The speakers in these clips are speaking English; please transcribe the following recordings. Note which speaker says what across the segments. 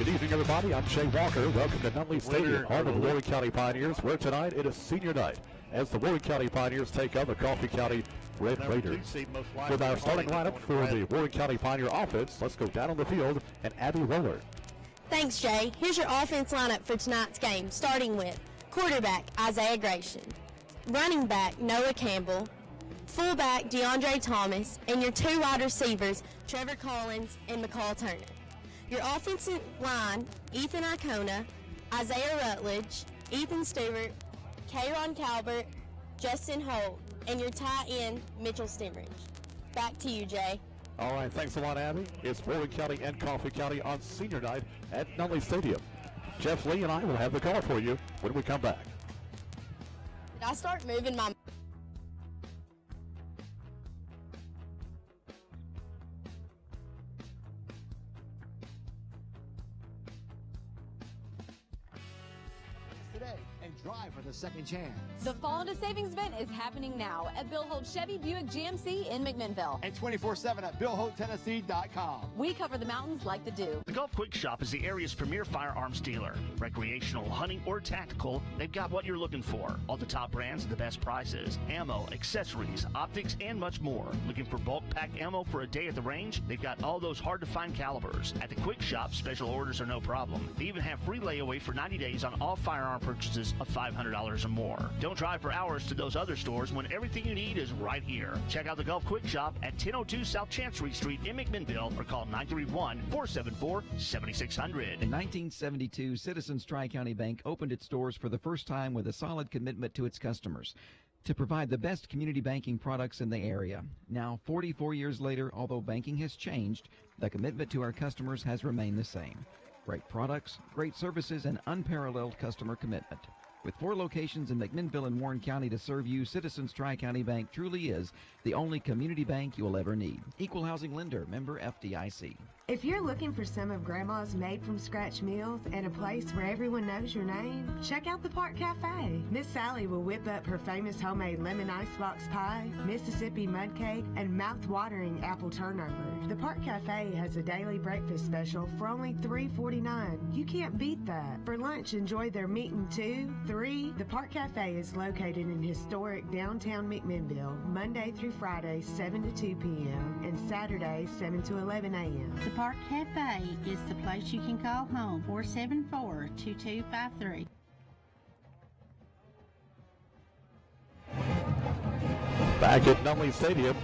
Speaker 1: Good evening, everybody. I'm Jay Walker. Welcome to Nutley Stadium, home of the Warren County Pioneers, where tonight it is senior night as the Warren County Pioneers take on the Coffee County Red Raiders. With our starting lineup for the Warren County Pioneer offense, let's go down on the field and Abby Roller.
Speaker 2: Thanks, Jay. Here's your offense lineup for tonight's game, starting with quarterback Isaiah Gratian, running back Noah Campbell, fullback DeAndre Thomas, and your two wide receivers Trevor Collins and McCall Turner. Your offensive line, Ethan Icona, Isaiah Rutledge, Ethan Stewart, Kayron Calvert, Justin Holt, and your tight end, Mitchell Stemridge. Back to you, Jay.
Speaker 1: All right, thanks a lot, Abby. It's Warren County and Coffee County on senior night at Nutley Stadium. Jeff Lee and I will have the call for you when we come back.
Speaker 2: Did I start moving my...
Speaker 3: Today and drive for the second chance.
Speaker 4: The Fall into Savings event is happening now at Bill Holt Chevy Buick GMC in McMinnville.
Speaker 3: And 24/7 at BillHoltTennessee.com.
Speaker 4: We cover the mountains like the dew.
Speaker 5: The Gulf Quick Shop is the area's premier firearms dealer. Recreational, hunting, or tactical, they've got what you're looking for. All the top brands at the best prices. Ammo, accessories, optics, and much more. Looking for bulk pack ammo for a day at the range? They've got all those hard-to-find calibers. At the Quick Shop, special orders are no problem. They even have free layaway for 90 days on all firearm purchases of $500 or more. Don't drive for hours to those other stores when everything you need is right here. Check out the Gulf Quick Shop at 1002 South Chancery Street in McMinnville or call 931-474-7600.
Speaker 6: In 1972, Citizens Tri-County Bank opened its doors for the first time with a solid commitment to its customers to provide the best community banking products in the area. Now, 44 years later, although banking has changed, the commitment to our customers has remained the same. Great products, great services, and unparalleled customer commitment. With 4 locations in McMinnville and Warren County to serve you, Citizens Tri-County Bank truly is the only community bank you'll ever need. Equal housing lender, member FDIC.
Speaker 7: If you're looking for some of Grandma's made-from-scratch meals and a place where everyone knows your name, check out the Park Cafe. Miss Sally will whip up her famous homemade lemon icebox pie, Mississippi mud cake, and mouth-watering apple turnover. The Park Cafe has a daily breakfast special for only $3.49. You can't beat that. For lunch, enjoy their meat and 2, 3. The Park Cafe is located in historic downtown McMinnville, Monday through Friday, 7 to 2 p.m., and Saturday, 7 to 11 a.m.
Speaker 8: The Park Cafe is the place you can call home, 474-2253.
Speaker 1: Back at Nutley Stadium,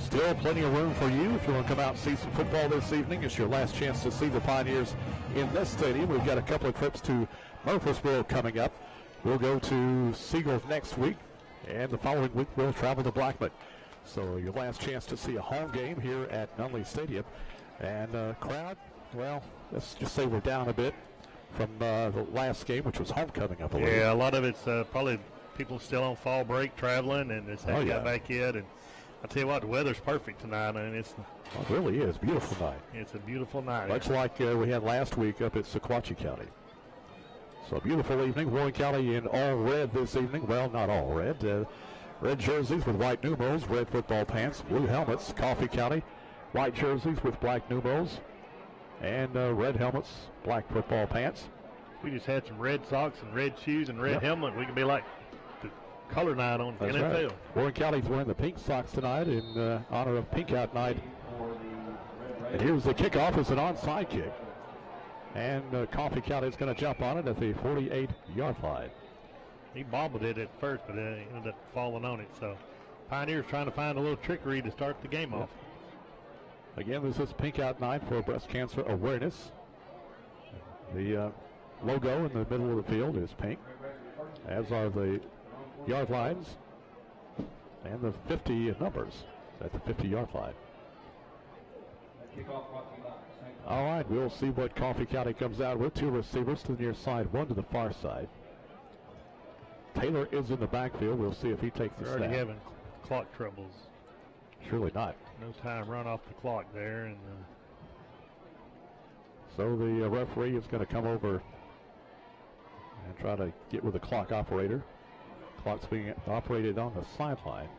Speaker 1: still plenty of room for you if you want to come out and see some football this evening. It's your last chance to see the Pioneers in this stadium. We've got a couple of trips to Murfreesboro coming up. We'll go to Siegel next week, and the following week we'll travel to Blackman. So your last chance to see a home game here at Nutley Stadium. And crowd, well, let's just say we're down a bit from the last game, which was homecoming, I believe.
Speaker 9: Yeah, a lot of it's probably people still on fall break traveling, and it's haven't got back yet. And I tell you what, the weather's perfect tonight, and it
Speaker 1: really is. Beautiful night.
Speaker 9: It's a beautiful night.
Speaker 1: Much like we had last week up at Sequatchie County. So a beautiful evening. Warren County in all red this evening. Well, not all red. Red jerseys with white numerals, red football pants, blue helmets. Coffee County, white jerseys with black numerals, and red helmets, black football pants.
Speaker 9: We just had some red socks and red shoes and red helmet. We can be like the color night on the NFL.
Speaker 1: Right. Warren County's wearing the pink socks tonight in honor of Pink Out Night. And here's the kickoff. It's an onside kick. And Coffee County is going to jump on it at the 48-yard line.
Speaker 9: He bobbled it at first, but it ended up falling on it. So Pioneers trying to find a little trickery to start the game off.
Speaker 1: Again, this is Pink Out Night for breast cancer awareness. The logo in the middle of the field is pink, as are the yard lines and the 50 numbers at the 50-yard line. All right, we'll see what Coffee County comes out with. 2 receivers to the near side, 1 to the far side. Taylor is in the backfield. We'll see if he takes the snap.
Speaker 9: Already having clock troubles.
Speaker 1: Surely not.
Speaker 9: No time run off the clock there. And
Speaker 1: so the referee is going to come over and try to get with the clock operator. Clock's being operated on the sideline.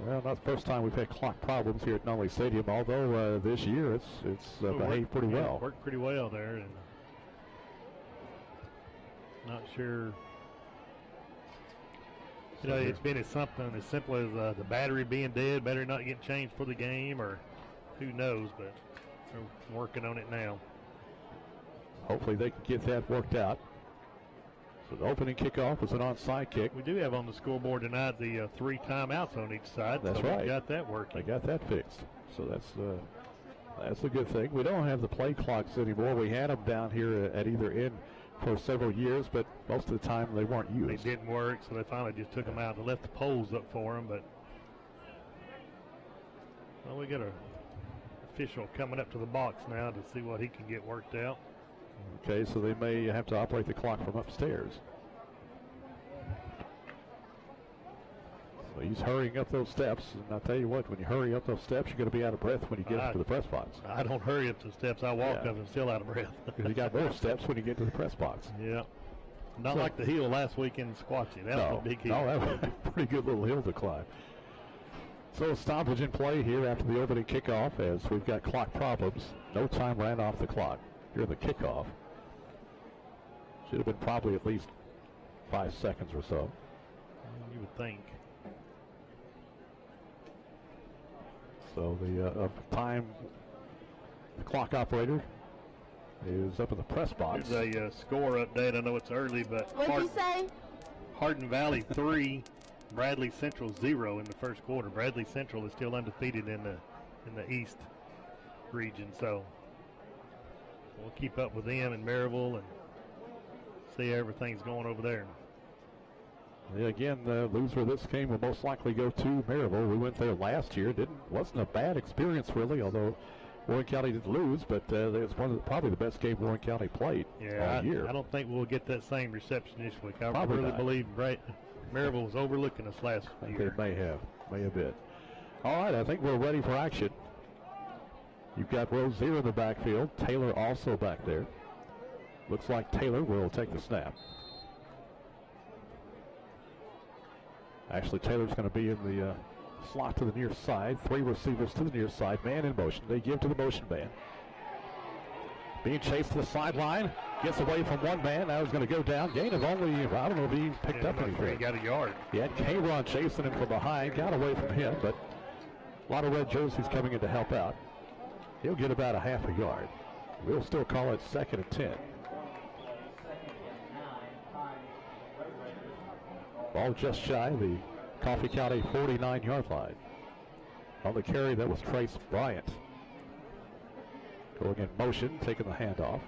Speaker 1: Well, not the first time we've had clock problems here at Nunley Stadium, although this year it's behaved pretty well.
Speaker 9: Worked pretty well there, and not sure. You know, it's been something as simple as the battery being dead, battery not getting changed for the game, or who knows, but they're working on it now.
Speaker 1: Hopefully they can get that worked out. So the opening kickoff was an onside kick.
Speaker 9: We do have on the scoreboard tonight the 3 timeouts on each side.
Speaker 1: That's
Speaker 9: so
Speaker 1: right.
Speaker 9: We got that working.
Speaker 1: They got that fixed. So that's a good thing. We don't have the play clocks anymore. We had them down here at either end for several years, but most of the time they weren't used.
Speaker 9: They didn't work, so they finally just took them out. They left the poles up for them, but well, we got an official coming up to the box now to see what he can get worked out.
Speaker 1: Okay, so they may have to operate the clock from upstairs. So he's hurrying up those steps, and I'll tell you what, when you hurry up those steps, you're going to be out of breath when you get up to the press box.
Speaker 9: I don't hurry up the steps. I walk up and still out of breath.
Speaker 1: Because you got more steps when you get to the press box.
Speaker 9: Yeah. Not like the hill last week in Squatchy. That was a big hill.
Speaker 1: No, that was a pretty good little hill to climb. So a stoppage in play here after the opening kickoff as we've got clock problems. No time ran off the clock here in the kickoff. Should have been probably at least 5 seconds or so.
Speaker 9: You would think.
Speaker 1: So the clock operator is up in the press box.
Speaker 9: There's a score update. I know it's early, but
Speaker 2: What'd you say?
Speaker 9: Hardin Valley 3, Bradley Central 0 in the first quarter. Bradley Central is still undefeated in the East region, so we'll keep up with them in Maryville and see how everything's going over there.
Speaker 1: Yeah, again, the loser of this game will most likely go to Maryville. We went there last year. Wasn't a bad experience, really, although Warren County did lose, but it's probably the best game Warren County played all year.
Speaker 9: I don't think we'll get that same reception this week. I
Speaker 1: Probably
Speaker 9: really
Speaker 1: not.
Speaker 9: believe Maryville was overlooking us last year.
Speaker 1: They may have been. All right, I think we're ready for action. You've got Rozier in the backfield. Taylor also back there. Looks like Taylor will take the snap. Actually, Taylor's going to be in the slot to the near side. 3 receivers to the near side. Man in motion. They give to the motion man. Being chased to the sideline. Gets away from one man. Now he's going to go down. Gain of only, I don't know if he picked up anything.
Speaker 9: He got a yard.
Speaker 1: He had K-Ron chasing him from behind. Got away from him, but a lot of red jerseys coming in to help out. He'll get about a half a yard. We'll still call it 2nd and 10. Ball just shy of the Coffee County 49-yard line. On the carry, that was Trace Bryant. Going in motion, taking the handoff.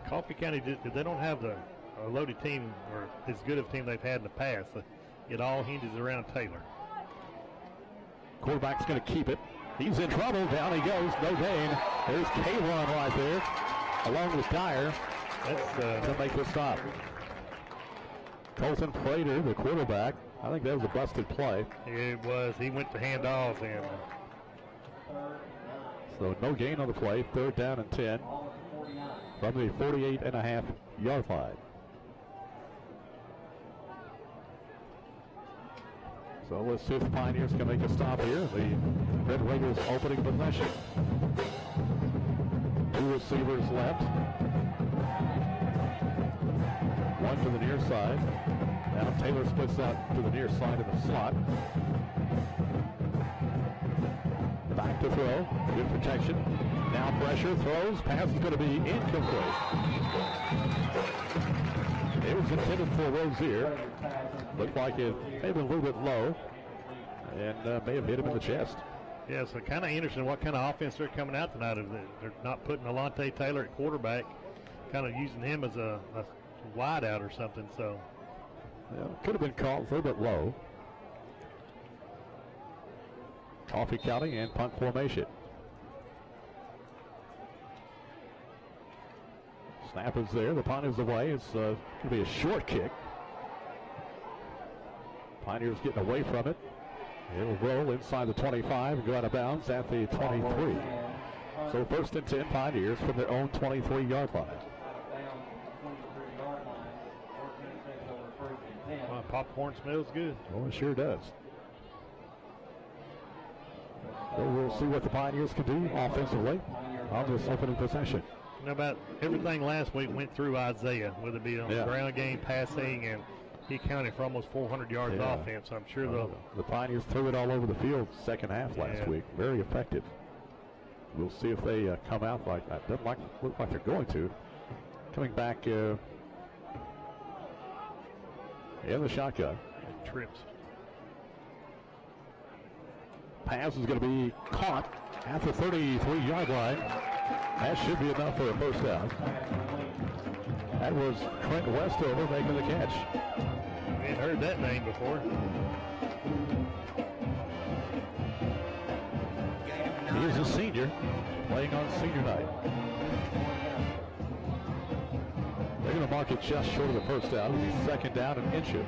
Speaker 9: Coffee County, they don't have a loaded team or as good of a team they've had in the past. It all hinges around Taylor.
Speaker 1: Quarterback's going to keep it. He's in trouble. Down he goes. No gain. There's K-Ron right there, along with Dyer. That's to make the stop. Colton Prater, the quarterback. I think that was a busted play.
Speaker 9: It was. He went to hand off. And
Speaker 1: so no gain on the play. 3rd down and 10 from the 48.5-yard line. So let's see if the Pioneers can make a stop here. The Red Raiders opening possession. 2 receivers left. 1 to the near side. Now Taylor splits out to the near side of the slot. Back to throw. Good protection. Now pressure. Throws. Pass is going to be incomplete. It was intended for Rozier. Looked like it may have been a little bit low and may have hit him in the chest.
Speaker 9: Yeah, so kind of interesting what kind of offense they're coming out tonight. They're not putting Alante Taylor at quarterback, kind of using him as a wide out or something. So
Speaker 1: could have been called a little bit low. Coffee County and punt formation. Snap is there. The punt is away. It's going to be a short kick. Pioneers getting away from it. It'll roll inside the 25 and go out of bounds at the 23. So 1st and 10 Pioneers from their own 23-yard line.
Speaker 9: Well, popcorn smells good.
Speaker 1: Oh, it sure does. So we'll see what the Pioneers can do offensively on this opening possession.
Speaker 9: You know, about everything last week went through Isaiah, whether it be on the ground game, passing, and he accounted for almost 400 yards of offense. I'm sure
Speaker 1: the Pioneers threw it all over the field second half last week. Very effective. We'll see if they come out like that. Doesn't look like they're going to. Coming back in the shotgun.
Speaker 9: Trips.
Speaker 1: Pass is going to be caught at the 33-yard line. That should be enough for a first down. That was Trent Westover making the catch.
Speaker 9: We hadn't heard that name before.
Speaker 1: He is a senior playing on senior night. They're going to mark it just short of the first down. It'll be second down and inches.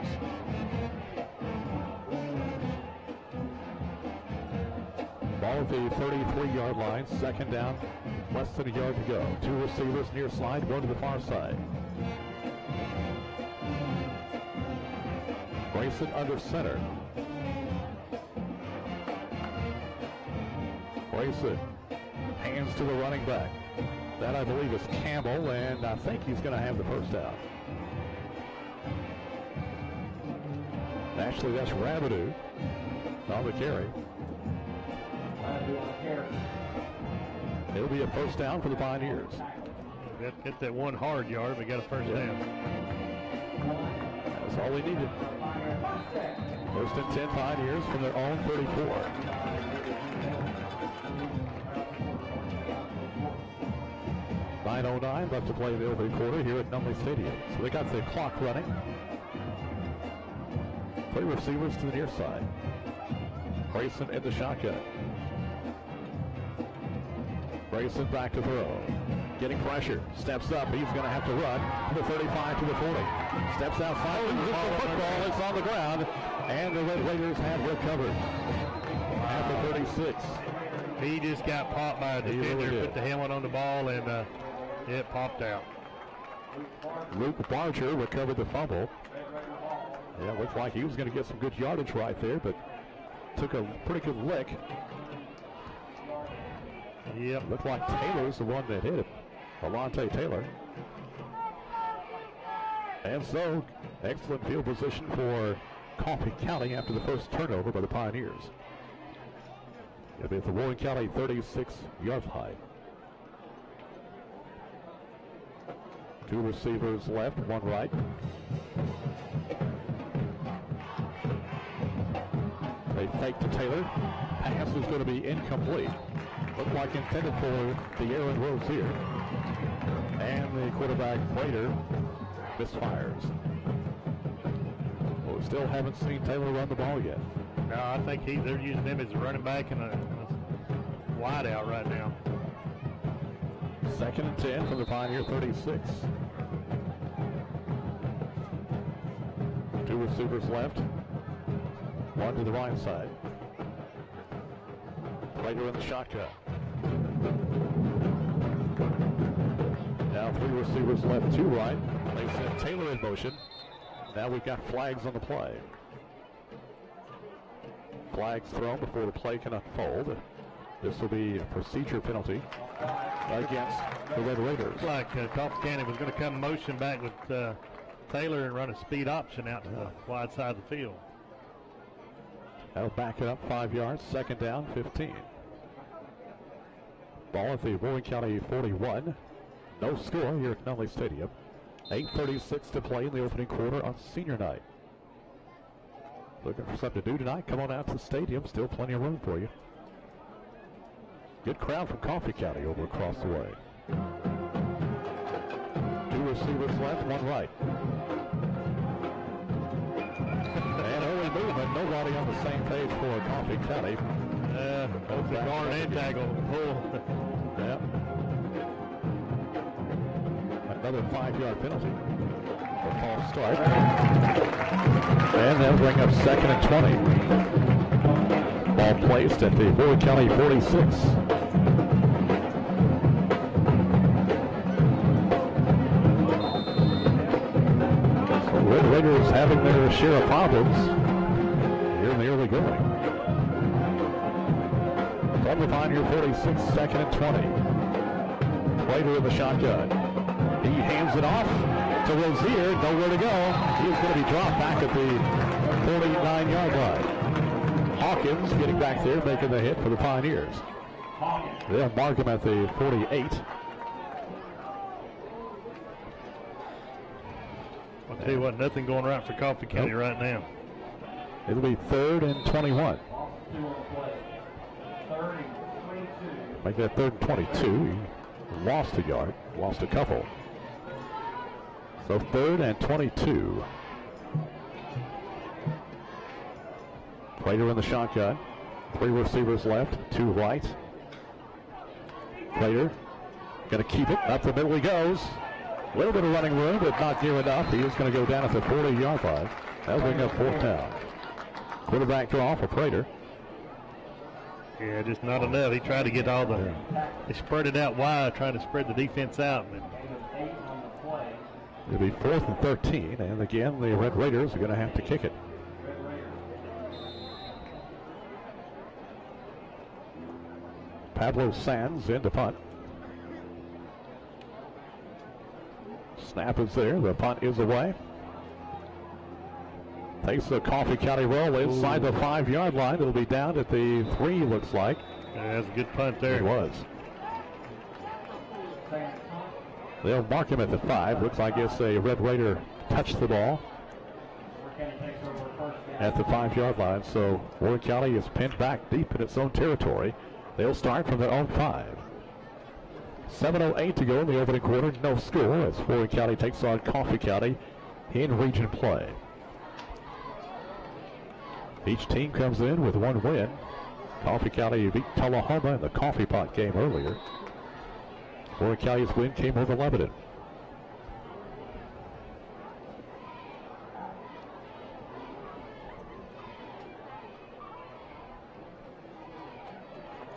Speaker 1: Ball at the 33-yard line. Second down, less than a yard to go. Two receivers near slide, one to the far side. Grayson under center. Grayson hands to the running back. That, I believe, is Campbell, and I think he's going to have the first down. Actually, that's Rabideau on the carry. It'll be a first down for the Pioneers.
Speaker 9: Get that 1 hard yard, we got a first down.
Speaker 1: That's all we needed. First and 10 Pioneers from their own 34. .09 left to play in the opening quarter here at Numley Stadium. So they got the clock running. 3 receivers to the near side. Grayson in the shotgun. Grayson back to throw. Getting pressure. Steps up. He's going to have to run from the 35 to the 40. Steps outside. The football is on the ground. And the Red Raiders have recovered at the 36.
Speaker 9: He just got popped by a defender. Put the helmet on the ball, and it popped out.
Speaker 1: Luke Barger recovered the fumble. Yeah, looked like he was going to get some good yardage right there, but took a pretty good lick.
Speaker 9: Yep.
Speaker 1: Looked like Taylor's the one that hit him. Alante Taylor. And so, excellent field position for Coffee County after the first turnover by the Pioneers. It'll be at the Warren County 36-yard line. 2 receivers left, 1 right. They fake to Taylor. Pass is going to be incomplete. Looked like intended for the Aaron Rose here. And the quarterback, Prater, misfires. Well, we still haven't seen Taylor run the ball yet.
Speaker 9: No, I think they're using him as a running back and a wide out right now.
Speaker 1: Second and 10 from the Pioneer 36. 2 receivers left. 1 to the right side. Prater in the shotgun. Now 3 receivers left, 2 right. They sent Taylor in motion. Now we've got flags on the play. Flags thrown before the play can unfold. This will be a procedure penalty against the Red Raiders.
Speaker 9: Looks like Coffee County was going to come motion back with Taylor and run a speed option out to the wide side of the field.
Speaker 1: That'll back it up 5 yards. Second down, 15. Ball at the Warren County 41. No score here at Numley Stadium. 8:36 to play in the opening quarter on senior night. Looking for something to do tonight? Come on out to the stadium. Still plenty of room for you. Good crowd from Coffee County over across the way. 2 receivers left, 1 right. And early movement. Nobody on the same page for Coffee County.
Speaker 9: Both the guard and tackle.
Speaker 1: Yeah. Another 5-yard penalty for false start. And they'll bring up second and 20. Ball placed at the Warren County 46. So Red Raiders having their share of problems here in the early going. From the Pioneer 46, second and 20. Prater in the shotgun. He hands it off to Rozier, nowhere to go. He's going to be dropped back at the 49-yard line. Hawkins getting back there, making the hit for the Pioneers. They'll mark him at the 48.
Speaker 9: I'll tell you what, nothing going right for Coffee County right now.
Speaker 1: It'll be 3rd and 21. Make that 3rd and 22. He lost a yard, lost a couple. So 3rd and 22. Prater in the shotgun. 3 receivers left, 2 right. Prater going to keep it. Up the middle he goes. A little bit of running room, but not near enough. He is going to go down at the 40-yard line. That'll bring up 4th down. Quarterback draw for Prater.
Speaker 9: Yeah, just not enough. He tried to get all the, they spread it out wide, trying to spread the defense out.
Speaker 1: It'll be 4th and 13, and again, the Red Raiders are going to have to kick it. Pablo Sands in to punt. Snap is there. The punt is away. Takes the Coffee County roll inside the 5-yard line. It'll be down at the 3, looks like.
Speaker 9: Yeah, that's a good punt there.
Speaker 1: It was. They'll mark him at the 5. Looks like it's a Red Raider touched the ball at the 5-yard line. So Warren County is pinned back deep in its own territory. They'll start from their own 5. 7:08 to go in the opening quarter. No score as Warren County takes on Coffee County in region play. Each team comes in with 1 win. Coffee County beat Tullahoma in the Coffee Pot game earlier. Warren County's win came over Lebanon.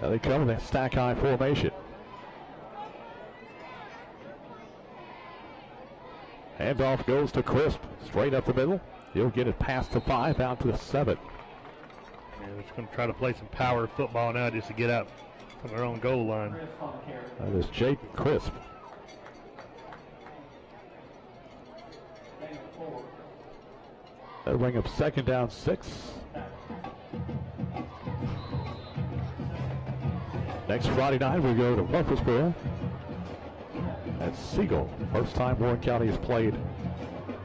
Speaker 1: Now they come in that stack high formation. Handoff goes to Crisp, straight up the middle. He'll get it past the 5, out to the 7.
Speaker 9: Yeah, they're just going to try to play some power football now just to get out from their own goal line.
Speaker 1: That is Jake Crisp. That'll bring up 2nd down 6. Next Friday night we go to Murfreesboro at Siegel. First time Warren County has played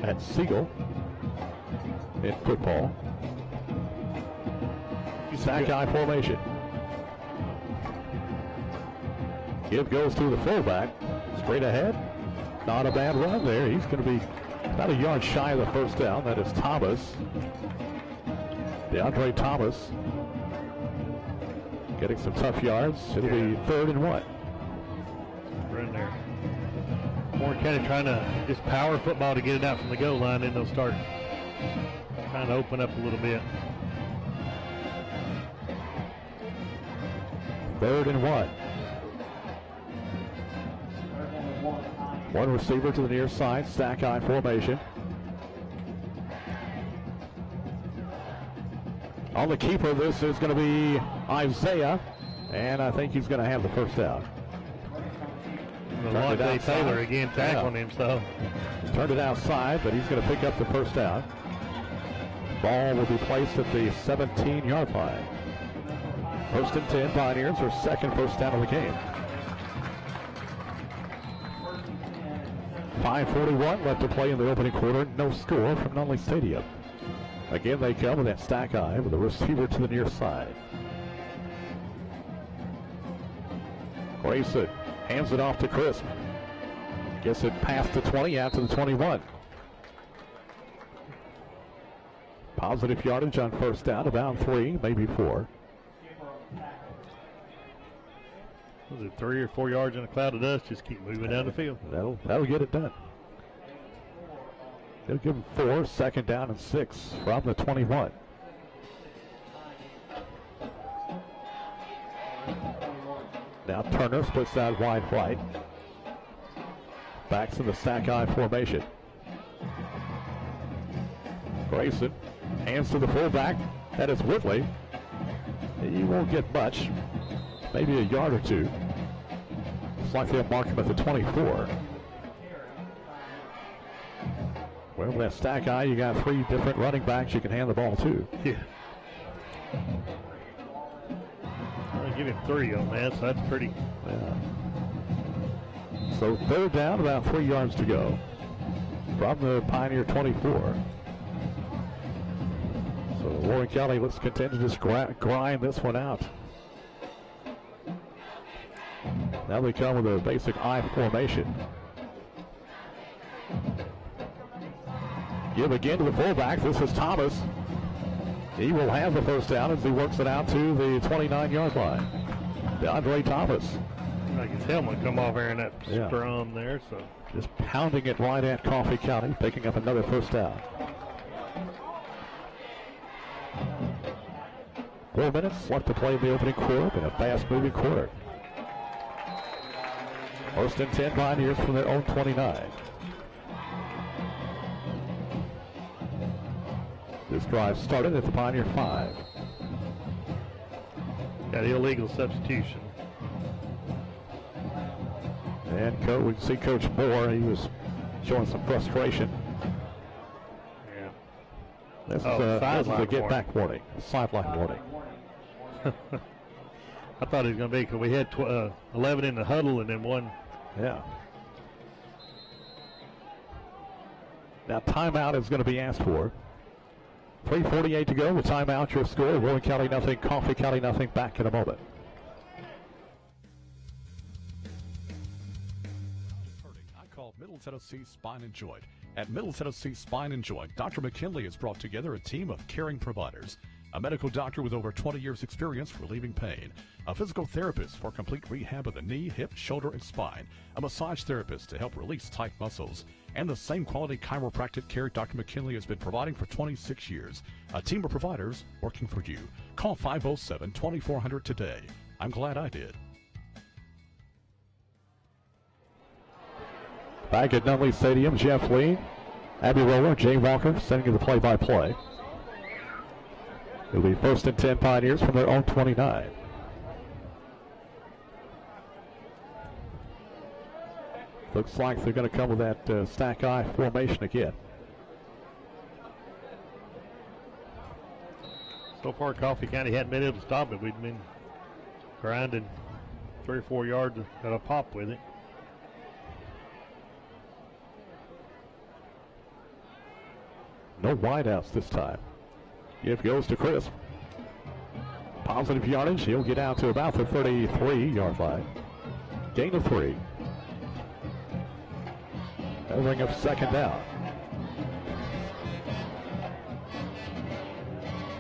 Speaker 1: at Siegel in football. Stack high formation. Give goes to the fullback. Straight ahead. Not a bad run there. He's going to be about a yard shy of the first down. That is Thomas. DeAndre Thomas. Getting some tough yards. It'll be 3rd and 1.
Speaker 9: Run there. Warren County trying to just power football to get it out from the goal line, and they'll start trying to open up a little bit.
Speaker 1: 3rd and 1. 1 receiver to the near side. Stack high formation. On the keeper, this is going to be Isaiah, and I think he's going to have the first down.
Speaker 9: Lante Taylor again tackling him, so.
Speaker 1: Turned it outside, but he's going to pick up the first down. Ball will be placed at the 17-yard line. 1st and 10, Pioneers, their 2nd first down of the game. 5:41 left to play in the opening quarter. No score from Nunley Stadium. Again, they come with that stack eye with the receiver to the near side. Grayson hands it off to Crisp. Gets it past the 20, out to the 21. Positive yardage on first down, about 3, maybe 4.
Speaker 9: Was it 3 or 4 yards in a cloud of dust? Just keep moving down the field.
Speaker 1: That'll get it done. They'll give them 4, 2nd down and 6 from the 21. Now Turner splits that wide right. Backs in the stack eye formation. Grayson hands to the fullback. That is Whitley. He won't get much, maybe a yard or two. Looks like they'll mark him at the 24. Well, with that stack eye, you got 3 different running backs you can hand the ball to.
Speaker 9: Yeah. I'll give him 3 on that, so that's pretty.
Speaker 1: Yeah. So 3rd down, about 3 yards to go from the Pioneer 24. So Warren County looks content to just grind this one out. Now they come with a basic I formation. Give again to the fullback. This is Thomas. He will have the first down as he works it out to the 29-yard line. DeAndre Thomas.
Speaker 9: Like his helmet come off there in that scrum there. So
Speaker 1: just pounding it right at Coffee County, picking up another first down. 4 minutes left to play in the opening quarter, in a fast-moving quarter. 1st and 10 Pioneers from their own 29. This drive started at the Pioneer 5.
Speaker 9: Got illegal substitution.
Speaker 1: And we can see Coach Moore. He was showing some frustration.
Speaker 9: Yeah.
Speaker 1: This is a get-back warning, a sideline warning.
Speaker 9: I thought it was going to be because we had 11 in the huddle and then 1.
Speaker 1: Yeah. Now timeout is going to be asked for. 3:48 to go. The timeout, your score. Warren County nothing, Coffee County nothing. Back in a moment. I call Middle Tennessee Spine and Joint. At Middle Tennessee Spine and Joint, Dr. McKinley has brought together a team of caring providers. A medical doctor with over 20 years experience relieving pain. A physical therapist for complete rehab of the knee, hip, shoulder, and spine. A massage therapist to help release tight muscles. And the same quality chiropractic care Dr. McKinley has been providing for 26 years. A team of providers working for you. Call 507-2400 today. I'm glad I did. Back at Nunley Stadium, Jeff Lee, Abby Roller, Jay Walker sending you the play-by-play. It'll be 1st and 10 Pioneers from their own 29. Looks like they're going to come with that stack eye formation again.
Speaker 9: So far, Coffee County hadn't been able to stop it. We'd been grinding 3 or 4 yards at a pop with it.
Speaker 1: No wideouts this time. Give goes to Chris. Positive yardage. He'll get out to about the 33-yard line. Gain of 3. That'll bring up 2nd down.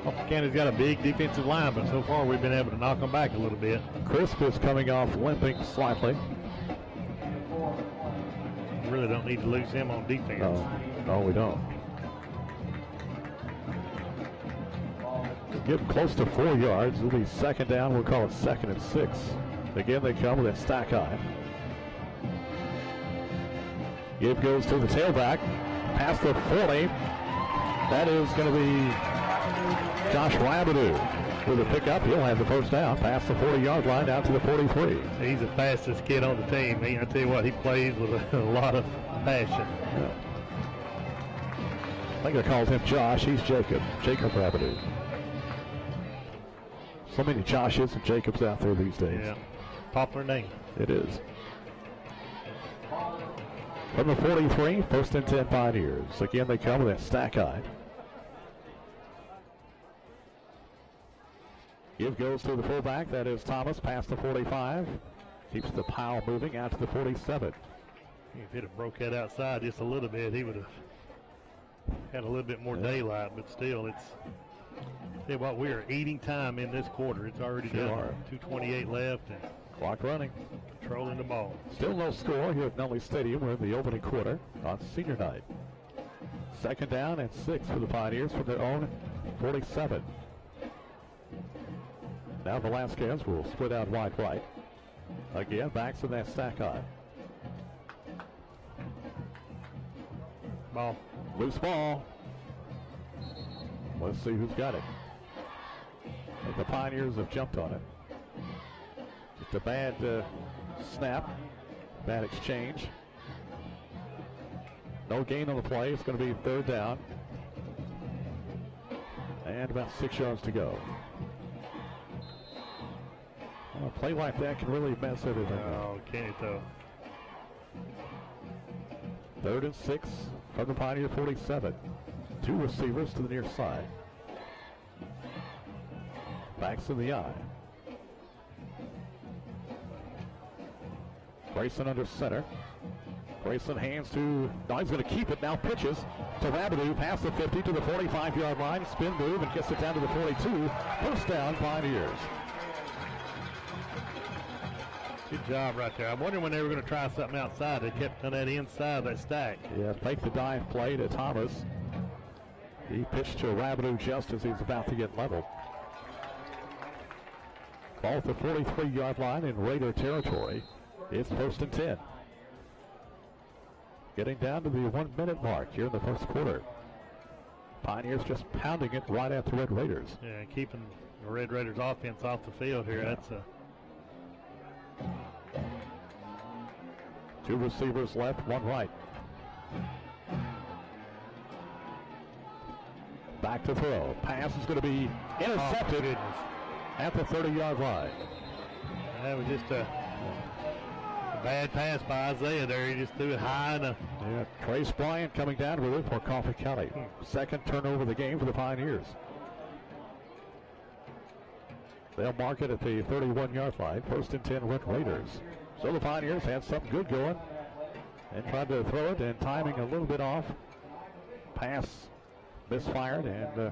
Speaker 9: Coffee County's got a big defensive line, but so far we've been able to knock them back a little bit.
Speaker 1: Crisp is coming off limping slightly.
Speaker 9: We really don't need to lose him on defense.
Speaker 1: No, we don't. Give them close to 4 yards. It'll be 2nd down. We'll call it 2nd and 6. Again, they come with a stack eye. Give goes to the tailback. Past the 40. That is going to be Josh Rabidou with a pickup. He'll have the first down. Past the 40-yard line down to the 43.
Speaker 9: He's the fastest kid on the team. I tell you what, he plays with a lot of passion.
Speaker 1: Yeah. I think I called him Josh. He's Jacob Rabidou. So many Joshes and Jacobs out there these days.
Speaker 9: Yeah, popular name.
Speaker 1: It is. From the 43, 1st and 10 Pioneers. Again, they come with that stack eye. Give goes to the fullback. That is Thomas past the 45. Keeps the pile moving out to the 47.
Speaker 9: If he'd have broke that outside just a little bit, he would have had a little bit more daylight, but still, it's. Tell you what, we are eating time in this quarter. It's already done. 2:28 left. And
Speaker 1: clock running.
Speaker 9: Controlling the ball.
Speaker 1: Still no score here at Nunley Stadium. We're in the opening quarter on senior night. 2nd down and 6 for the Pioneers from their own 47. Now Velasquez will split out wide right. Again, backs in that stack eye.
Speaker 9: Ball.
Speaker 1: Loose ball. Let's see who's got it. I think the Pioneers have jumped on it. Just a bad snap, bad exchange. No gain on the play. It's going to be third down. And about 6 yards to go. A play like that can really mess everything up.
Speaker 9: Oh, can it though?
Speaker 1: 3rd and 6 from the Pioneer 47. 2 receivers to the near side. Backs in the eye. Grayson under center. Grayson hands to, no, he's going to keep it now, pitches to Rabideau, past the 50 to the 45-yard line, spin move and gets it down to the 42. First down, Pioneers.
Speaker 9: Good job right there. I'm wondering when they were going to try something outside. They kept on that inside of that stack.
Speaker 1: Yeah, fake the dive play to Thomas. He pitched to Rabideau just as he's about to get leveled. Ball at the 43-yard line in Raider territory. It's 1st and 10. Getting down to the 1 minute mark here in the first quarter. Pioneers just pounding it right at the Red Raiders.
Speaker 9: Yeah, keeping the Red Raiders offense off the field here.
Speaker 1: Yeah.
Speaker 9: That's a
Speaker 1: 2 receivers left, 1 right. Back to throw. Pass is going to be intercepted at the 30-yard line.
Speaker 9: That was just a bad pass by Isaiah there. He just threw it high enough.
Speaker 1: Yeah, Trace Bryant coming down with it for Coffee County. Second turnover of the game for the Pioneers. They'll mark it at the 31-yard line. 1st and 10 Red Raiders. So the Pioneers had something good going and tried to throw it, and timing a little bit off. Pass misfired, and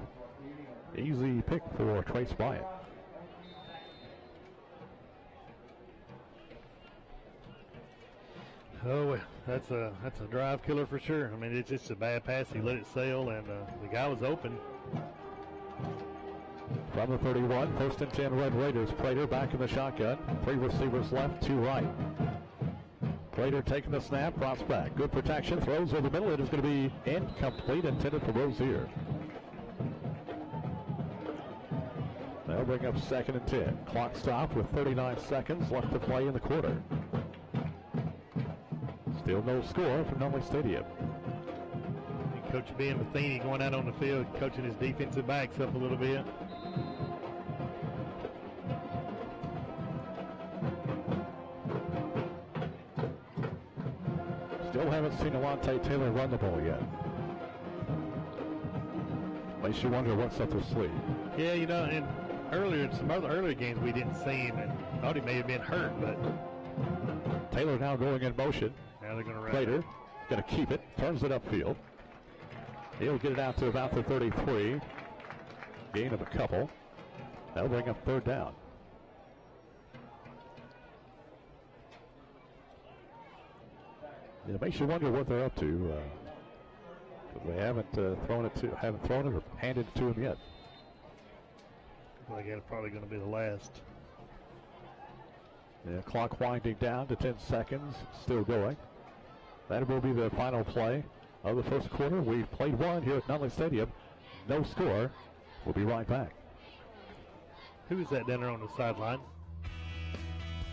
Speaker 1: easy pick for Trace Bryant.
Speaker 9: Oh, that's a drive killer for sure. I mean, it's just a bad pass. He let it sail, and the guy was open.
Speaker 1: From the 31, 1st and 10 Red Raiders. Prater back in the shotgun. 3 receivers left, 2 right. Prater taking the snap, drops back. Good protection, throws over the middle. It is going to be incomplete, intended for Rozier. They'll bring up 2nd and 10. Clock stopped with 39 seconds left to play in the quarter. Still no score from Nutley Stadium.
Speaker 9: Coach Ben Matheny going out on the field, coaching his defensive backs up a little bit.
Speaker 1: Still haven't seen Alante Taylor run the ball yet. Makes you wonder what's up their sleeve.
Speaker 9: Yeah, you know, and earlier, some other earlier games we didn't see him and thought he may have been hurt, but
Speaker 1: Taylor now going in motion.
Speaker 9: now they're going to run.
Speaker 1: Prater going to keep it, turns it upfield. He'll get it out to about the 33. Gain of a couple. That'll bring up 3rd down. It makes you wonder what they're up to. They haven't thrown it or handed it to him yet.
Speaker 9: Well, again, it's probably going to be the last.
Speaker 1: Yeah, clock winding down to 10 seconds. Still going. That will be the final play of the first quarter. We've played one here at Nutley Stadium. No score. We'll be right back.
Speaker 9: Who is that down there on the sideline?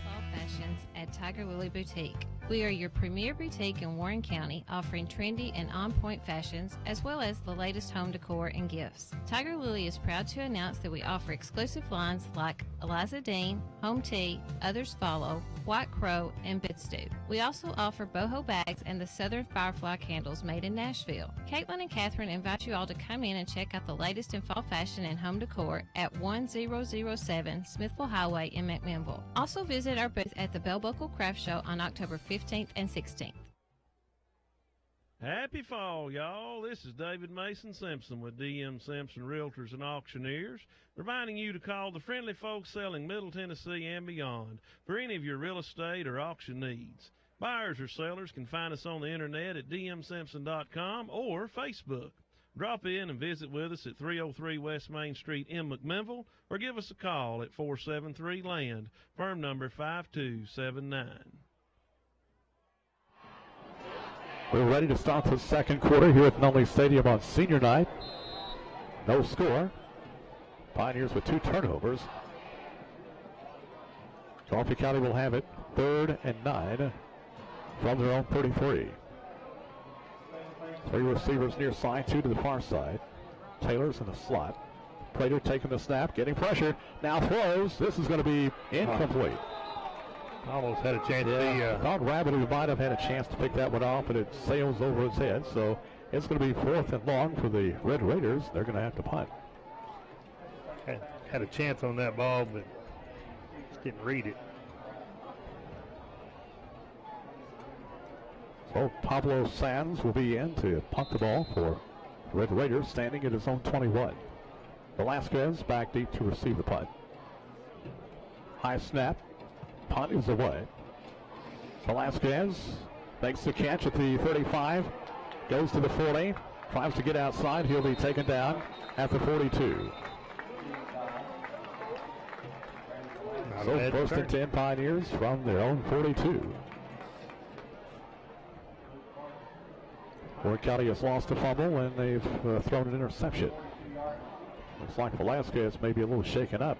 Speaker 10: Fall Fashions at Tiger Lily Boutique. We are your premier boutique in Warren County, offering trendy and on-point fashions, as well as the latest home decor and gifts. Tiger Lily is proud to announce that we offer exclusive lines like Eliza Dean, Home Tea, Others Follow, White Crow, and Bidstew. We also offer boho bags and the Southern Firefly candles made in Nashville. Caitlin and Catherine invite you all to come in and check out the latest in fall fashion and home decor at 1007 Smithville Highway in McMinnville. Also visit our booth at the Bell Buckle Craft Show on October 15th and 16th.
Speaker 11: Happy fall, y'all. This is David Mason Simpson with DM Simpson Realtors and Auctioneers, reminding you to call the friendly folks selling Middle Tennessee and beyond for any of your real estate or auction needs. Buyers or sellers can find us on the internet at dmsimpson.com or Facebook. Drop in and visit with us at 303 West Main Street in McMinnville or give us a call at 473-LAND, firm number 5279.
Speaker 1: We're ready to start the second quarter here at Nutley Stadium on senior night. No score. Pioneers with 2 turnovers. Coffee County will have it 3rd and 9 from their own 33. 3 receivers near side, 2 to the far side. Taylor's in the slot. Prater taking the snap, getting pressure. Now throws. This is going to be incomplete.
Speaker 9: Almost had a chance to
Speaker 1: thought Rabbit might have had a chance to pick that one off, but it sails over his head. So it's going to be 4th and long for the Red Raiders. They're going to have to punt.
Speaker 9: Had a chance on that ball, but just didn't read it.
Speaker 1: So Pablo Sands will be in to punt the ball for Red Raiders, standing at his own 21. Velasquez back deep to receive the punt. High snap. Punt is away. Velasquez makes the catch at the 35. Goes to the 40. Tries to get outside. He'll be taken down at the 42. So 1st and 10 Pioneers from their own 42. Warren County has lost a fumble and they've thrown an interception. Looks like Velasquez may be a little shaken up.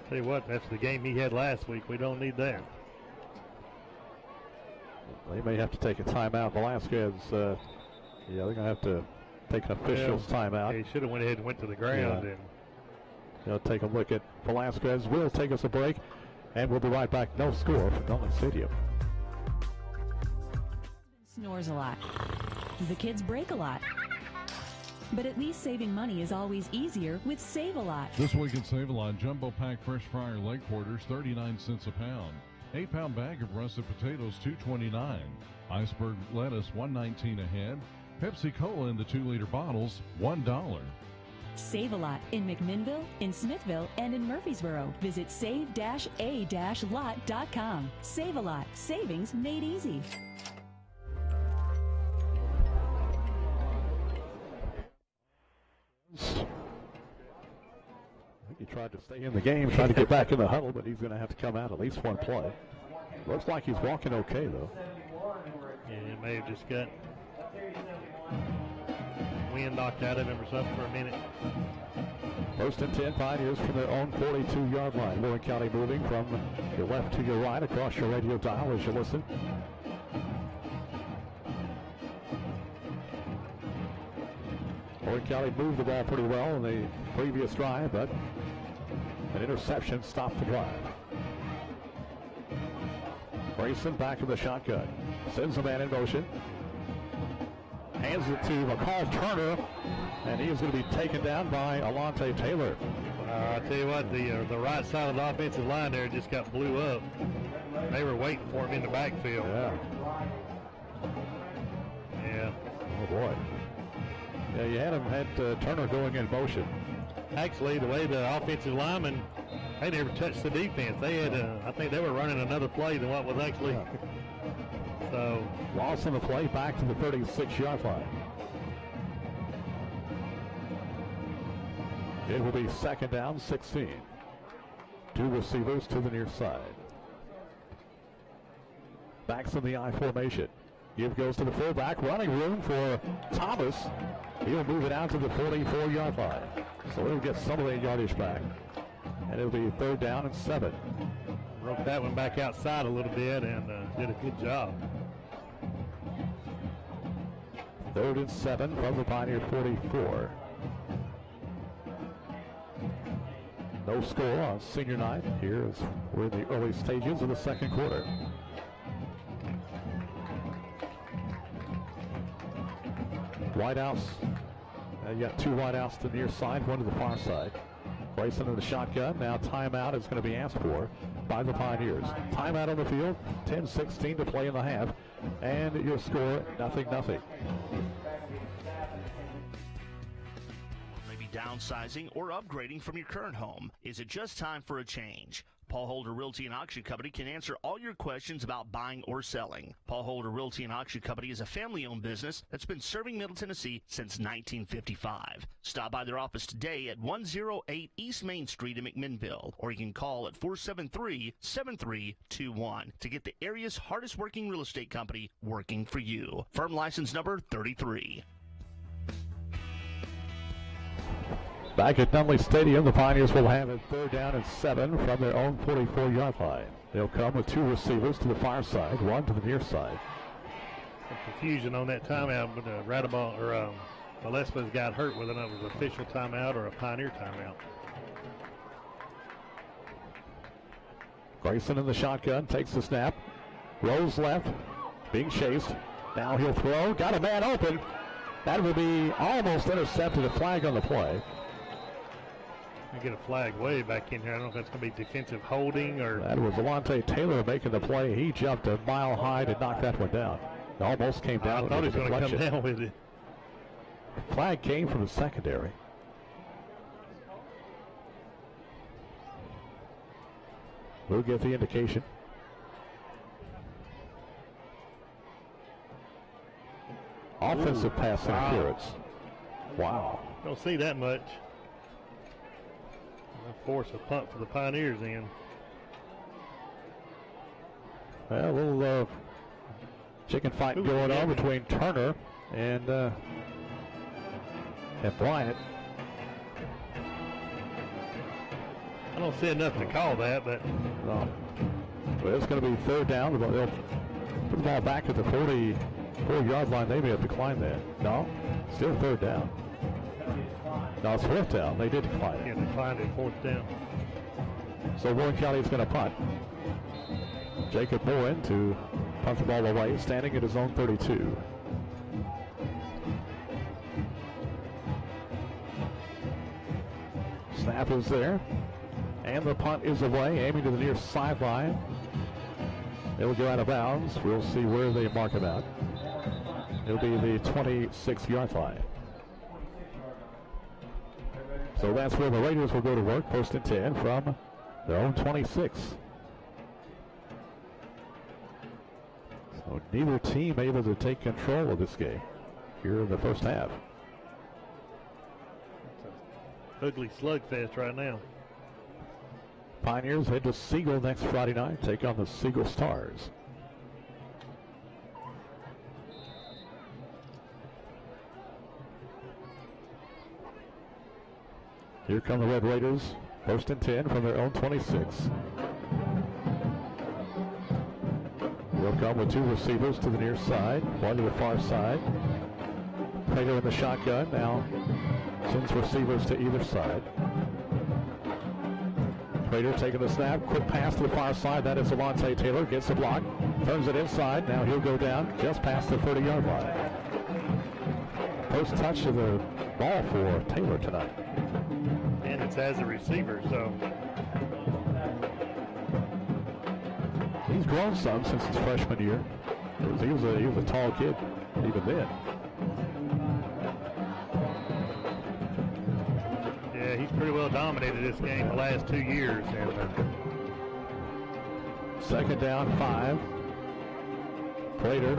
Speaker 9: Tell you what, that's the game he had last week. We don't need that.
Speaker 1: They may have to take a timeout. Velasquez, they're going to have to take an official's timeout.
Speaker 9: He should have went ahead and went to the ground.
Speaker 1: And take a look at Velasquez. We'll take us a break, and we'll be right back. No score from Donnelly Stadium.
Speaker 12: Snores a lot. The kids break a lot. But at least saving money is always easier with Save-A-Lot.
Speaker 13: This week at Save-A-Lot, Jumbo Pack Fresh Fryer leg quarters, 39 cents a pound. 8-pound bag of russet potatoes, $2.29. Iceberg lettuce, $1.19 a head. Pepsi Cola in the 2-liter bottles, $1.
Speaker 12: Save-A-Lot in McMinnville, in Smithville, and in Murfreesboro. Visit save-a-lot.com. Save-A-Lot. Savings made easy.
Speaker 1: I think he tried to stay in the game, tried to get back in the huddle, but he's going to have to come out at least one play. Looks like he's walking okay, though.
Speaker 9: Yeah, it may have just got wind knocked out of him or something for a minute.
Speaker 1: 1st and 10 Pioneers from their own 42-yard line. Warren County moving from your left to your right across your radio dial as you listen. Warren County moved the ball pretty well in the previous drive, but an interception stopped the drive. Grayson back to the shotgun. Sends a man in motion. Hands it to McCall Turner, and he is going to be taken down by Alante Taylor.
Speaker 9: I tell you what, the right side of the offensive line there just got blew up. They were waiting for him in the backfield. Yeah.
Speaker 1: Oh boy. Yeah, you had Turner going in motion.
Speaker 9: Actually, the way the offensive linemen, they never touched the defense. They had, I think they were running another play than what was actually. So
Speaker 1: loss on the play, back to the 36-yard line. It will be 2nd down, 16. 2 receivers to the near side. Backs in the I formation. Give goes to the fullback, running room for Thomas. He'll move it out to the 44-yard line. So he'll get some of that yardage back. And it'll be 3rd down and 7.
Speaker 9: Broke that one back outside a little bit and did a good job.
Speaker 1: 3rd and 7 from the Pioneer 44. No score on senior night. Here as we're in the early stages of the 2nd quarter. Wideouts. You got 2 wideouts to the near side, 1 to the far side. Grayson in the shotgun. Now timeout is going to be asked for by the Pioneers. Timeout on the field. 10-16 to play in the half. And your score, 0-0.
Speaker 5: Maybe downsizing or upgrading from your current home. Is it just time for a change? Paul Holder Realty and Auction Company can answer all your questions about buying or selling. Paul Holder Realty and Auction Company is a family-owned business that's been serving Middle Tennessee since 1955. Stop by their office today at 108 East Main Street in McMinnville, or you can call at 473-7321 to get the area's hardest-working real estate company working for you. Firm license number 33.
Speaker 1: Back at Nunley Stadium, the Pioneers will have it 3rd down and 7 from their own 44-yard line. They'll come with 2 receivers to the far side, 1 to the near side.
Speaker 9: Some confusion on that timeout, but Gillespie's got hurt, whether or not it was an official timeout or a Pioneer timeout.
Speaker 1: Grayson in the shotgun, takes the snap, rolls left, being chased. Now he'll throw, got a man open. That will be almost intercepted, a flag on the play.
Speaker 9: I get a flag way back in here. I don't know if that's going to be defensive holding or...
Speaker 1: That was Alante Taylor making the play. He jumped a mile high to knock that one down. It almost came down.
Speaker 9: I thought he was going to come down with it.
Speaker 1: Flag came from the secondary. We'll get the indication. Offensive pass interference. Wow.
Speaker 9: Don't see that much. I'll force a punt for the Pioneers in.
Speaker 1: Well, a little chicken fight going on between Turner and Bryant.
Speaker 9: I don't see enough to call that, but...
Speaker 1: No. Well, it's going to be 3rd down. They'll put the ball back at the 44-yard line. They may have declined that. No, still 3rd down. No, it's 4th down. They did decline it.
Speaker 9: Yeah, declined it, 4th down.
Speaker 1: So Warren County is going to punt. Jacob Morin to punt the ball away, standing at his own 32. Snap is there. And the punt is away, aiming to the near sideline. It will go out of bounds. We'll see where they mark it out. It'll be the 26-yard line. So that's where the Raiders will go to work, 1st and 10 from their own 26. So neither team able to take control of this game here in the first half.
Speaker 9: Ugly slugfest right now.
Speaker 1: Pioneers head to Siegel next Friday night, take on the Siegel Stars. Here come the Red Raiders, 1st and 10 from their own 26. They'll come with 2 receivers to the near side, 1 to the far side. Taylor in the shotgun now sends receivers to either side. Prater taking the snap, quick pass to the far side. That is Alante Taylor, gets the block, turns it inside. Now he'll go down just past the 30-yard line. First touch of the ball for Taylor tonight.
Speaker 9: And it's as a receiver, so.
Speaker 1: He's grown some since his freshman year. He was a tall kid even then.
Speaker 9: Yeah, he's pretty well dominated this game the last 2 years. And
Speaker 1: 2nd down, 5. Prater.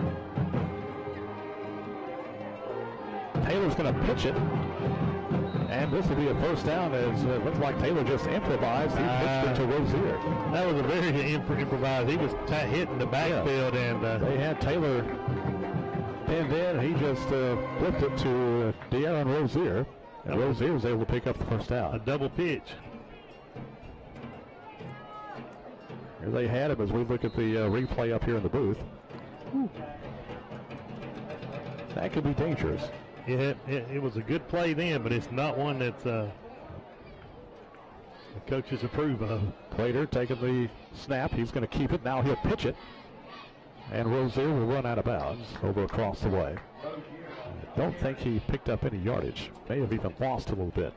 Speaker 1: Taylor's going to pitch it. And this will be a 1st down, as it looks like Taylor just improvised. He pitched it to Rozier.
Speaker 9: That was a very improvised. He was hitting the backfield, and
Speaker 1: they had Taylor pinned in. He just flipped it to De'Aaron Rozier, and Rozier was able to pick up the 1st down.
Speaker 9: A double pitch.
Speaker 1: Here they had him as we look at the replay up here in the booth. That could be dangerous.
Speaker 9: Yeah, it was a good play then, but it's not one that the coaches approve of.
Speaker 1: Prater taking the snap. He's going to keep it. Now he'll pitch it. And Rozier will run out of bounds over across the way. I don't think he picked up any yardage. May have even lost a little bit.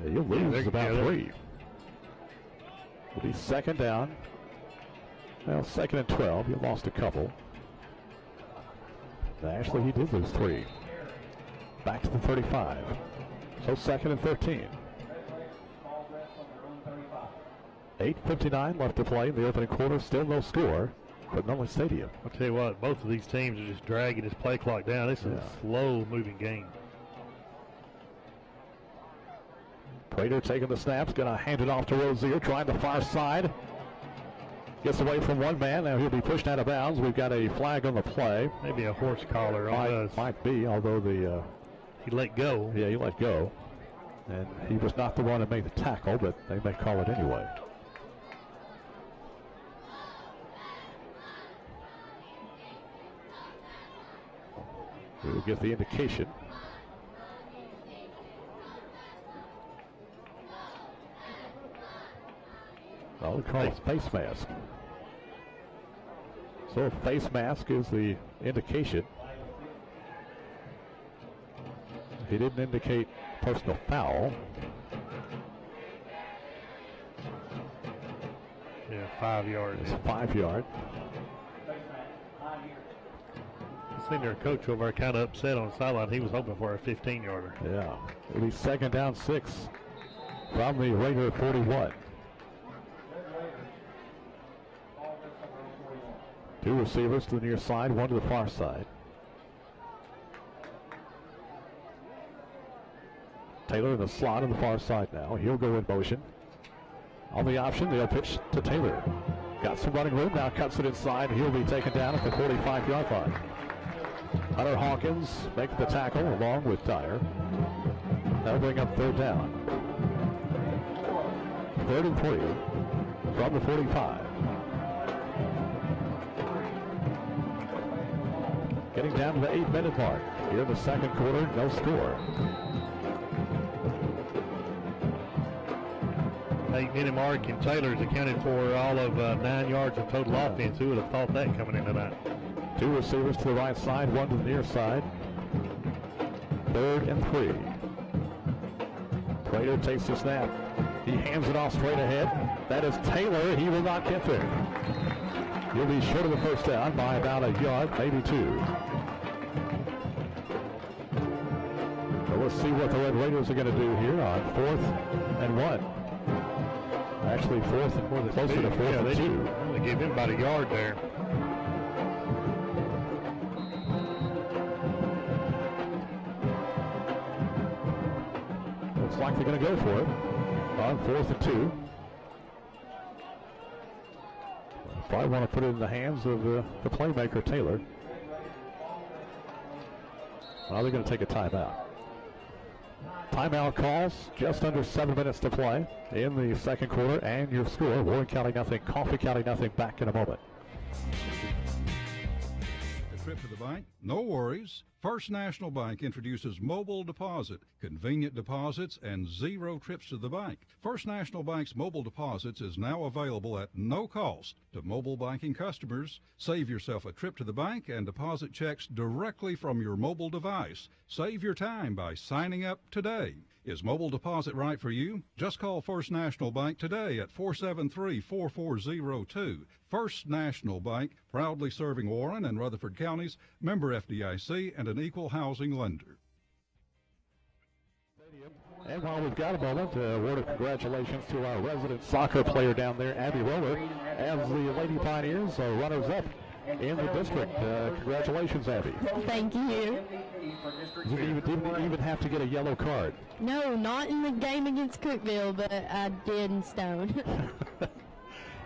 Speaker 1: Yeah, you'll lose about 3. It'll be 2nd down. Well, 2nd and 12. You lost a couple. Actually, he did lose 3. Back to the 35. So 2nd and 13. 8:59 left to play in the opening quarter. Still no score for Nunley Stadium.
Speaker 9: I'll tell you what, both of these teams are just dragging this play clock down. This is a slow-moving game.
Speaker 1: Prater taking the snaps, going to hand it off to Rozier, trying the far side. Gets away from one man. Now he'll be pushed out of bounds. We've got a flag on the play.
Speaker 9: Maybe a horse collar on us.
Speaker 1: Might be, although the
Speaker 9: He let go.
Speaker 1: Yeah, he let go. And he was not the one that made the tackle, but they may call it anyway. We'll get the indication. Well, we call it face mask. So face mask is the indication. He didn't indicate personal foul.
Speaker 9: Yeah, 5 yards.
Speaker 1: It's 5 yard.
Speaker 9: The senior coach over there kind of upset on the sideline. He was hoping for a 15-yarder.
Speaker 1: Yeah. It'll be 2nd down 6 from the Raider 41. 2 receivers to the near side, 1 to the far side. Taylor in the slot on the far side now. He'll go in motion. On the option, they'll pitch to Taylor. Got some running room, now cuts it inside. He'll be taken down at the 45-yard line. Hunter Hawkins makes the tackle along with Dyer. That'll bring up 3rd down. 3rd and 3 from the 45. Getting down to the 8-minute mark. Here in the 2nd quarter, no score.
Speaker 9: 8-minute mark, and Taylor's accounted for all of 9 yards of total offense. Who would have thought that coming in tonight?
Speaker 1: 2 receivers to the right side, 1 to the near side. 3rd and 3. Prater takes the snap. He hands it off straight ahead. That is Taylor. He will not get there. He'll be short of the 1st down by about a yard, maybe 2. So let's see what the Red Raiders are going to do here on 4th and 1. Actually, 4th and closer to 4th and 2.
Speaker 9: They gave him about a yard there.
Speaker 1: Looks like they're going to go for it on 4th and 2. Probably want to put it in the hands of the playmaker, Taylor. Well, they're going to take a timeout. Timeout calls, just under 7 minutes to play in the 2nd quarter, and your score, Warren County nothing, Coffee County nothing. Back in a moment.
Speaker 14: A trip to the bank? No worries. First National Bank introduces mobile deposit, convenient deposits, and 0 trips to the bank. First National Bank's mobile deposits is now available at no cost to mobile banking customers. Save yourself a trip to the bank and deposit checks directly from your mobile device. Save your time by signing up today. Is mobile deposit right for you? Just call First National Bank today at 473-4402. First National Bank, proudly serving Warren and Rutherford counties, member FDIC, and an equal housing lender.
Speaker 1: And while we've got a moment, a word of congratulations to our resident soccer player down there, Abby Roller, as the Lady Pioneers are runners-up in the district. Congratulations, Abby.
Speaker 2: Thank you.
Speaker 1: You didn't even have to get a yellow card.
Speaker 2: No, not in the game against Cookeville, but I did in Stone.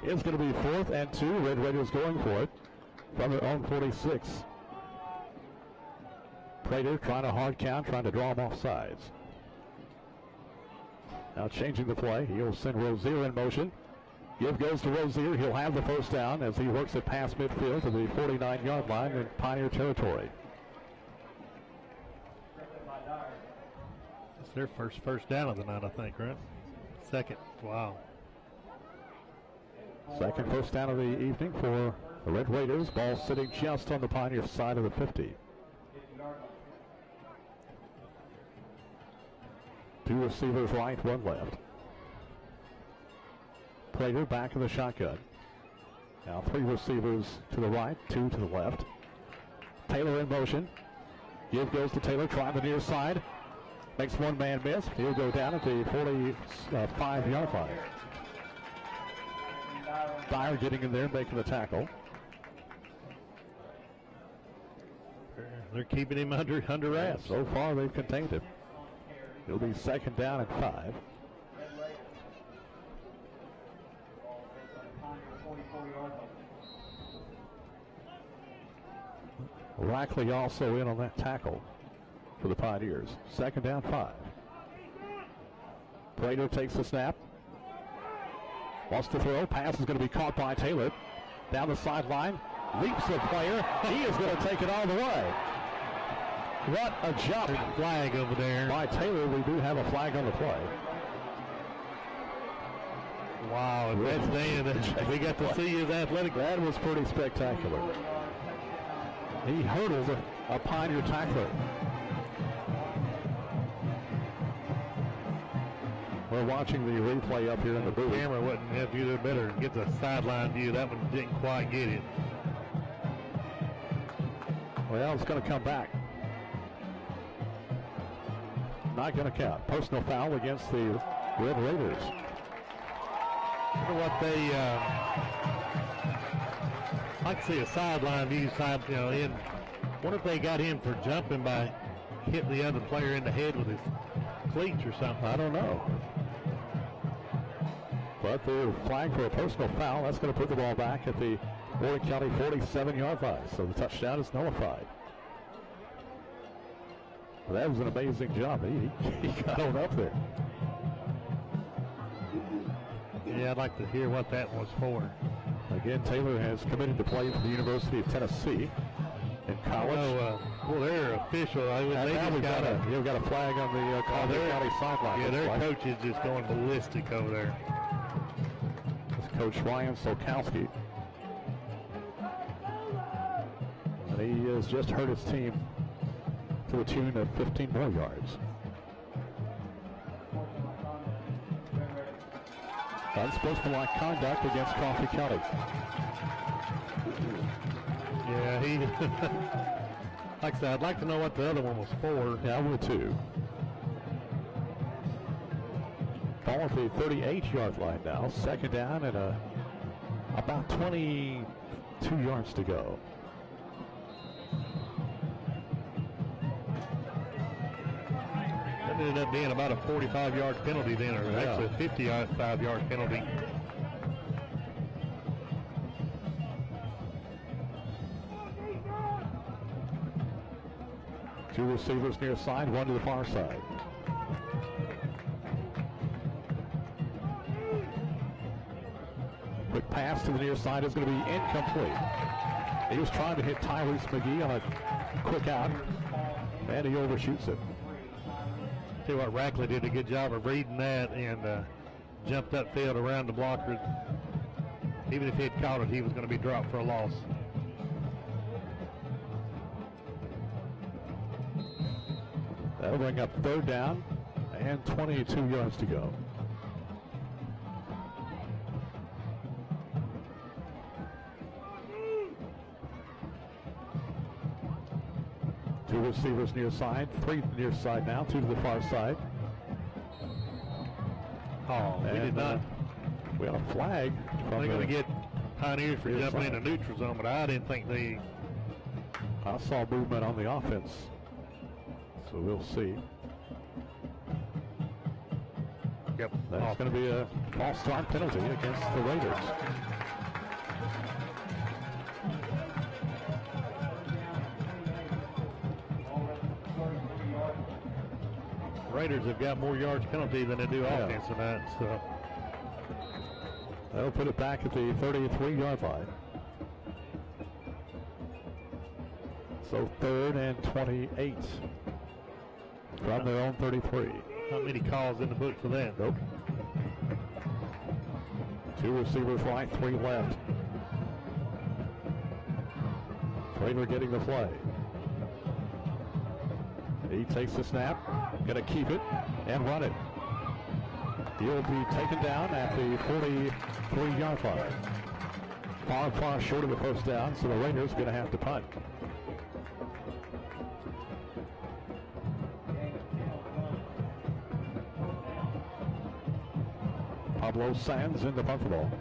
Speaker 1: It's going to be 4th and 2. Red Raiders going for it from their own 46. Prater trying to hard count, trying to draw them off sides. Now changing the play. He'll send Rozier in motion. Give goes to Rozier. He'll have the 1st down as he works it past midfield to the 49-yard line in Pioneer territory.
Speaker 9: It's their first down of the night, I think, right? 2nd. Wow.
Speaker 1: 2nd first down of the evening for the Red Raiders. Ball sitting just on the Pioneer side of the 50. 2 receivers right, 1 left. Prater back in the shotgun. Now 3 receivers to the right, 2 to the left. Taylor in motion. Give goes to Taylor, trying the near side. Makes one man miss. He'll go down at the 45-yard line. Dyer getting in there, making the tackle.
Speaker 9: They're keeping him under wraps.
Speaker 1: So far, they've contained him. It'll be 2nd down and 5. Rackley also in on that tackle. for the Pioneers. Second down 5. Prater takes the snap. Wants to throw. Pass is going to be caught by Taylor. Down the sideline. Leaps the player. He is going to take it all the way. What a jump.
Speaker 9: There's a flag over there
Speaker 1: by Taylor. We do have a flag on the play.
Speaker 9: Wow, and that's Dan. We got to see his athletic.
Speaker 1: That was pretty spectacular. He hurdled a Pioneer tackler. We're watching the replay up here in the booth.
Speaker 9: The camera wouldn't have you do better. Get the sideline view. That one didn't quite get it.
Speaker 1: Well, it's going to come back. Not going to count. Personal foul against the Red Raiders.
Speaker 9: I wonder what they like to see a sideline view. What if they got him for jumping by hitting the other player in the head with his cleats or something?
Speaker 1: I don't know. But they're flagged for a personal foul. That's going to put the ball back at the Warren County 47-yard line. So the touchdown is nullified. Well, that was an amazing job. He got on up there.
Speaker 9: Yeah, I'd like to hear what that was for.
Speaker 1: Again, Taylor has committed to play for the University of Tennessee in college.
Speaker 9: Well, they're official.
Speaker 1: We've got a flag on the Collier County sideline.
Speaker 9: Yeah, their coach is just going ballistic over there.
Speaker 1: It's Coach Ryan Solkowski. And he has just hurt his team to the tune of 15 more yards. Unsportsmanlike conduct against Coffee County.
Speaker 9: Yeah, he. Like I said, I'd like to know what the other one was for.
Speaker 1: Yeah, I would too. Ball at the 38-yard line now. Second down and about 22 yards to go.
Speaker 9: That ended up being about a 45-yard penalty then, or actually a 55-yard penalty.
Speaker 1: Two receivers near side, one to the far side. Quick pass to the near side is going to be incomplete. He was trying to hit Tyrese McGee on a quick out, and he overshoots it.
Speaker 9: See what Rackley did a good job of reading that and jumped upfield around the blocker. Even if he had caught it, he was going to be dropped for a loss.
Speaker 1: That'll bring up third down and 22 yards to go. Two receivers near side, three near side now, two to the far side.
Speaker 9: Oh, we did not.
Speaker 1: We had a flag.
Speaker 9: They're going to get Pioneers for jumping into neutral zone, but I didn't think they.
Speaker 1: I saw movement on the offense, so we'll see.
Speaker 9: Yep.
Speaker 1: That's going to be a false start penalty against the Raiders.
Speaker 9: Raiders have got more yards penalty than they do offense tonight, so.
Speaker 1: That'll put it back at the 33-yard line. So third and 28 from their own 33.
Speaker 9: Not many calls in the book for that.
Speaker 1: Nope. Two receivers right, three left. Prater getting the play. He takes the snap, going to keep it and run it. He'll be taken down at the 43-yard line. Far short of the first down, so the Raiders going to have to punt. Pablo Sands in the punt the ball.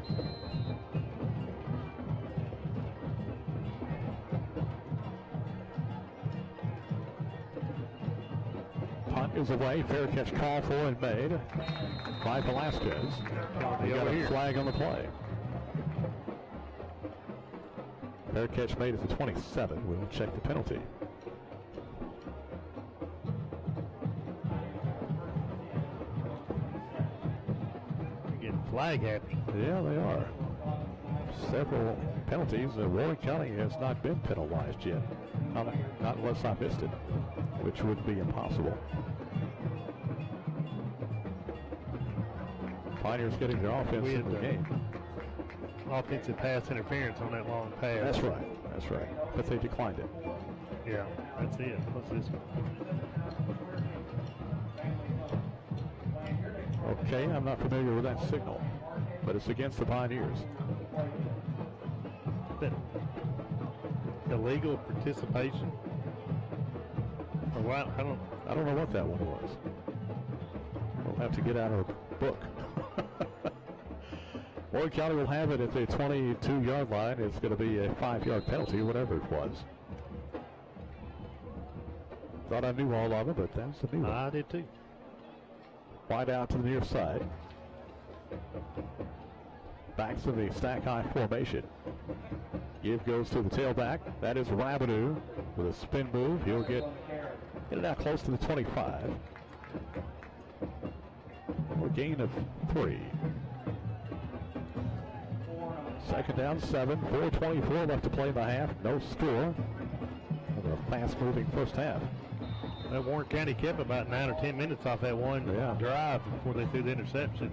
Speaker 1: Punt is away. Fair catch call for and made by Velasquez. He got a flag on the play. Fair catch made at the 27. We'll check the penalty.
Speaker 9: flag happy.
Speaker 1: Yeah, they are. Several penalties. Warren County has not been penalized yet. Not unless I missed it, which would be impossible. Pioneers getting their offense in the game.
Speaker 9: Offensive pass interference on that long pass.
Speaker 1: That's right. That's right. But they declined it.
Speaker 9: Yeah, that's it. What's this one?
Speaker 1: Okay, I'm not familiar with that signal, but it's against the Pioneers.
Speaker 9: Illegal participation? Or what?
Speaker 1: I don't know what that one was. We'll have to get out our book. Warren County will have it at the 22-yard line. It's going to be a 5-yard penalty, whatever it was. Thought I knew all of it, but that's a new one.
Speaker 9: I did too.
Speaker 1: Wide out to the near side. Back to the stack high formation. Give goes to the tailback. That is Rabideau with a spin move. He'll get it out close to the 25. A gain of 3. Second down, 7. 4:24 left to play in the half. No score. And a fast-moving first half.
Speaker 9: That Warren County kept about 9 or 10 minutes off that one drive before they threw the interception.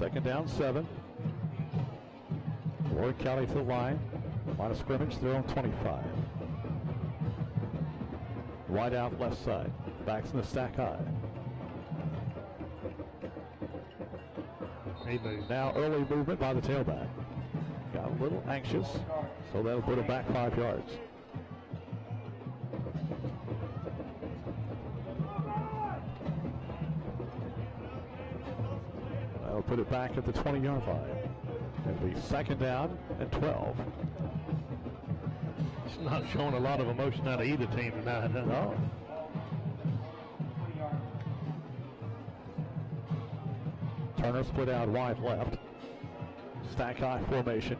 Speaker 1: Second down, 7. Warren County to the line. Line of scrimmage, their own 25. Wide out left side. Backs in the stack high. Now early movement by the tailback. Got a little anxious, so that'll put him back 5 yards. That'll put it back at the 20-yard line. It'll be second down and 12.
Speaker 9: It's not showing a lot of emotion out of either team tonight, huh?
Speaker 1: No. Turner split out wide left. Stack high formation.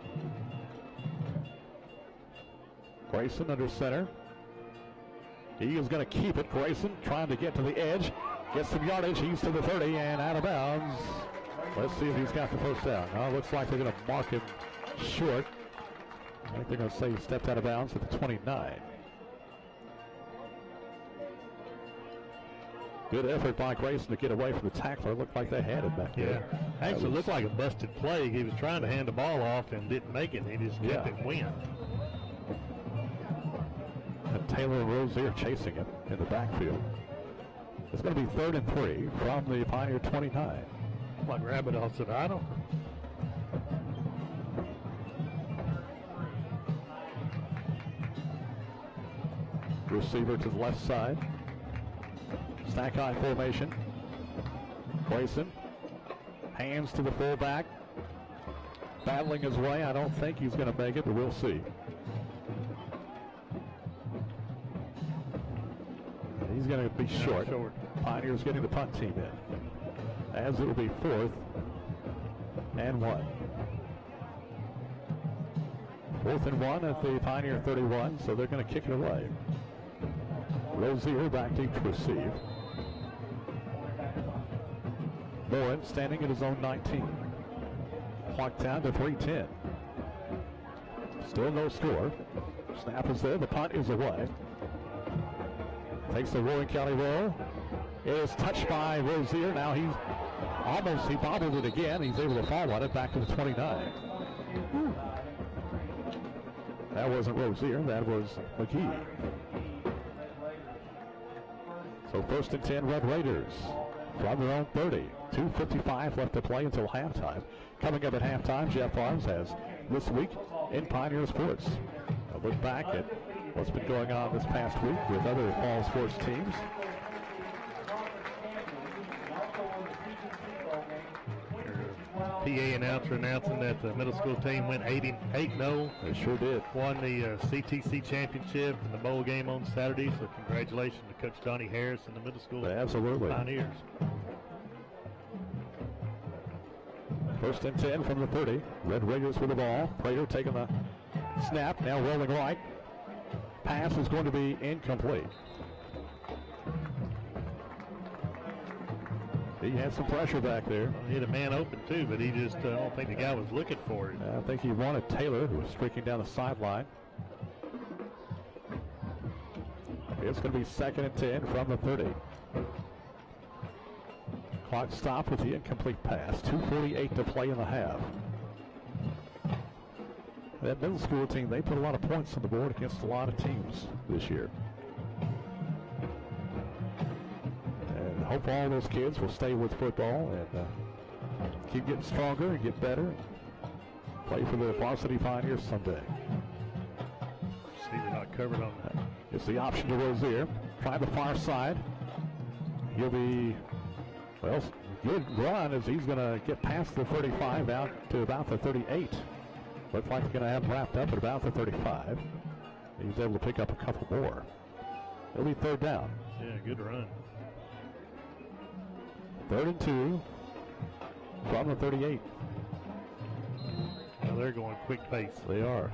Speaker 1: Grayson under center. He is going to keep it. Grayson trying to get to the edge. Gets some yardage. He's to the 30 and out of bounds. Let's see if he's got the first down. Looks like they're going to mark him short. I think they're going to say he stepped out of bounds at the 29. Good effort by Grayson to get away from the tackler. Looked like they had it back there.
Speaker 9: Actually looked like a busted play. He was trying to hand the ball off and didn't make it. He just kept it win.
Speaker 1: And Taylor and Rozier chasing him in the backfield. It's going to be 3rd and 3 from the Pioneer 29.
Speaker 9: Like Rabideau said, I don't.
Speaker 1: Receiver to the left side. Stack high formation. Grayson. Hands to the fullback. Battling his way. I don't think he's going to make it, but we'll see. He's going to be short. Pioneers getting the punt team in. As it will be 4th and 1. 4th and 1 at the Pioneer 31, so they're going to kick it away. Rozier back deep to receive. Bowen standing at his own 19. Clock down to 3:10. Still no score. Snap is there. The punt is away. Takes the Warren County roll. It is touched by Rozier. Now he bobbled it again. He's able to fall on it back to the 29. That wasn't Rozier. That was McGee. So 1st and 10 Red Raiders from their own 30. 2:55 left to play until halftime. Coming up at halftime, Jeff Arms has This Week in Pioneer Sports. A look back at what's been going on this past week with other fall sports teams.
Speaker 9: PA announcer announcing that the middle school team went 8-0.
Speaker 1: They sure did.
Speaker 9: Won the CTC championship in the bowl game on Saturday. So congratulations to Coach Donnie Harris and the middle school Pioneers.
Speaker 1: 1st and 10 from the 30. Red Raiders with the ball. Prater taking the snap. Now rolling right. Pass is going to be incomplete. He had some pressure back there.
Speaker 9: Well, he had a man open too, but he just, I don't think the guy was looking for it.
Speaker 1: I think he wanted Taylor, who was streaking down the sideline. It's going to be 2nd and 10 from the 30. Clock stopped with the incomplete pass. 2:48 to play in the half. That middle school team, they put a lot of points on the board against a lot of teams this year. And hope all those kids will stay with football and keep getting stronger and get better and play for the varsity Pioneers someday.
Speaker 9: See, they're not covered on that.
Speaker 1: It's the option to Rozier. Try the far side. He'll be, well, good run as he's going to get past the 35 out to about the 38. Looks like he's going to have him wrapped up at about the 35. He's able to pick up a couple more. It'll be 3rd down.
Speaker 9: Yeah, good run.
Speaker 1: 3rd and 2 from the 38.
Speaker 9: Now they're going quick pace.
Speaker 1: They are.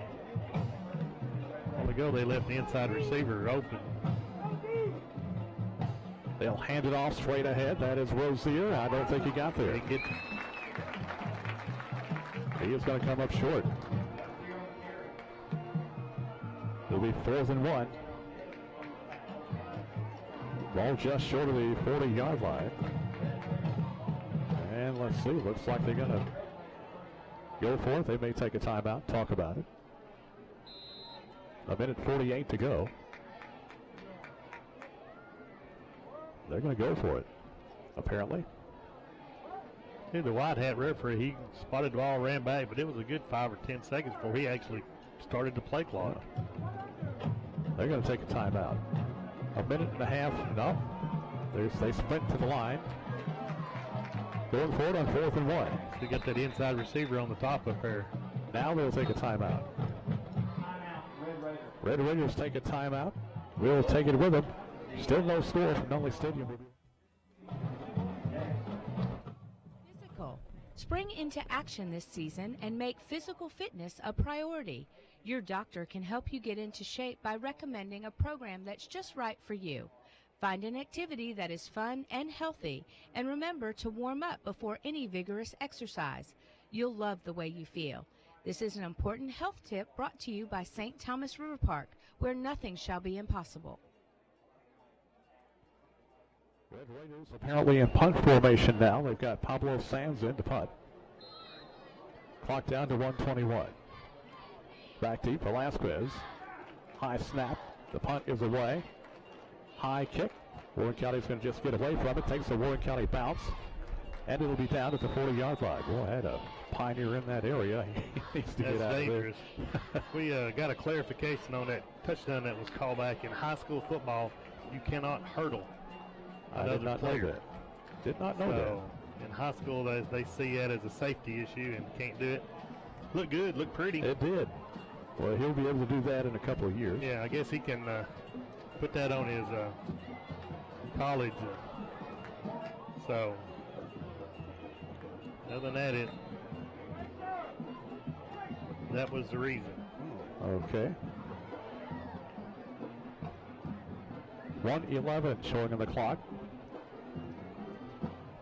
Speaker 9: On the go, they left the inside receiver open.
Speaker 1: They'll hand it off straight ahead. That is Rozier. I don't think he got there. He is going to come up short. It'll be 4th and 1. Ball just short of the 40-yard line. And let's see. Looks like they're going to go for it. They may take a timeout, talk about it. 1:48 to go. They're going to go for it, apparently.
Speaker 9: See, the white hat referee, he spotted the ball, ran back, but it was a good 5 or 10 seconds before he actually started the play clock.
Speaker 1: They're going to take a timeout. 1.5 minutes. No. They sprint to the line. Going for it on 4th and 1.
Speaker 9: So you got that inside receiver on the top up there.
Speaker 1: Now they'll take a timeout. Red Raiders take a timeout. We'll take it with them. Still no score from Nutley Stadium.
Speaker 15: Physical. Spring into action this season and make physical fitness a priority. Your doctor can help you get into shape by recommending a program that's just right for you. Find an activity that is fun and healthy, and remember to warm up before any vigorous exercise. You'll love the way you feel. This is an important health tip brought to you by St. Thomas River Park, where nothing shall be impossible.
Speaker 1: Red Raiders apparently in punt formation now. They've got Pablo Sands in to punt. Clock down to 1:21. Back deep, Velasquez. High snap. The punt is away. High kick. Warren County's going to just get away from it. Takes a Warren County bounce. And it'll be down at the 40-yard line. Boy, I had a Pioneer in that area. He needs to get out
Speaker 9: dangerous.
Speaker 1: of there.
Speaker 9: We got a clarification on that touchdown that was called back. In high school football, you cannot hurdle
Speaker 1: I did not know that. Did not know that.
Speaker 9: In high school, they see that as a safety issue and can't do it. Looked good, looked pretty.
Speaker 1: It did. Well, he'll be able to do that in a couple of years.
Speaker 9: Yeah, I guess he can put that on his college. So, other than that, that was the reason.
Speaker 1: Okay. 1:11 showing on the clock.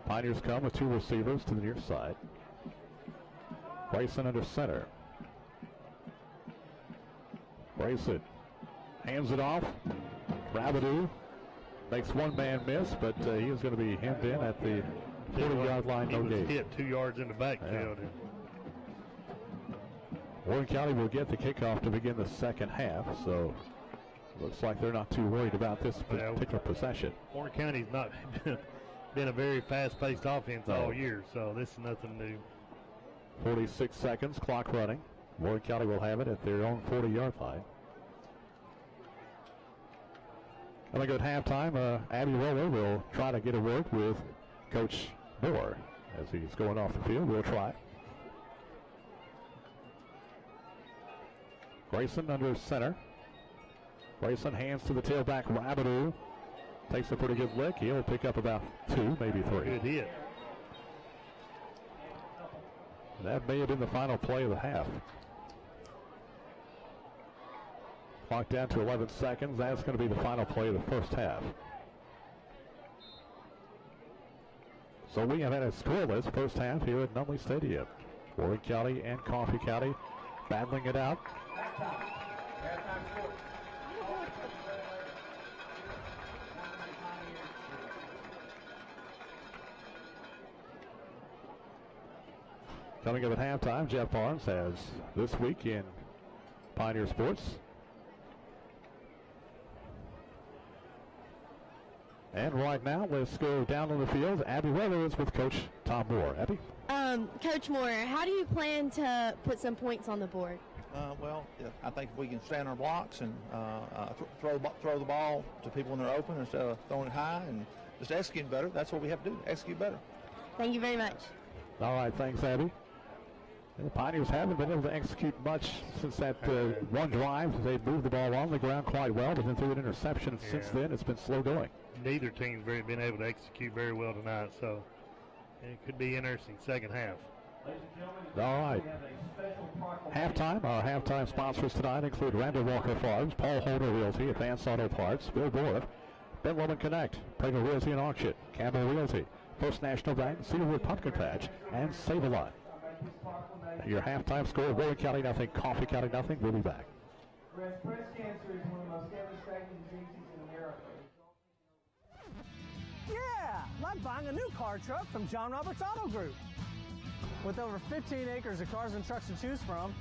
Speaker 1: Pioneers come with 2 receivers to the near side. Bryson under center. Bryson hands it off. Rabidou makes one man miss, but he is going to be hemmed in at the 40-yard line. No gain.
Speaker 9: He was hit 2 yards in the backfield.
Speaker 1: Yeah. Warren County will get the kickoff to begin the second half, so looks like they're not too worried about this particular possession.
Speaker 9: Warren County's not been a very fast-paced offense all year, so this is nothing new.
Speaker 1: 46 seconds, clock running. Warren County will have it at their own 40-yard line. Coming at halftime, Abby Roller will try to get a word with Coach Moore as he's going off the field. We'll try. Grayson under center. Grayson hands to the tailback, Rabidou. Takes a pretty good lick. He'll pick up about 2, maybe 3.
Speaker 9: Good hit.
Speaker 1: That may have been the final play of the half. Clock down to 11 seconds. That's going to be the final play of the first half. So we have had a scoreless first half here at Numley Stadium. Warren County and Coffee County battling it out. Coming up at halftime, Jeff Barnes has This Week in Pioneer Sports. And right now, let's go down on the field. Abby Weather is with Coach Tom Moore. Abby?
Speaker 2: Coach Moore, how do you plan to put some points on the board?
Speaker 16: Well, I think if we can stand our blocks and throw the ball to people when they're open instead of throwing it high and just execute better, that's what we have to do, execute better.
Speaker 2: Thank you very much.
Speaker 1: All right, thanks, Abby. The Pioneers haven't been able to execute much since that one drive. They moved the ball on the ground quite well, but then threw an interception. Since then, it's been slow going.
Speaker 9: Neither team's been able to execute very well tonight, so it could be interesting second half.
Speaker 1: All right. Halftime. Our halftime sponsors tonight include Randall Walker Farms, Paul Holder Realty, Advanced Auto Parts, Bill Dorff, Ben Lomond Connect, Prager Realty and Auction, Campbell Realty, First National Bank, Cedarwood Pumpkin Patch, and Save-A-Lot. Your halftime score, Warren County nothing, Coffee County nothing. We'll be back.
Speaker 17: Breast cancer is one of the most devastating diseases in America. Yeah, I'm buying a new car truck from John Roberts Auto Group. With over 15 acres of cars and trucks to choose from.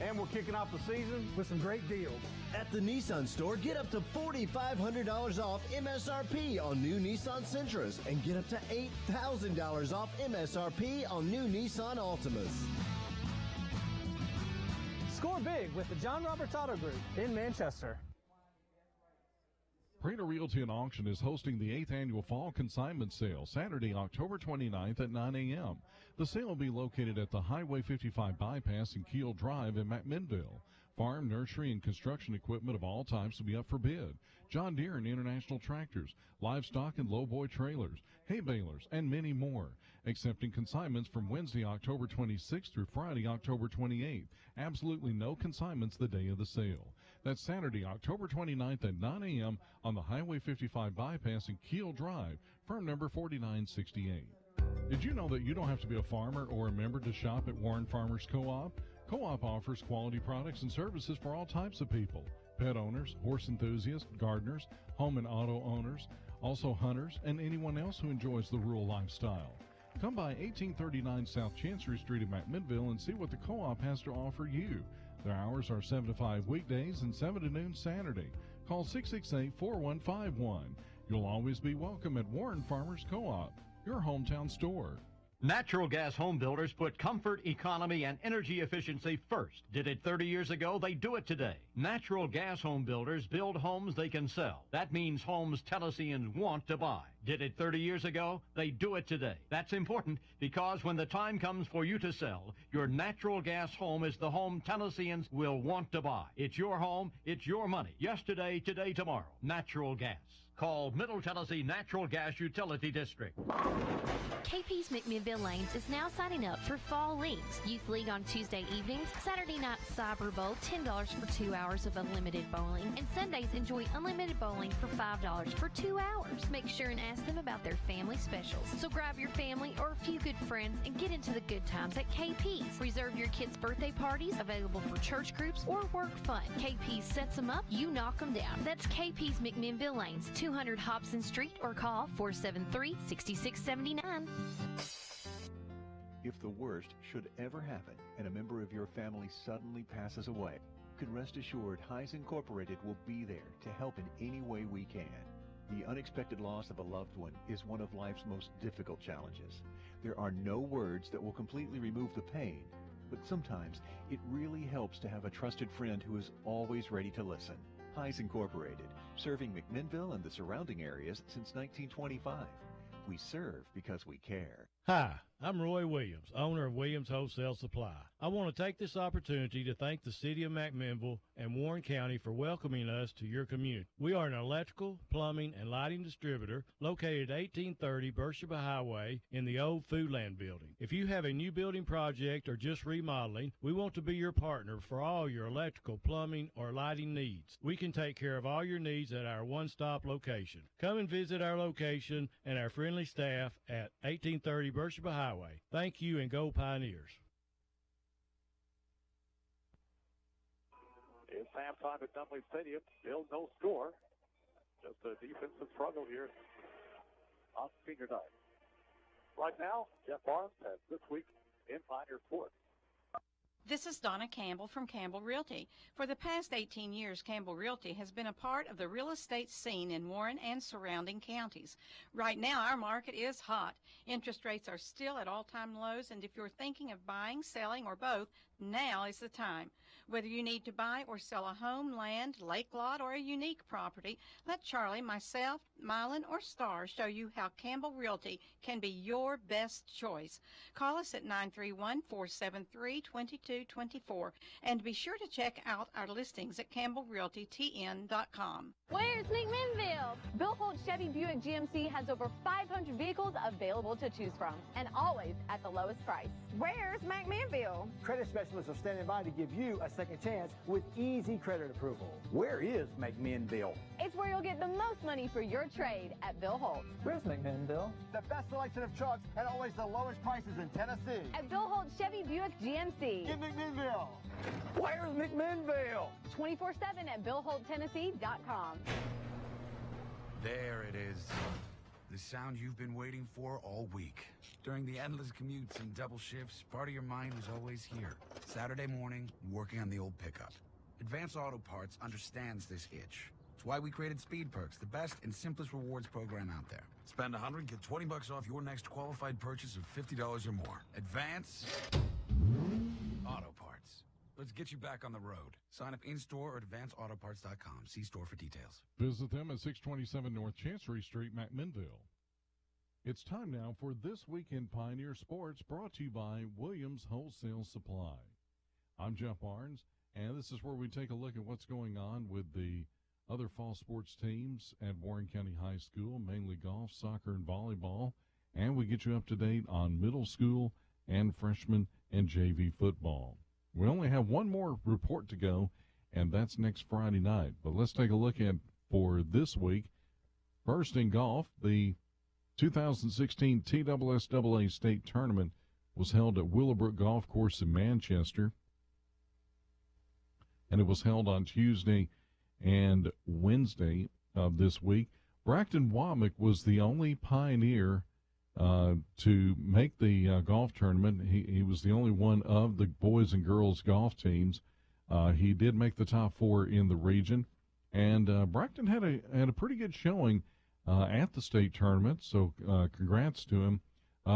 Speaker 17: And we're kicking off the season with some great deals.
Speaker 18: At the Nissan store, get up to $4,500 off MSRP on new Nissan Sentras and get up to $8,000 off MSRP on new Nissan Altimas.
Speaker 17: Score big with the John Roberts Auto Group in Manchester.
Speaker 13: Prater Realty and Auction is hosting the 8th Annual Fall Consignment Sale, Saturday, October 29th at 9 a.m. The sale will be located at the Highway 55 Bypass and Keel Drive in McMinnville. Farm, nursery, and construction equipment of all types will be up for bid. John Deere and International Tractors, livestock and lowboy trailers, hay balers, and many more. Accepting consignments from Wednesday, October 26th through Friday, October 28th. Absolutely no consignments the day of the sale. That's Saturday, October 29th at 9 a.m. on the Highway 55 Bypass and Keel Drive, firm number 4968. Did you know that you don't have to be a farmer or a member to shop at Warren Farmers Co-op? Co-op offers quality products and services for all types of people. Pet owners, horse enthusiasts, gardeners, home and auto owners, also hunters, and anyone else who enjoys the rural lifestyle. Come by 1839 South Chancery Street in McMinnville and see what the Co-op has to offer you. Their hours are 7 to 5 weekdays and 7 to noon Saturday. Call 668-4151. You'll always be welcome at Warren Farmers Co-op, your hometown store.
Speaker 19: Natural gas home builders put comfort, economy, and energy efficiency first. Did it 30 years ago, they do it today. Natural gas home builders build homes they can sell. That means homes Tennesseans want to buy. Did it 30 years ago, they do it today. That's important because when the time comes for you to sell, your natural gas home is the home Tennesseans will want to buy. It's your home, it's your money. Yesterday, today, tomorrow. Natural gas. Call Middle Tennessee Natural Gas Utility District.
Speaker 20: KP's McMinnville Lanes is now signing up for Fall Leagues. Youth League on Tuesday evenings, Saturday night Cyber Bowl, $10 for 2 hours of unlimited bowling, and Sundays enjoy unlimited bowling for $5 for 2 hours. Make sure and ask them about their family specials. So grab your family or a few good friends and get into the good times at KP's. Reserve your kids' birthday parties, available for church groups or work fun. KP's sets them up, you knock them down. That's KP's McMinnville Lanes, 200 Hobson Street, or call 473-6679.
Speaker 21: If the worst should ever happen and a member of your family suddenly passes away, you can rest assured Heis Incorporated will be there to help in any way we can. The unexpected loss of a loved one is one of life's most difficult challenges. There are no words that will completely remove the pain, but sometimes it really helps to have a trusted friend who is always ready to listen. Heis Incorporated, serving McMinnville and the surrounding areas since 1925. We serve because we care.
Speaker 3: Hi, I'm Roy Williams, owner of Williams Wholesale Supply. I want to take this opportunity to thank the City of McMinnville and Warren County for welcoming us to your community. We are an electrical, plumbing, and lighting distributor located at 1830 Beersheba Highway in the old Foodland building. If you have a new building project or just remodeling, we want to be your partner for all your electrical, plumbing, or lighting needs. We can take care of all your needs at our one-stop location. Come and visit our location and our friendly staff at 1830 Beersheba Highway. Thank you, and go Pioneers.
Speaker 22: It's halftime at Dunley Stadium. Still no score. Just a defensive struggle here on senior night. Right now, Jeff Barnes has This Week in Pioneer Sports.
Speaker 23: This is Donna Campbell from Campbell Realty. For the past 18 years, Campbell Realty has been a part of the real estate scene in Warren and surrounding counties. Right now, our market is hot. Interest rates are still at all-time lows, and if you're thinking of buying, selling, or both, now is the time. Whether you need to buy or sell a home, land, lake lot, or a unique property, let Charlie, myself, Mylan, or Star show you how Campbell Realty can be your best choice. Call us at 931-473-2224 and be sure to check out our listings at campbellrealtytn.com.
Speaker 4: Where's McMinnville? Bill Holt Chevy Buick GMC has over 500 vehicles available to choose from, and always at the lowest price. Where's McMinnville?
Speaker 17: Credit specialists are standing by to give you a second chance with easy credit approval. Where is McMinnville?
Speaker 4: It's where you'll get the most money for your trade at Bill Holt.
Speaker 17: Where's McMinnville? The best selection of trucks and always the lowest prices in Tennessee.
Speaker 4: At Bill Holt Chevy Buick GMC.
Speaker 17: Get McMinnville. Where's McMinnville?
Speaker 4: 24/7 at BillHoltTennessee.com.
Speaker 24: There it is. The sound you've been waiting for all week. During the endless commutes and double shifts, part of your mind was always here. Saturday morning, working on the old pickup. Advance Auto Parts understands this itch. It's why we created Speed Perks, the best and simplest rewards program out there. Spend $100, get $20 off your next qualified purchase of $50 or more. Advance Auto Parts. Let's get you back on the road. Sign up in-store or advanceautoparts.com. See store for details.
Speaker 13: Visit them at 627 North Chancery Street, McMinnville. It's time now for This Week in Pioneer Sports, brought to you by Williams Wholesale Supply. I'm Jeff Barnes, and this is where we take a look at what's going on with the other fall sports teams at Warren County High School, mainly golf, soccer, and volleyball, and we get you up to date on middle school and freshman and JV football. We only have one more report to go, and that's next Friday night. But let's take a look at for this week. First in golf, the 2016 TSSAA State Tournament was held at Willowbrook Golf Course in Manchester, and it was held on Tuesday and Wednesday of this week. Braxton Womack was the only Pioneer to make the golf tournament. He was the only one of the boys and girls golf teams. He did make the top four in the region, and Braxton had a pretty good showing at the state tournament, so congrats to him.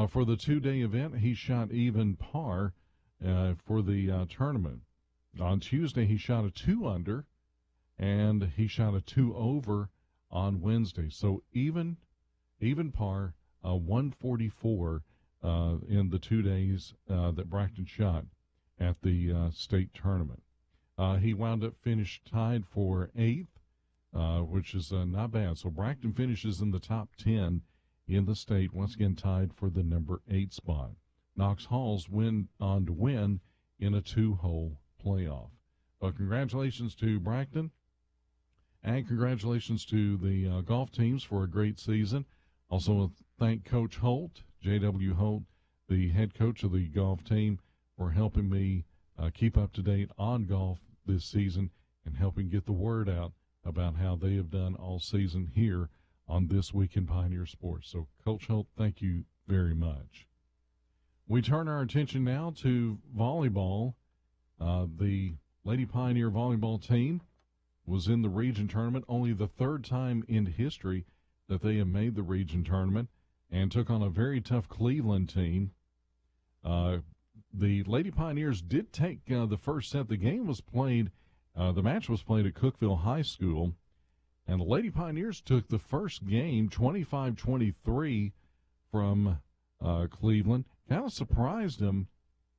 Speaker 13: For the two-day event, he shot even par for the tournament. On Tuesday, he shot a 2-under, and he shot a 2-over on Wednesday. So even par, 144 in the 2 days that Braxton shot at the state tournament. He wound up finished tied for 8th, which is not bad. So Braxton finishes in the top 10 in the state, once again tied for the number 8 spot. Knox Halls went on to win in a 2-hole playoff. Congratulations to Braxton, and congratulations to the golf teams for a great season. Also thank Coach Holt, J.W. Holt, the head coach of the golf team, for helping me keep up to date on golf this season and helping get the word out about how they have done all season here on This Week in Pioneer Sports. So, Coach Holt, thank you very much. We turn our attention now to volleyball. The Lady Pioneer volleyball team was in the region tournament, only the third time in history that they have made the region tournament, and took on a very tough Cleveland team. The Lady Pioneers did take the first set. The game was played, the match was played at Cookeville High School, and the Lady Pioneers took the first game 25-23 from Cleveland. Kind of surprised them,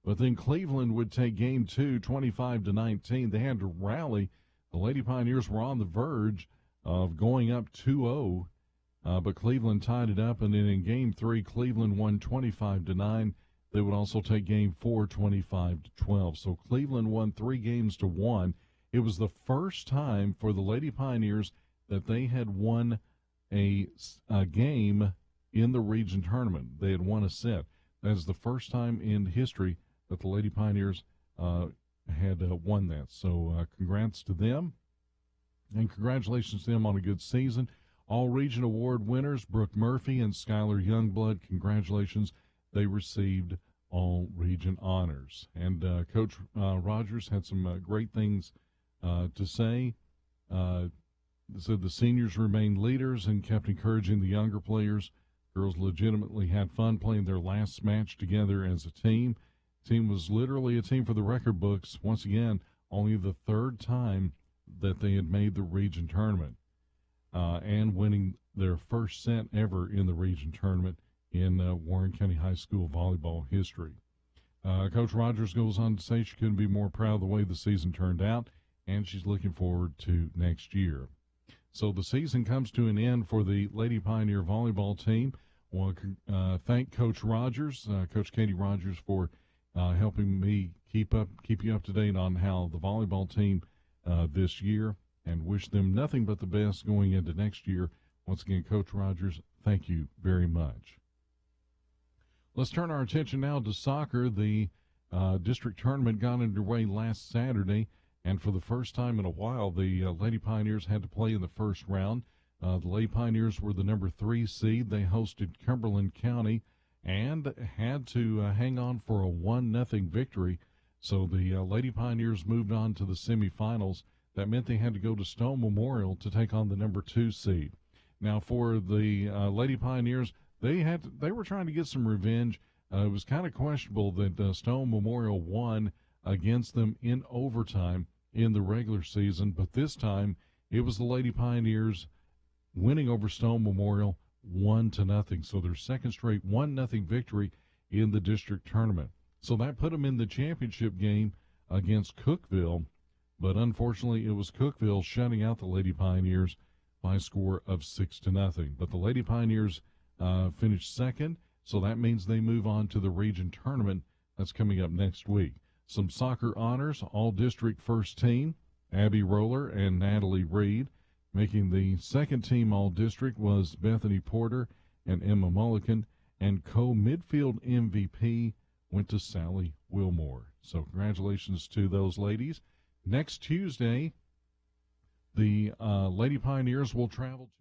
Speaker 13: but then Cleveland would take game 2, 25-19. They had to rally. The Lady Pioneers were on the verge of going up 2-0, but Cleveland tied it up, and then in game 3, Cleveland won 25-9. They would also take game 4, 25-12. So Cleveland won 3 games to 1. It was the first time for the Lady Pioneers that they had won a game in the region tournament. They had won a set. That is the first time in history that the Lady Pioneers had won that. So congrats to them, and congratulations to them on a good season. All region award winners, Brooke Murphy and Skylar Youngblood, congratulations. They received all region honors. And Coach Rogers had some great things to say. Said the seniors remained leaders and kept encouraging the younger players. Girls legitimately had fun playing their last match together as a team. The team was literally a team for the record books. Once again, only the 3rd time that they had made the region tournament, and winning their first set ever in the region tournament in Warren County High School volleyball history. Coach Rogers goes on to say she couldn't be more proud of the way the season turned out, and she's looking forward to next year. So the season comes to an end for the Lady Pioneer volleyball team. I want to thank Coach Rogers, Coach Katie Rogers, for helping me keep you up to date on how the volleyball team this year, and wish them nothing but the best going into next year. Once again, Coach Rogers, thank you very much. Let's turn our attention now to soccer. The district tournament got underway last Saturday, and for the first time in a while, the Lady Pioneers had to play in the first round. The Lady Pioneers were the number 3 seed. They hosted Cumberland County and had to hang on for a 1-0 victory. So the Lady Pioneers moved on to the semifinals. That meant they had to go to Stone Memorial to take on the number 2 seed. Now for the Lady Pioneers, they were trying to get some revenge. It was kind of questionable that Stone Memorial won against them in overtime in the regular season, but this time it was the Lady Pioneers winning over Stone Memorial 1-0. So their second straight 1-0 victory in the district tournament. So that put them in the championship game against Cookeville, but unfortunately it was Cookeville shutting out the Lady Pioneers by a score of 6-0. But the Lady Pioneers finished second, so that means they move on to the region tournament that's coming up next week. Some soccer honors: all-district first team, Abby Roller and Natalie Reed. Making the second team all-district was Bethany Porter and Emma Mulligan, and co-midfield MVP went to Sally Wilmore. So congratulations to those ladies. Next Tuesday, the Lady Pioneers will travel to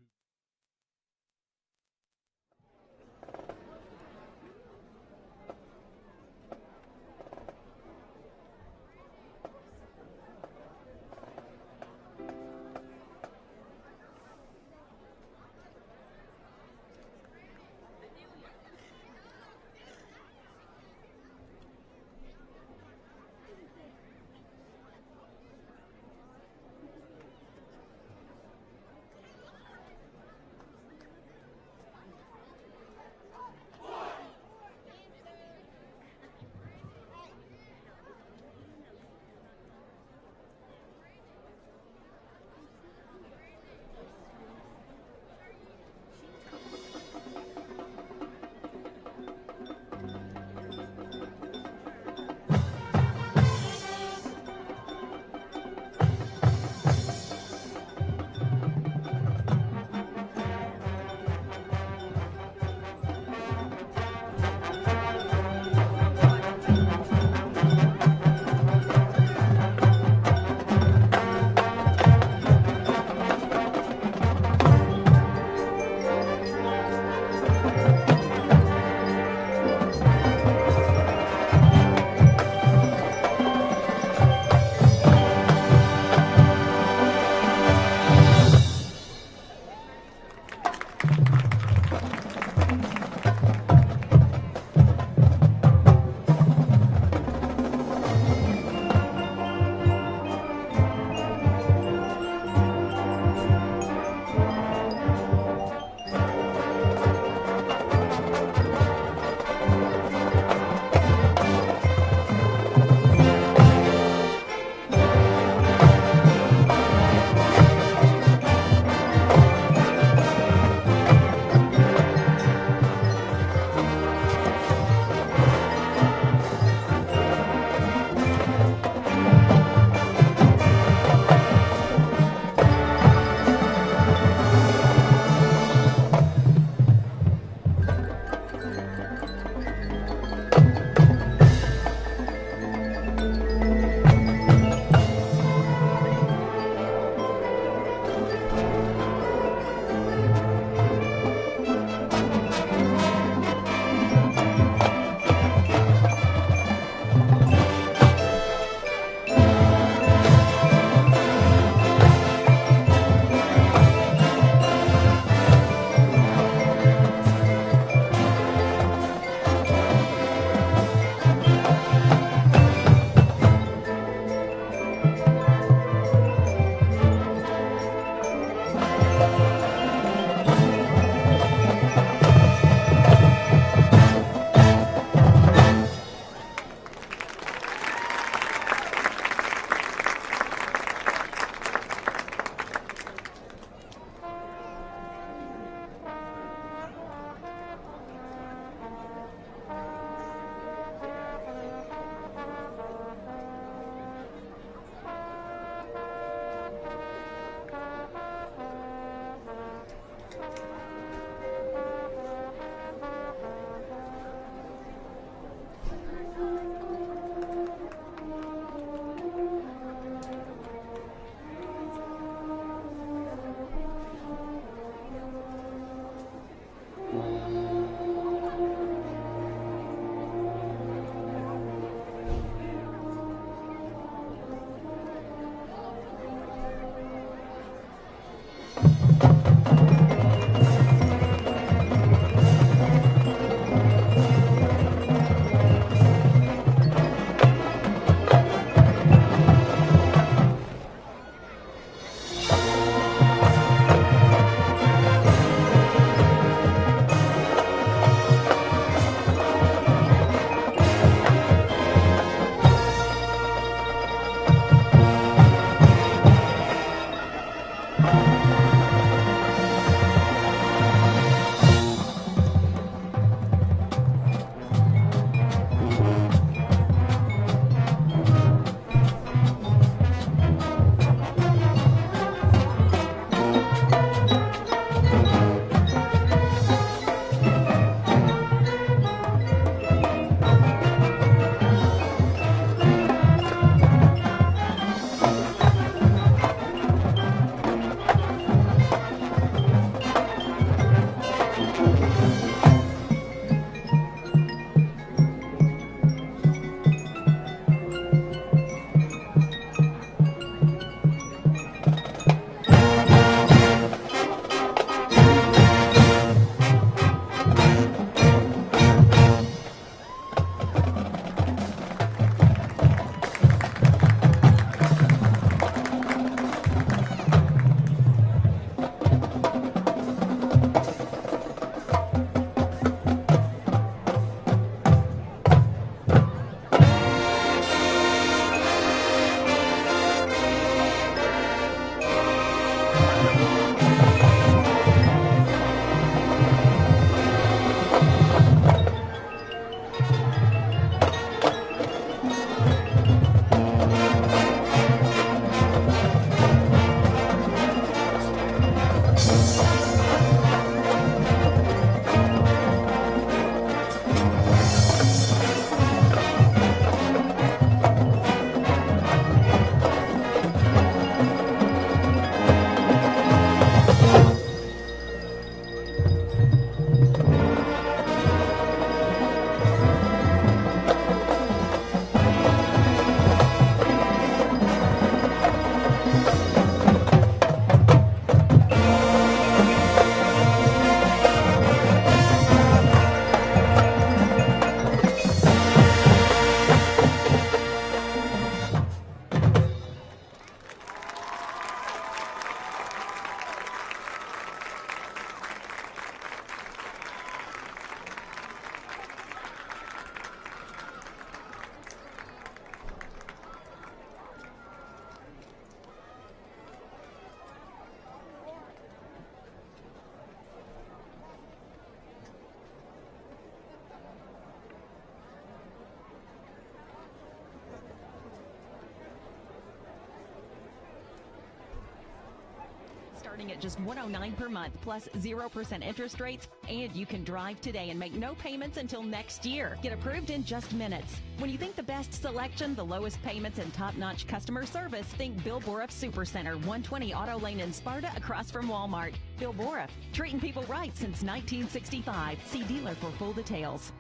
Speaker 12: starting at just $109 per month plus 0% interest rates, and you can drive today and make no payments until next year. Get approved in just minutes. When you think the best selection, the lowest payments, and top-notch customer service, think Bill Borup Supercenter, 120 Auto Lane in Sparta, across from Walmart. Bill Borup, treating people right since 1965. See dealer for full details.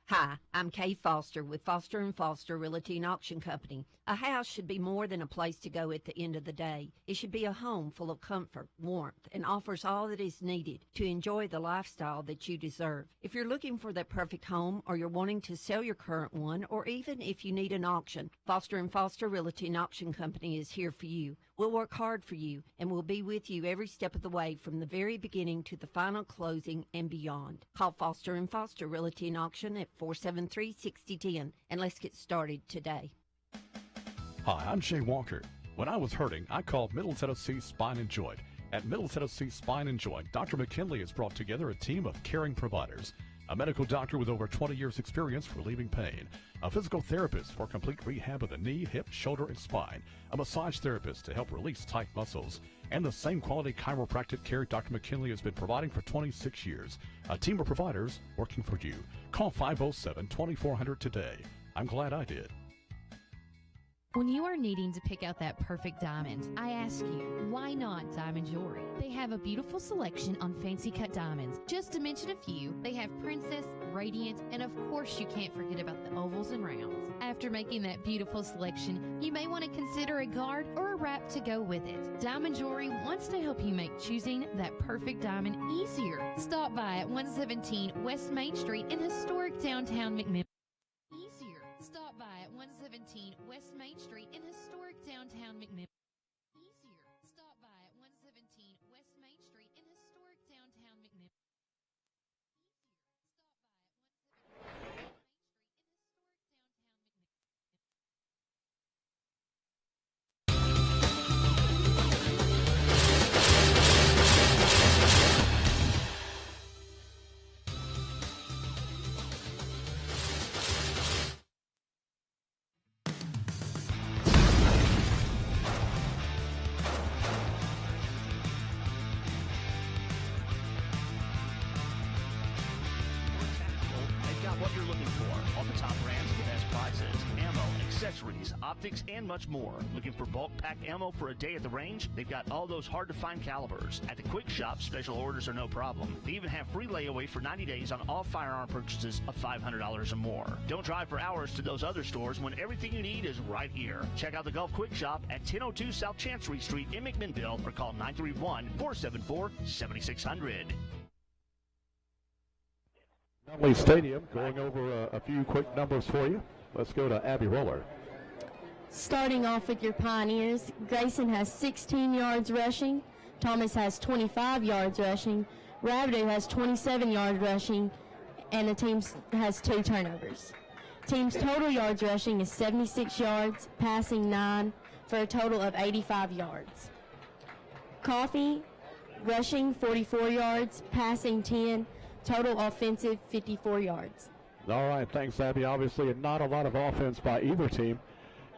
Speaker 6: Hi, I'm Kay Foster with Foster & Foster Realty and Auction Company. A house should be more than a place to go at the end of the day. It should be a home full of comfort, warmth, and offers all that is needed to enjoy the lifestyle that you deserve. If you're looking for that perfect home, or you're wanting to sell your current one, or even if you need an auction, Foster & Foster Realty and Auction Company is here for you. We'll work hard for you, and we'll be with you every step of the way from the very beginning to the final closing and beyond. Call Foster & Foster Realty and Auction at 473-6010, and let's get started today.
Speaker 1: Hi, I'm Jay Walker. When I was hurting, I called Middle Tennessee Spine and Joint. At Middle Tennessee Spine and Joint, Dr. McKinley has brought together a team of caring providers. A medical doctor with over 20 years' experience relieving pain. A physical therapist for complete rehab of the knee, hip, shoulder, and spine. A massage therapist to help release tight muscles. And the same quality chiropractic care Dr. McKinley has been providing for 26 years. A team of providers working for you. Call 507-2400 today. I'm glad I did.
Speaker 7: When you are needing to pick out that perfect diamond, I ask you, why not Diamond Jewelry? They have a beautiful selection on fancy cut diamonds. Just to mention a few, they have Princess, Radiant, and of course you can't forget about the ovals and rounds. After making that beautiful selection, you may want to consider a guard or a wrap to go with it. Diamond Jewelry wants to help you make choosing that perfect diamond easier. Stop by at 117 West Main Street in historic downtown McMinnville. Stop by at 117 West Main Street in historic downtown McMinnville. Easier. Stop by at 117 West Main Street in historic downtown McMinnville.
Speaker 5: What you're looking for. All the top brands at the best prices. Ammo, accessories, optics, and much more. Looking for bulk pack ammo for a day at the range? They've got all those hard-to-find calibers. At the Quick Shop, special orders are no problem. They even have free layaway for 90 days on all firearm purchases of $500 or more. Don't drive for hours to those other stores when everything you need is right here. Check out the Gulf Quick Shop at 1002 South Chancery Street in McMinnville or call 931-474-7600.
Speaker 1: Nutley Stadium, going over a few quick numbers for you. Let's go to Abby Roller.
Speaker 2: Starting off with your Pioneers, Grayson has 16 yards rushing, Thomas has 25 yards rushing, Rabideau has 27 yards rushing, and the team has 2 turnovers. Team's total yards rushing is 76 yards, passing 9, for a total of 85 yards. Coffee, rushing 44 yards, passing 10, total offensive 54 yards.
Speaker 1: All right, thanks, Abby. Obviously, not a lot of offense by either team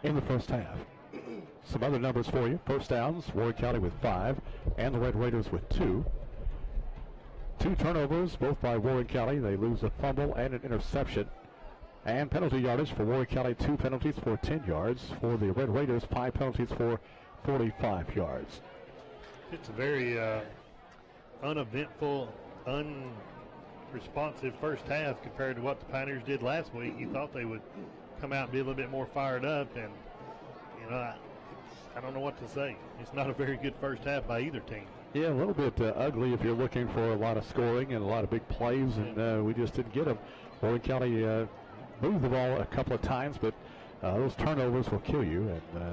Speaker 1: in the first half. Some other numbers for you. First downs, Warren County with 5, and the Red Raiders with 2. 2 turnovers, both by Warren County. They lose a fumble and an interception. And penalty yardage for Warren County, 2 penalties for 10 yards. For the Red Raiders, 5 penalties for 45 yards.
Speaker 9: It's a very uneventful, responsive first half compared to what the Pioneers did last week. You thought they would come out and be a little bit more fired up, and I don't know what to say. It's not a very good first half by either team.
Speaker 1: Yeah, a little bit ugly if you're looking for a lot of scoring and a lot of big plays, and we just didn't get them. Warren County moved the ball a couple of times, but those turnovers will kill you.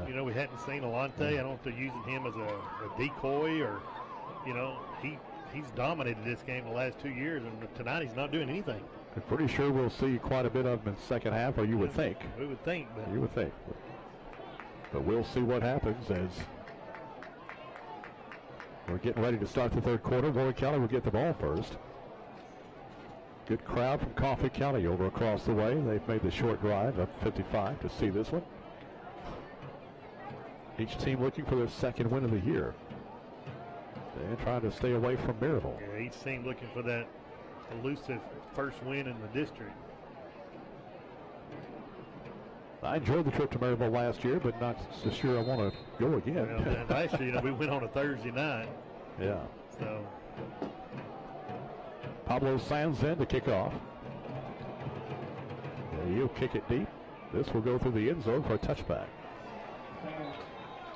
Speaker 1: And
Speaker 9: we hadn't seen Alante. I don't know if they're using him as a decoy or, he's dominated this game the last 2 years, and tonight he's not doing anything.
Speaker 1: I'm pretty sure we'll see quite a bit of him in the second half, or you would think.
Speaker 9: We would think.
Speaker 1: You would think. But we'll see what happens as we're getting ready to start the third quarter. Warren County will get the ball first. Good crowd from Coffee County over across the way. They've made the short drive up 55 to see this one. Each team looking for their second win of the year. And trying to stay away from Maryville.
Speaker 9: Yeah, each team looking for that elusive first win in the district.
Speaker 1: I enjoyed the trip to Maryville last year, but not so sure I want to go again.
Speaker 9: Well, last year, we went on a Thursday night.
Speaker 1: Yeah.
Speaker 9: So
Speaker 1: Pablo Sands in to kick off. Yeah, he'll kick it deep. This will go through the end zone for a touchback.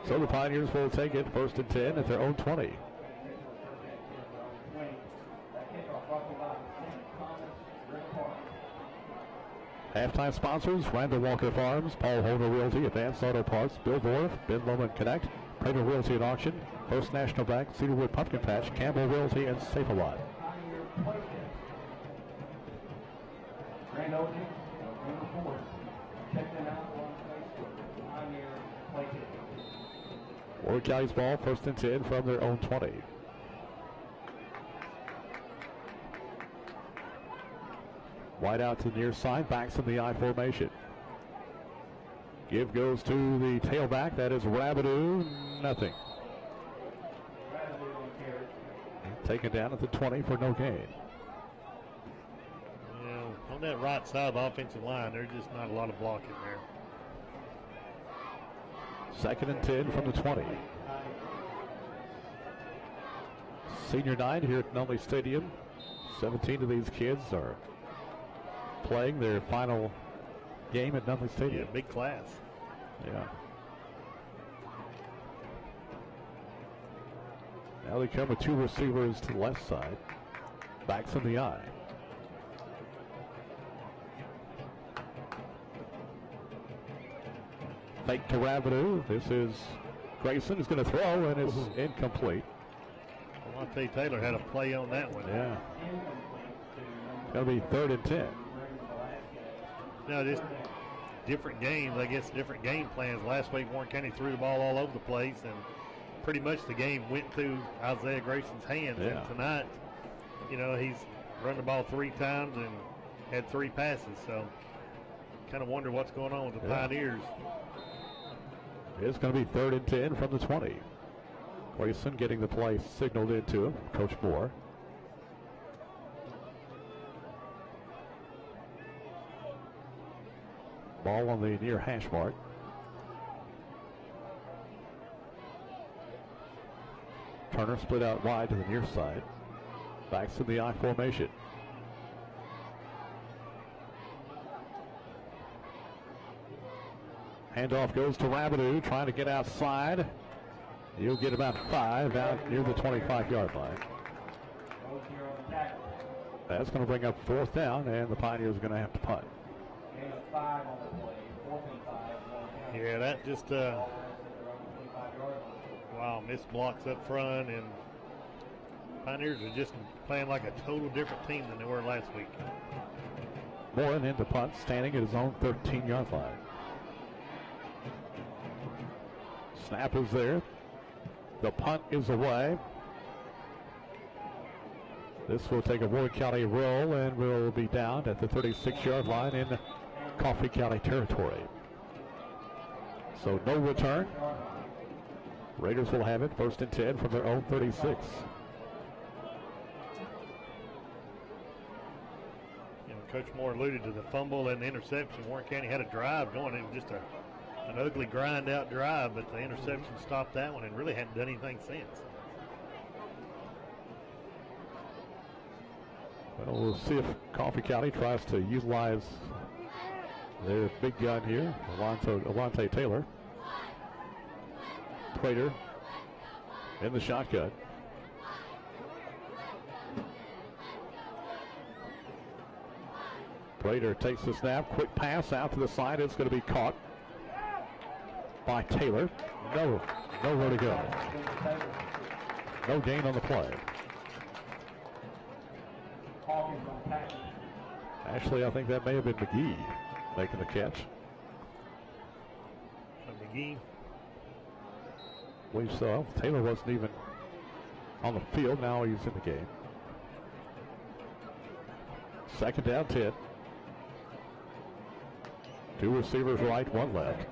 Speaker 1: So the Pioneers will take it 1st and 10 at their own 20. Halftime sponsors: Randall Walker Farms, Paul Holder Realty, Advanced Auto Parts, Bill Vorf, Ben Lowman Connect, Prater Realty and Auction, First National Bank, Cedarwood Pumpkin Patch, Campbell Realty, and Safe-A-Lot. Warwick County's ball, 1st and 10 from their own 20. Wide out to the near side, backs in the I formation. Give goes to the tailback, that is Rabideau, nothing. Taken down at the 20 for no gain.
Speaker 9: Yeah, on that right side of the offensive line, there's just not a lot of blocking there.
Speaker 1: 2nd and 10 from the 20. Senior night here at Nutley Stadium. 17 of these kids are playing their final game at Nutley Stadium.
Speaker 9: Yeah, big class.
Speaker 1: Yeah. Now they come with 2 receivers to the left side. Backs in the eye. Fake to Rabideau. This is Grayson is going to throw, and it's incomplete.
Speaker 9: Monte Taylor had a play on that one.
Speaker 1: Yeah. It's going to be 3rd and 10.
Speaker 9: No, just different games, I guess, different game plans. Last week, Warren County threw the ball all over the place, and pretty much the game went through Isaiah Grayson's hands.
Speaker 1: Yeah.
Speaker 9: And tonight, he's run the ball 3 times and had 3 passes. So, kind of wonder what's going on with the Pioneers.
Speaker 1: It's going to be 3rd and 10 from the 20. Grayson getting the play signaled into him, Coach Moore. Ball on the near hash mark. Turner split out wide to the near side. Backs in the I formation. Handoff goes to Rabideau, trying to get outside. He'll get about 5 out near the 25-yard line. That's going to bring up 4th down, and the Pioneers are going to have to punt.
Speaker 9: Yeah, that just, missed blocks up front, and Pioneers are just playing like a total different team than they were last week.
Speaker 1: Morin into punt, standing at his own 13-yard line. Snap is there. The punt is away. This will take a Warwick County roll and will be down at the 36-yard line in Coffee County territory. So no return. Raiders will have it 1st and 10 from their own 36.
Speaker 9: Coach Moore alluded to the fumble and the interception. Warren County had a drive going. It was just an ugly grind-out drive, but the interception stopped that one and really hadn't done anything since.
Speaker 1: Well, we'll see if Coffee County tries to utilize their big gun here, Alante Taylor. Prater in the shotgun. Prater takes the snap, quick pass out to the side. It's going to be caught by Taylor. Nowhere to go. No gain on the play. Actually, I think that may have been McGee making the catch.
Speaker 9: McGee.
Speaker 1: I believe so. Taylor wasn't even on the field. Now he's in the game. 2nd down, 10. 2 receivers right, 1 left.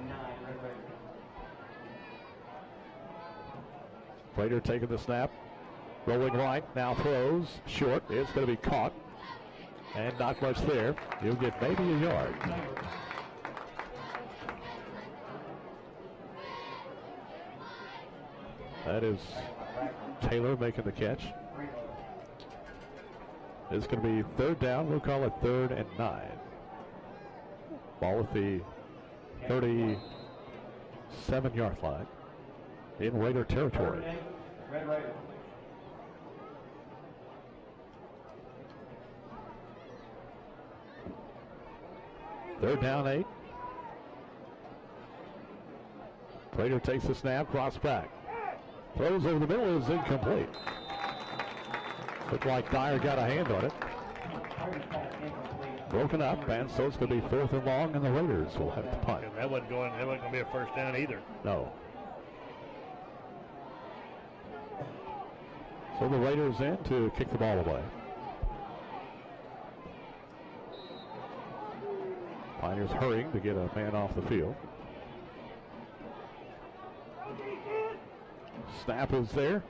Speaker 1: Prater taking the snap. Rolling right, now throws, short. It's going to be caught. And not much there. He'll get maybe a yard. That is Taylor making the catch. It's going to be third down. We'll call it 3rd and 9. Ball at the 37-yard line in Raider territory. Third down 8. Raider takes the snap, cross back. Throws over the middle, is incomplete. Looked like Dyer got a hand on it. Broken up, and so it's going to be 4th and long, and the Raiders will have to punt.
Speaker 9: That wasn't going to be a first down either.
Speaker 1: No. So the Raiders in to kick the ball away. Pioneers hurrying to get a man off the field. Snap is there,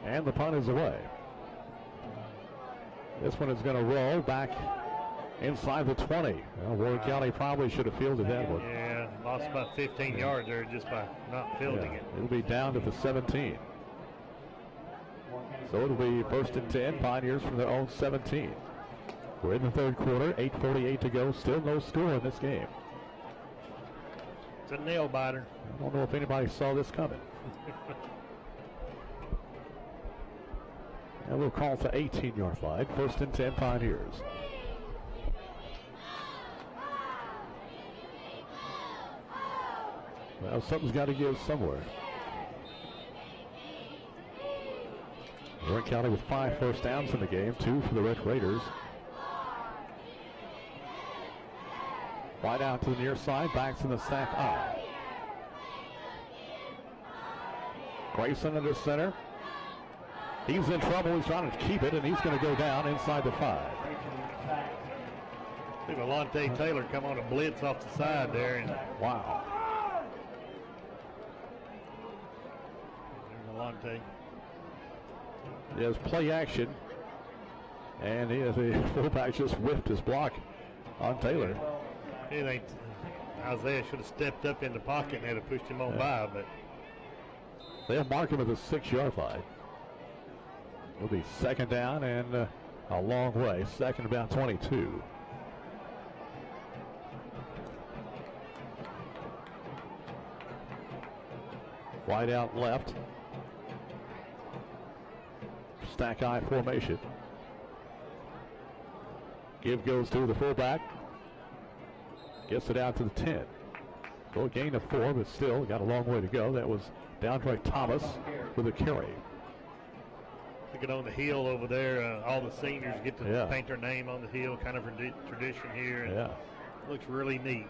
Speaker 1: and the punt is away. This one is going to roll back inside the 20. Well, Warren County probably should have fielded that one.
Speaker 9: Yeah, lost about 15 yards there just by not fielding it.
Speaker 1: It'll be down to the 17. So it'll be 1st and 10, Pioneers from their own 17. We're in the third quarter, 8:48 to go, still no score in this game.
Speaker 9: It's a nail biter.
Speaker 1: I don't know if anybody saw this coming. And we'll call to 18-yard line, 1st and 10 Pioneers. Well, something's got to give somewhere. Warren County with 5 first downs in the game, 2 for the Red Raiders. Wide out to the near side, backs in the stack eye. Grayson under center. He's in trouble. He's trying to keep it, and he's going to go down inside the 5.
Speaker 9: See Valante Taylor come on a blitz off the side there. And
Speaker 1: wow.
Speaker 9: There's Valante.
Speaker 1: There's play action, and the fullback just whipped his block on Taylor.
Speaker 9: I think Isaiah should have stepped up in the pocket and had to pushed him on by, but
Speaker 1: they'll mark him at the 6-yard line. It'll be 2nd down and a long way. 2nd about 22. Wide out left. Stack eye formation. Give goes to the fullback. Gets it out to the 10. So a gain of 4, but still got a long way to go. That was DeAndre Thomas with a carry.
Speaker 9: To get on the hill over there, all the seniors get to paint their name on the hill, kind of tradition here. And looks really neat.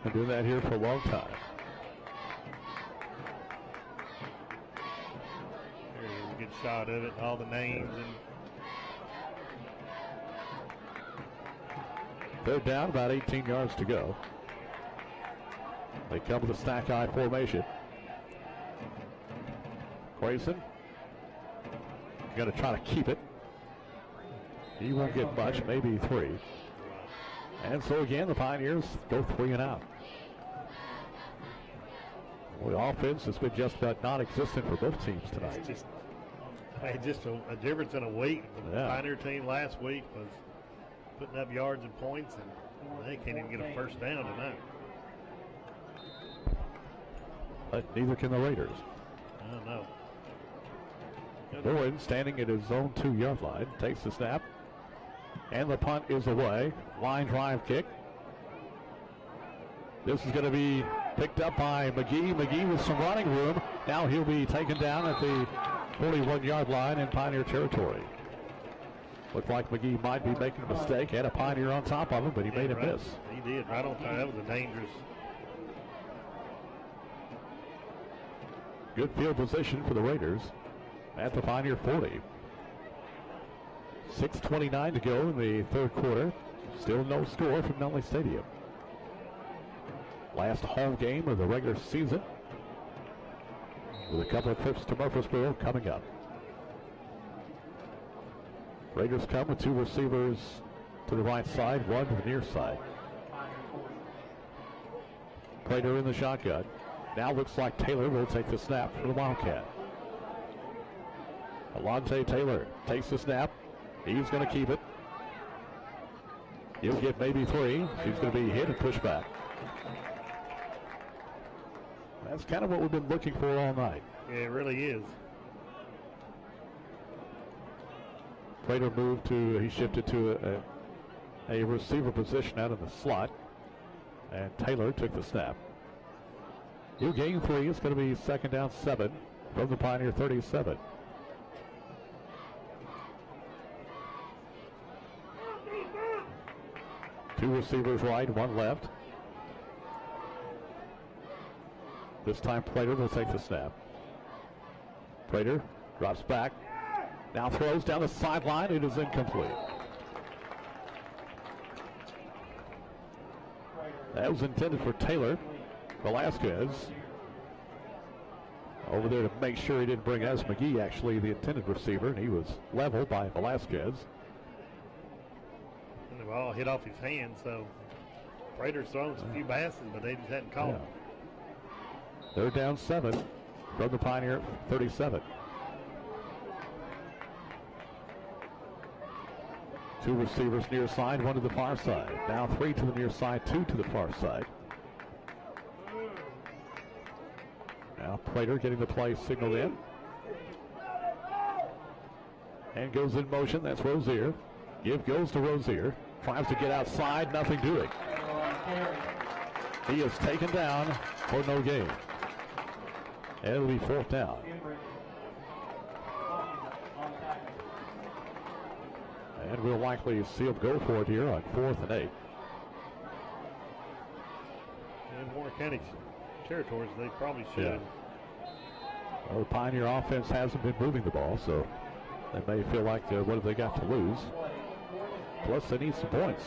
Speaker 1: Been doing that here for a long time.
Speaker 9: There's a good shot of it, all the names. And
Speaker 1: 3rd down, about 18 yards to go. They come with a stack eye formation. Grayson got to try to keep it. He won't get much, maybe 3. And so again, the Pioneers go 3 and out. Well, the offense has been just about non-existent for both teams tonight.
Speaker 9: It's just a difference in a week. The Pioneer team last week was putting up yards and points, and they can't even get a first down tonight.
Speaker 1: But neither can the Raiders.
Speaker 9: I don't know.
Speaker 1: Bowen standing at his own 2-yard line, takes the snap, and the punt is away. Line drive kick. This is going to be picked up by McGee. McGee with some running room. Now he'll be taken down at the 41-yard line in Pioneer territory. Looked like McGee might be making a mistake. Had a Pioneer on top of him, but he made a miss.
Speaker 9: He did, right on time. That was a dangerous.
Speaker 1: Good field position for the Raiders at the Pioneer 40. 6:29 to go in the third quarter. Still no score from Nutley Stadium. Last home game of the regular season. with a couple of trips to Murfreesboro coming up. Raiders come with two receivers to the right side, one to the near side. Prater in the shotgun. Now looks like Taylor will take the snap for the Wildcat. Alontae Taylor takes the snap. He's going to keep it. He'll get maybe 3. He's going to be hit and pushed back. That's kind of what we've been looking for all night.
Speaker 9: Yeah, it really is.
Speaker 1: Prater he shifted to a receiver position out in the slot. And Taylor took the snap. He'll gain 3. It's going to be 2nd down 7 from the Pioneer 37. Two receivers right, one left. This time Prater will take the snap. Prater drops back. Now throws down the sideline. It is incomplete. That was intended for Taylor. Velasquez over there to make sure he didn't bring Ez McGee, actually the intended receiver, and he was leveled by Velasquez.
Speaker 9: And the ball hit off his hand, so Prater's thrown a few passes, but they just hadn't caught him.
Speaker 1: They're down 7 from the Pioneer 37. Two receivers near side, one to the far side. Now 3 to the near side, 2 to the far side. Now Prater getting the play signaled in. And goes in motion, that's Rozier. Give goes to Rozier. Tries to get outside, nothing doing. He is taken down for no gain. And it'll be 4th down. And we'll likely see him go for it here on 4th and 8.
Speaker 9: In Warren County territories, they probably should.
Speaker 1: Yeah. Well, the Pioneer offense hasn't been moving the ball, so they may feel like, what have they got to lose? Plus, they need some points.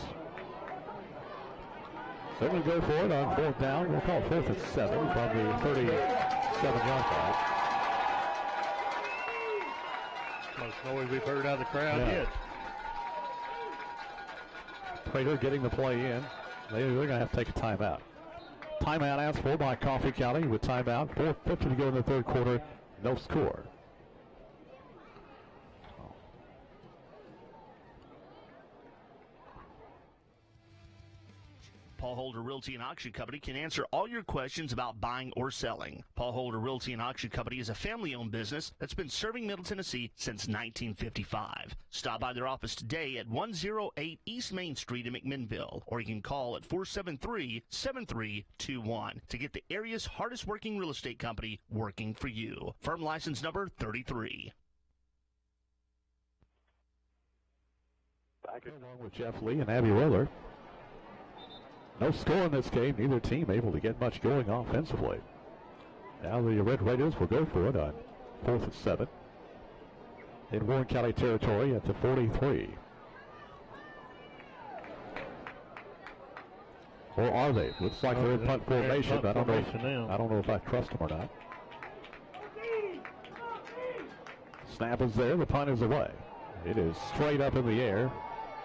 Speaker 1: So we go for it on 4th down. We'll call 4th and 7 from the 37-yard line.
Speaker 9: Most noise we've heard out of the crowd yet.
Speaker 1: Prater getting the play in. They're going to have to take a timeout. Timeout asked for by Coffee County with timeout. 4:50 to go in the 3rd quarter. No score.
Speaker 5: Paul Holder Realty and Auction Company can answer all your questions about buying or selling. Paul Holder Realty and Auction Company is a family-owned business that's been serving Middle Tennessee since 1955. Stop by their office today at 108 East Main Street in McMinnville, or you can call at 473-7321 to get the area's hardest-working real estate company working for you. Firm license number 33.
Speaker 1: Back along with Jeff Lee and Abby Roller. No score in this game. Neither team able to get much going offensively. Now the Red Raiders will go for it on 4th and 7 in Warren County territory at the 43. Or are they? Looks like they're in punt formation. But I don't know if I trust them or not. Snap is there. The punt is away. It is straight up in the air.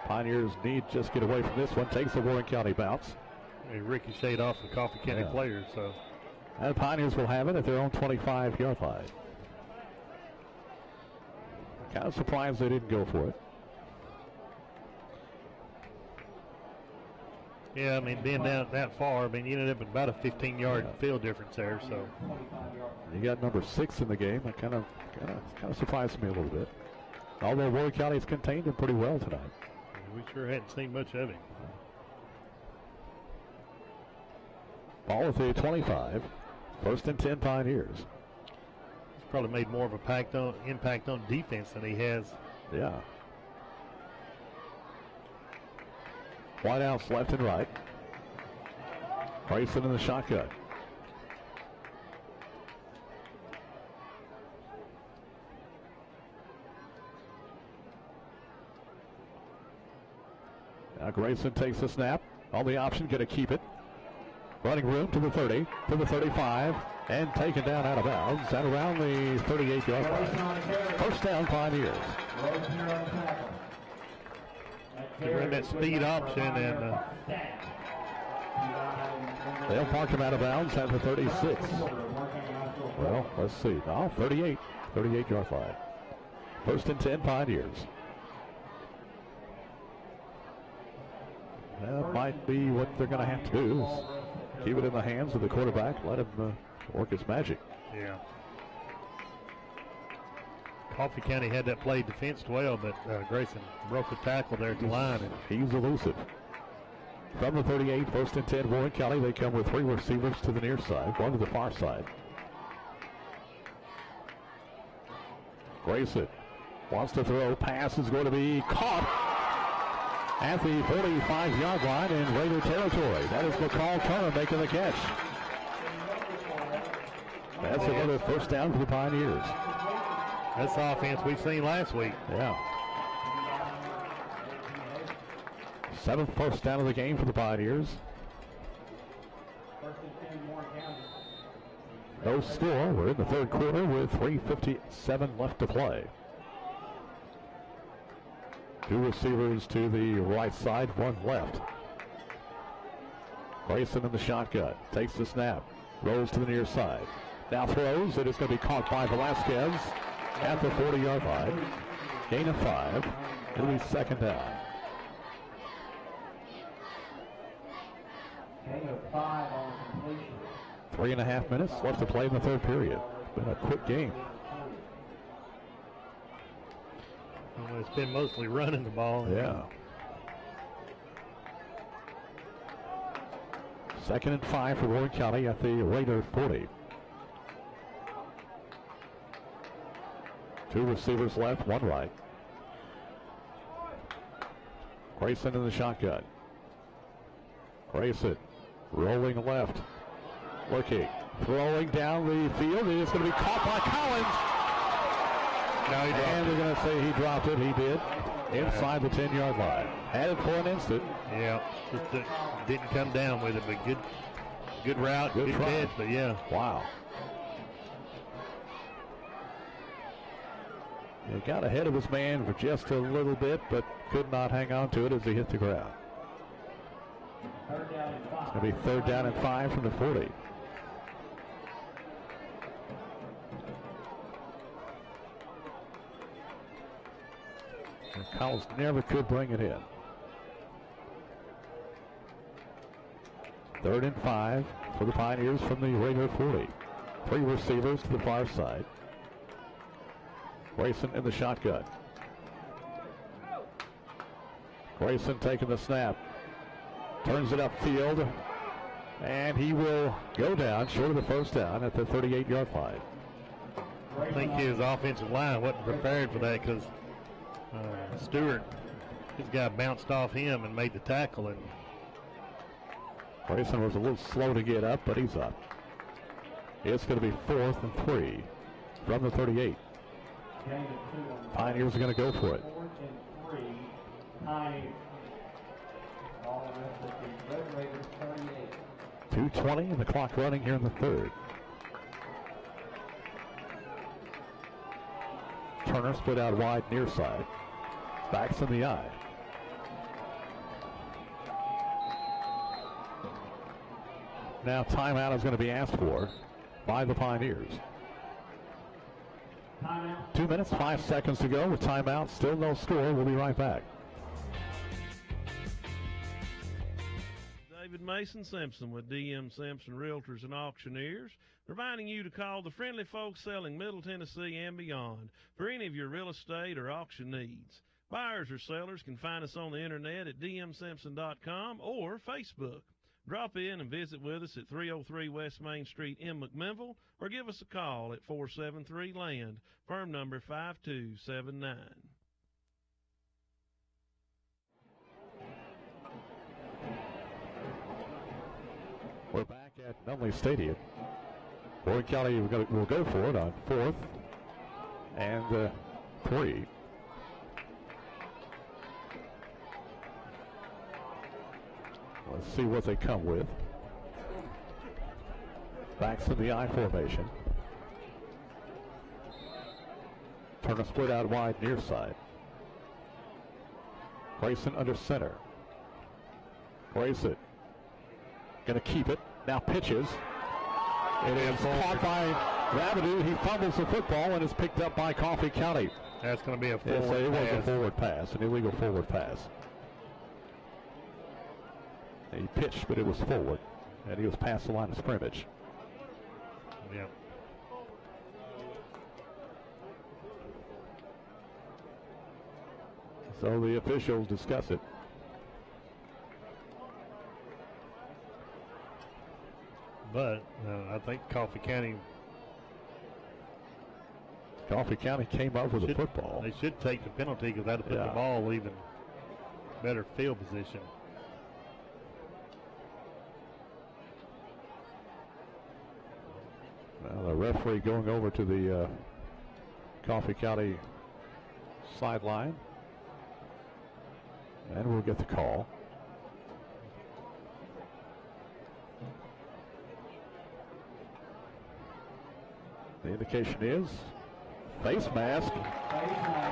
Speaker 1: Pioneers need just get away from this one. Takes the Warren County bounce.
Speaker 9: They ricocheted off the Coffee County players. So,
Speaker 1: and the Pioneers will have it at their own 25-yard line. Kind of surprised they didn't go for it.
Speaker 9: Yeah, I mean, being down that far, I mean, you ended up at about a 15-yard field difference there. So,
Speaker 1: you got number 6 in the game. That kind of surprised me a little bit. Although Warren County's contained him pretty well tonight.
Speaker 9: We sure hadn't seen much of him.
Speaker 1: Ball at the 25. 1st and 10 Pioneers.
Speaker 9: He's probably made more of an impact on defense than he has.
Speaker 1: Yeah. Wideouts left and right. Grayson in the shotgun. Now Grayson takes the snap. On the option, going to keep it. Running room to the 30, to the 35. And taken down out of bounds at around the 38-yard line. First down, Pioneers.
Speaker 9: They ran that speed option, and
Speaker 1: they'll park him out of bounds at the 36. Well, let's see. No, 38-yard line. First and 10, Pioneers. That might be what they're going to have to do, is keep it in the hands of the quarterback, let him work his magic.
Speaker 9: Yeah. Coffee County had that play defensed well, but Grayson broke the tackle there at the line. And
Speaker 1: he's elusive. From the 38, first and 10, Warren County. They come with 3 receivers to the near side, 1 to the far side. Grayson wants to throw. Pass is going to be caught at the 45-yard line in Raider territory. That is McCall Turner making the catch. That's another first down for the Pioneers.
Speaker 9: That's the offense we've seen last week.
Speaker 1: Yeah. 7th first down of the game for the Pioneers. No score. We're in the third quarter with 3:57 left to play. 2 receivers to the right side, 1 left. Grayson in the shotgun. Takes the snap. Rolls to the near side. Now throws. It is going to be caught by Velasquez at the 40-yard line. Gain of 5. It'll be second down.
Speaker 8: Gain of 5 on completion.
Speaker 1: 3.5 minutes left to play in the third period. Been a quick game.
Speaker 9: Well, it's been mostly running the ball.
Speaker 1: Yeah. 2nd and 5 for Warren County at the Raider 40. 2 receivers left, 1 right. Grayson in the shotgun. Grayson rolling left. Looking. Throwing down the field. It is going to be caught by Collins.
Speaker 9: No, he dropped
Speaker 1: and they're going to say he dropped it. He did. Inside the 10-yard line. Had it for an instant.
Speaker 9: Yeah. Just didn't come down with it, but good route, good catch, but yeah.
Speaker 1: Wow. He got ahead of his man for just a little bit, but could not hang on to it as he hit the ground. It's going to be 3rd down and 5 from the 40. And Collins never could bring it in. 3rd and 5 for the Pioneers from the Raider 40. 3 receivers to the far side. Grayson in the shotgun. Grayson taking the snap. Turns it upfield. And he will go down short of the first down at the 38-yard line.
Speaker 9: I think his offensive line wasn't prepared for that because Stewart, his guy bounced off him and made the tackle. And
Speaker 1: Grayson was a little slow to get up, but he's up. It's going to be 4th and 3 from the 38. Pioneers are going to go for it.
Speaker 8: 4th and 3, Pioneers. Ball at the Red Raiders 38.
Speaker 1: 2:20 and the clock running here in the third. Turner split out wide near side. Backs in the eye. Now timeout is going to be asked for by the Pioneers. 2 minutes, 5 seconds to go with timeout. Still no score. We'll be right back.
Speaker 3: David Mason Simpson with DM Simpson Realtors and Auctioneers, reminding you to call the friendly folks selling Middle Tennessee and beyond for any of your real estate or auction needs. Buyers or sellers can find us on the internet at dmsimpson.com or Facebook. Drop in and visit with us at 303 West Main Street in McMinnville or give us a call at 473-LAND, firm number 5279.
Speaker 1: We're back at Nunley Stadium. Warren County will go for it on 4th and 3. Let's see what they come with. Backs in the I formation. Turner split out wide near side. Grayson under center. Grayson going to keep it. Now pitches. It is caught by Rabideau. He fumbles the football and is picked up by Coffee County.
Speaker 9: That's going to be a
Speaker 1: It
Speaker 9: forward
Speaker 1: was a
Speaker 9: pass.
Speaker 1: forward pass, an illegal forward pass. He pitched, but it was forward, and he was past the line of scrimmage.
Speaker 9: Yeah.
Speaker 1: So the officials discuss it.
Speaker 9: But I think Coffee County
Speaker 1: came up with the football.
Speaker 9: They should take the penalty because that'll put the ball even better field position.
Speaker 1: Well, the referee going over to the Coffee County sideline. And we'll get the call. The indication is face mask.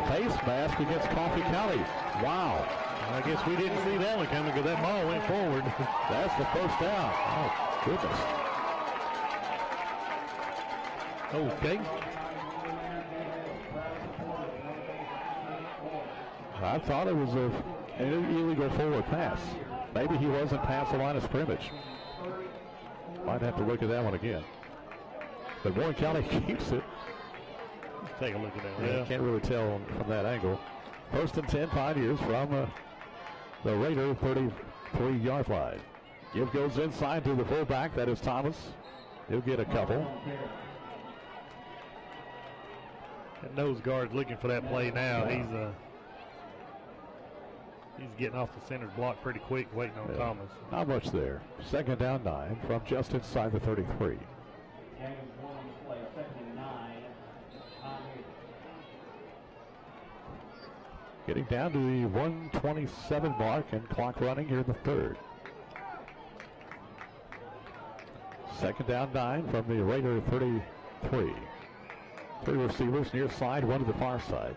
Speaker 1: Face mask against Coffee County. Wow.
Speaker 9: I guess we didn't see that one coming because that ball went forward.
Speaker 1: That's the first down. Oh, goodness.
Speaker 9: Okay.
Speaker 1: I thought it was an illegal forward pass. Maybe he wasn't past the line of scrimmage. Might have to look at that one again. But Warren County keeps it.
Speaker 9: Let's take a look at that.
Speaker 1: Yeah, can't really tell from that angle. First and 10 Pioneers from the Raider 33-yard line. Give goes inside to the fullback. That is Thomas. He'll get a couple.
Speaker 9: That nose guard's looking for that play now. He's getting off the center's block pretty quick, waiting on Thomas.
Speaker 1: Not much there. Second down 9 from just inside the 33. Getting down to the 1:27 mark and clock running here in the third. Second down 9 from the Raider 33. 3 receivers near side, 1 to the far side.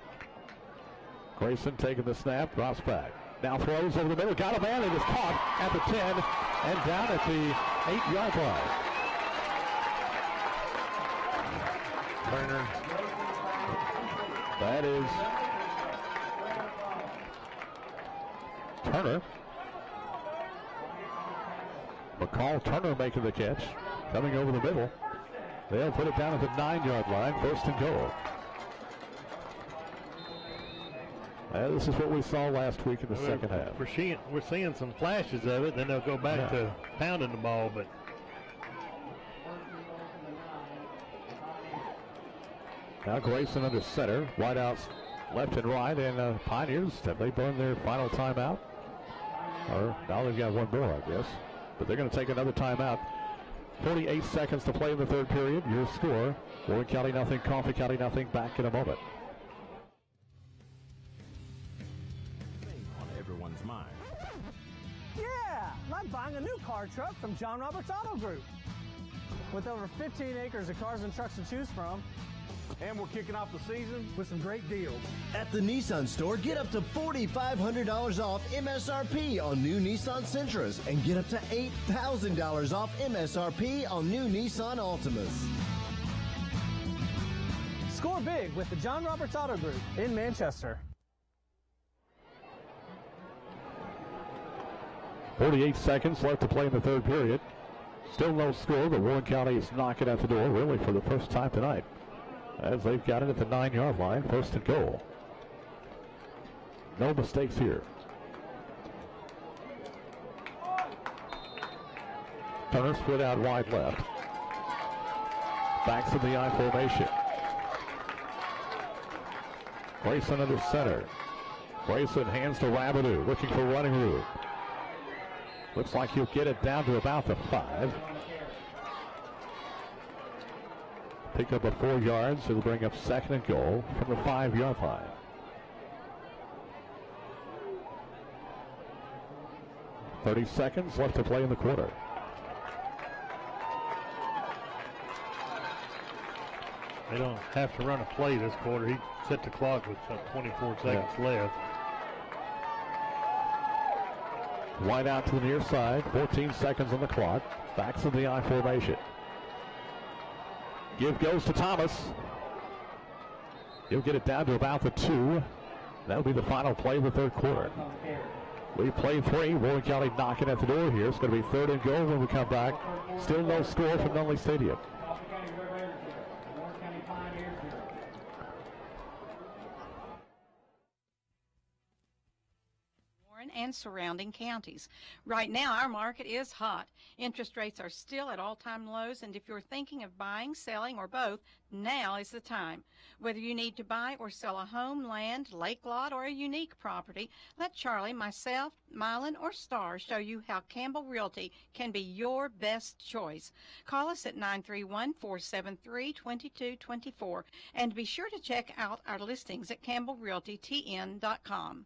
Speaker 1: Grayson taking the snap, drops back. Now throws over the middle, got a man, it is caught at the 10 and down at the 8-yard line.
Speaker 9: Turner.
Speaker 1: That is Turner. McCall Turner making the catch, coming over the middle. They'll put it down at the 9-yard line, first and goal. This is what we saw last week in the second half.
Speaker 9: We're seeing some flashes of it, then they'll go back to pounding the ball, but
Speaker 1: now Grayson under center, wideouts left and right, and Pioneers, have they burned their final timeout? Or now they've got one more, I guess. But they're going to take another timeout. 48 seconds to play in the third period. Your score, Warren County nothing, Coffee County nothing. Back in a moment.
Speaker 10: On everyone's mind.
Speaker 17: Yeah, like buying a new car truck from John Roberts Auto Group. With over 15 acres of cars and trucks to choose from, and we're kicking off the season with some great deals.
Speaker 18: At the Nissan store, get up to $4,500 off MSRP on new Nissan Sentras and get up to $8,000 off MSRP on new Nissan Altimas.
Speaker 17: Score big with the John Roberts Auto Group in Manchester.
Speaker 1: 48 seconds left to play in the third period. Still no score, but Warren County is knocking at the door really for the first time tonight, as they've got it at the 9-yard line, first and goal. No mistakes here. Turner split out wide left. Backs in the I formation. Grayson under center. Grayson hands to Rabideau, looking for running room. Looks like he'll get it down to about the 5. Pick up a 4 yards. It'll bring up second and goal from the 5-yard line. .30 seconds left to play in the quarter.
Speaker 9: They don't have to run a play this quarter. He set the clock with 24 seconds left.
Speaker 1: Wide out to the near side, 14 seconds on the clock. Backs in the I formation. Give goes to Thomas. He'll get it down to about the 2. That'll be the final play of the third quarter. We've played 3. Warren County knocking at the door here. It's going to be 3rd and goal when we come back. Still no score from Nunley Stadium.
Speaker 23: And surrounding counties. Right now, our market is hot. Interest rates are still at all-time lows, and if you're thinking of buying, selling, or both, now is the time. Whether you need to buy or sell a home, land, lake lot, or a unique property, let Charlie, myself, Mylan, or Star show you how Campbell Realty can be your best choice. Call us at 931-473-2224, and be sure to check out our listings at campbellrealtytn.com.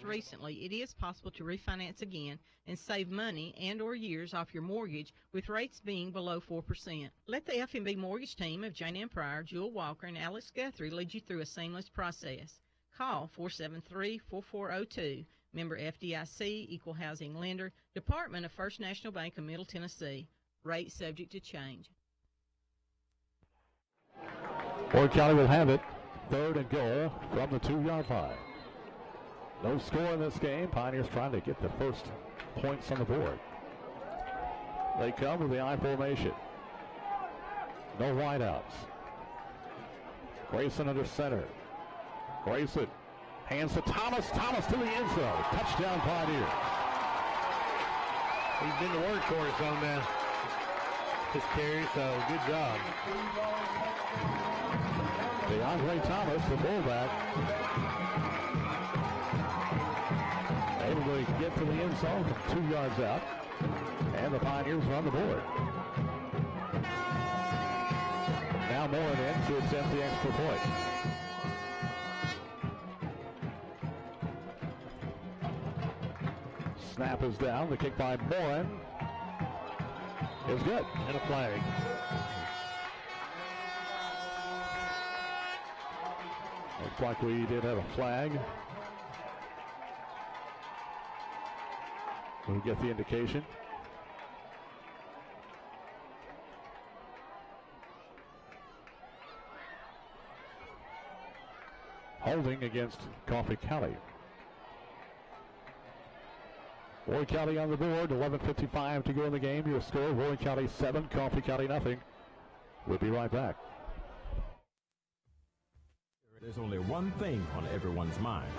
Speaker 10: Recently, it is possible to refinance again and save money and or years off your mortgage with rates being below 4%. Let the FMB mortgage team of Jane Ann Pryor, Jewel Walker, and Alex Guthrie lead you through a seamless process. Call 473-4402. Member FDIC, Equal Housing Lender, Department of First National Bank of Middle Tennessee. Rate subject to change.
Speaker 1: Warren County will have it. 3rd and goal from the 2-yard line. No score in this game. Pioneers trying to get the first points on the board. They come with the I formation. No wideouts. Grayson under center. Grayson hands to Thomas. Thomas to the end zone. Touchdown Pioneers.
Speaker 9: He's been the workhorse on this carry, so good job.
Speaker 1: DeAndre Thomas, the fullback. Able to get to the end zone from 2 yards out. And the Pioneers are on the board. Now Moore in to attempt the extra point. Snap is down. The kick by Morin is good.
Speaker 9: And a flag.
Speaker 1: Looks like we did have a flag. We get the indication. Holding against Coffee County. Warren County on the board, 11:55 to go in the game. Your score, Warren County 7, Coffee County nothing. We'll be right back.
Speaker 11: There's only one thing on everyone's mind.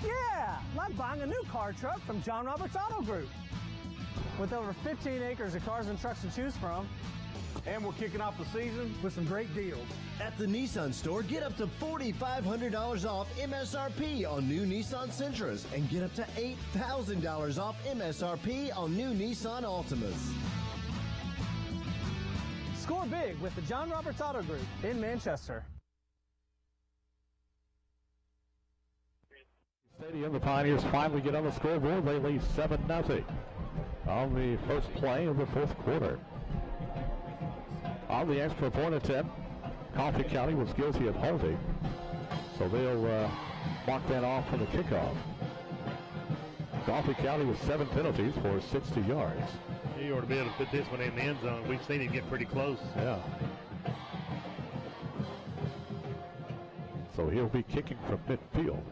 Speaker 17: Yeah, like buying a new car truck from John Roberts Auto Group. With over 15 acres of cars and trucks to choose from. And we're kicking off the season with some great deals.
Speaker 18: At the Nissan store, get up to $4,500 off MSRP on new Nissan Sentras and get up to $8,000 off MSRP on new Nissan Altimas.
Speaker 17: Score big with the John Roberts Auto Group in Manchester.
Speaker 1: Stadium, the Pioneers finally get on the scoreboard. They lead 7-0 on the first play of the fourth quarter. On the extra point attempt, Coffee County was guilty of holding, so they'll mark that off for the kickoff. Coffee County with 7 penalties for 60 yards.
Speaker 9: You ought to be able to put this one in the end zone. We've seen it get pretty close.
Speaker 1: Yeah. So he'll be kicking from midfield.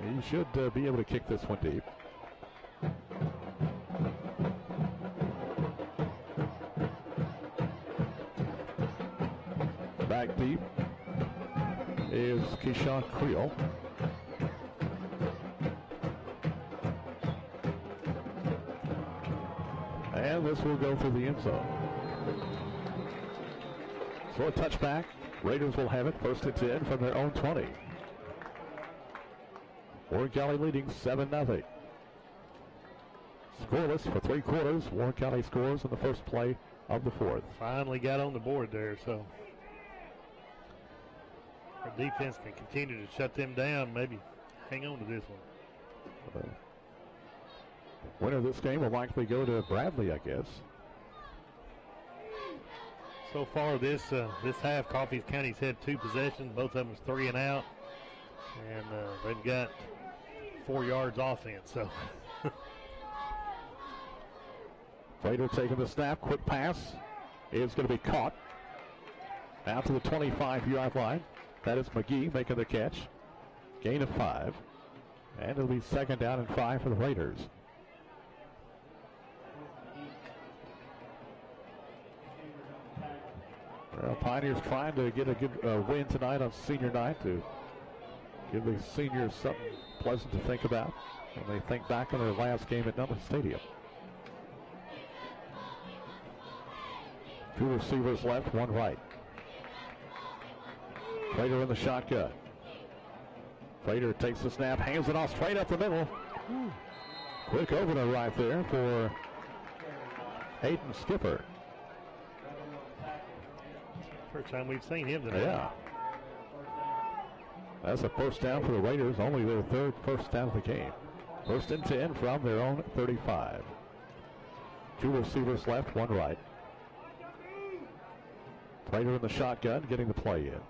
Speaker 1: He should be able to kick this one deep. Back deep is Keyshawn Creel. And this will go through the end zone. So a touchback. Raiders will have it first and 10 from their own 20. Warren County leading 7-0. Scoreless for 3 quarters. Warren County scores in the first play of the 4th.
Speaker 9: Finally got on the board there, so our defense can continue to shut them down, maybe hang on to this one.
Speaker 1: Winner of this game will likely go to Bradley, I guess.
Speaker 9: So far this half, Coffee County's had 2 possessions. Both of them 3 and out. And they've got 4 yards offense, so.
Speaker 1: Prater taking the snap, quick pass is going to be caught out to the 25-yard line. That is McGee making the catch. Gain of 5. And it'll be 2nd down and 5 for the Raiders. Well, Pioneers trying to get a good win tonight on senior night to give the seniors something pleasant to think about when they think back on their last game at Nunley Stadium. 2 receivers left, 1 right. Prater in the shotgun. Prater takes the snap, hands it off straight up the middle. Quick opener right there for Hayden Skipper.
Speaker 9: First time we've seen him today.
Speaker 1: Yeah. That's a first down for the Raiders, only their 3rd first down of the game. 1st and 10 from their own 35. 2 receivers left, 1 right. Prater in the shotgun, getting the play in.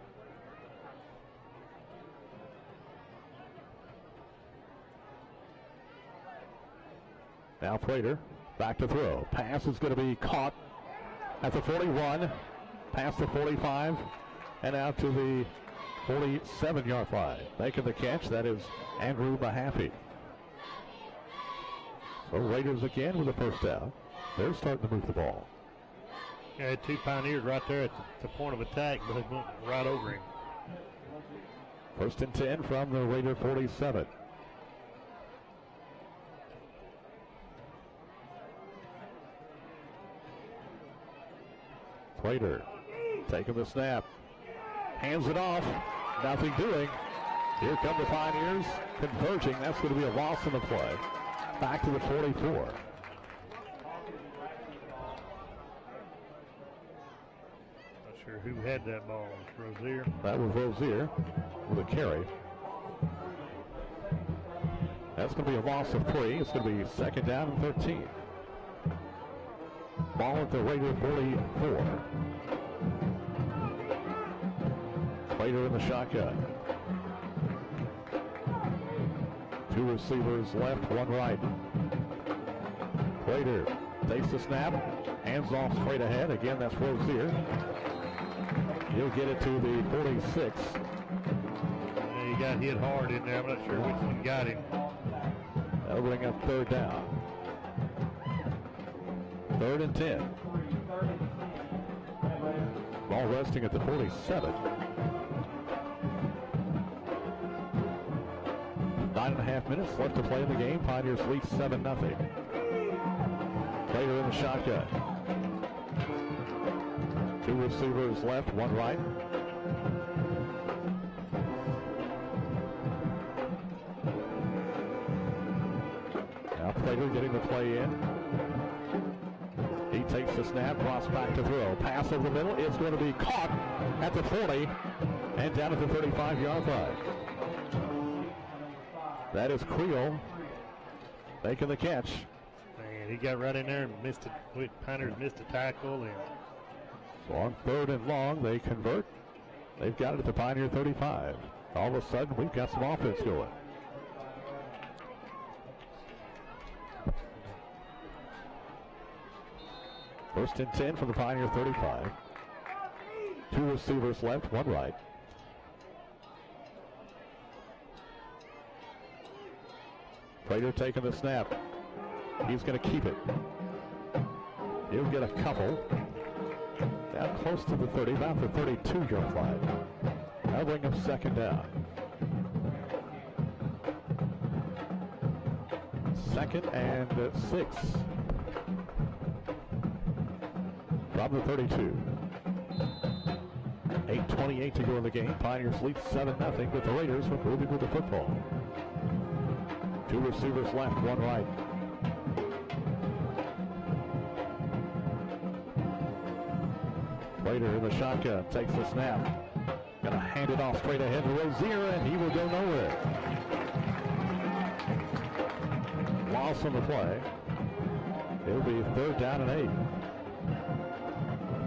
Speaker 1: Now Prater back to throw. Pass is going to be caught at the 41, past the 45, and out to the 47-yard line. Making the catch, that is Andrew Mahaffey. So Raiders again with a first down. They're starting to move the ball.
Speaker 9: Yeah, 2 Pioneers right there at the point of attack, but they went right over him.
Speaker 1: 1st and 10 from the Raider 47. Prater taking the snap, hands it off, nothing doing. Here come the Pioneers converging. That's going to be a loss in the play. Back to the 44.
Speaker 9: Not sure who had that ball. Rozier.
Speaker 1: That was Rozier with a carry. That's going to be a loss of 3. It's going to be 2nd down and 13. Ball at the Raider 44. Prater in the shotgun. 2 receivers left, 1 right. Prater takes the snap, hands off straight ahead. Again, that's Rozier. He'll get it to the 46.
Speaker 9: Yeah, he got hit hard in there. I'm not sure which one got him.
Speaker 1: That'll bring up 3rd down. 3rd and 10. Ball resting at the 47. 9.5 minutes left to play in the game. Pioneers lead 7-0. Prater in the shotgun. 2 receivers left, 1 right. Now Prater getting the play in. He takes the snap, drops back to throw. Pass over the middle. It's going to be caught at the 40 and down at the 35-yard line. That is Creel making the catch.
Speaker 9: Man, he got right in there and missed it. Pioneers missed a tackle. And
Speaker 1: so on 3rd and long, they convert. They've got it at the Pioneer 35. All of a sudden, we've got some offense going. First and 10 from the Pioneer 35. 2 receivers left, 1 right. Prater taking the snap. He's going to keep it. He'll get a couple. Down close to the 30, about the 32-yard line. That'll bring him 2nd down. 2nd and 6. From the 32. 8:28 to go in the game. Pioneers lead 7-0, but the Raiders are moving with the football. Two receivers left, one right. Waiter in the shotgun, takes the snap. Gonna hand it off straight ahead to Rozier, and he will go nowhere. Loss on the play. It'll be 3rd down and 8.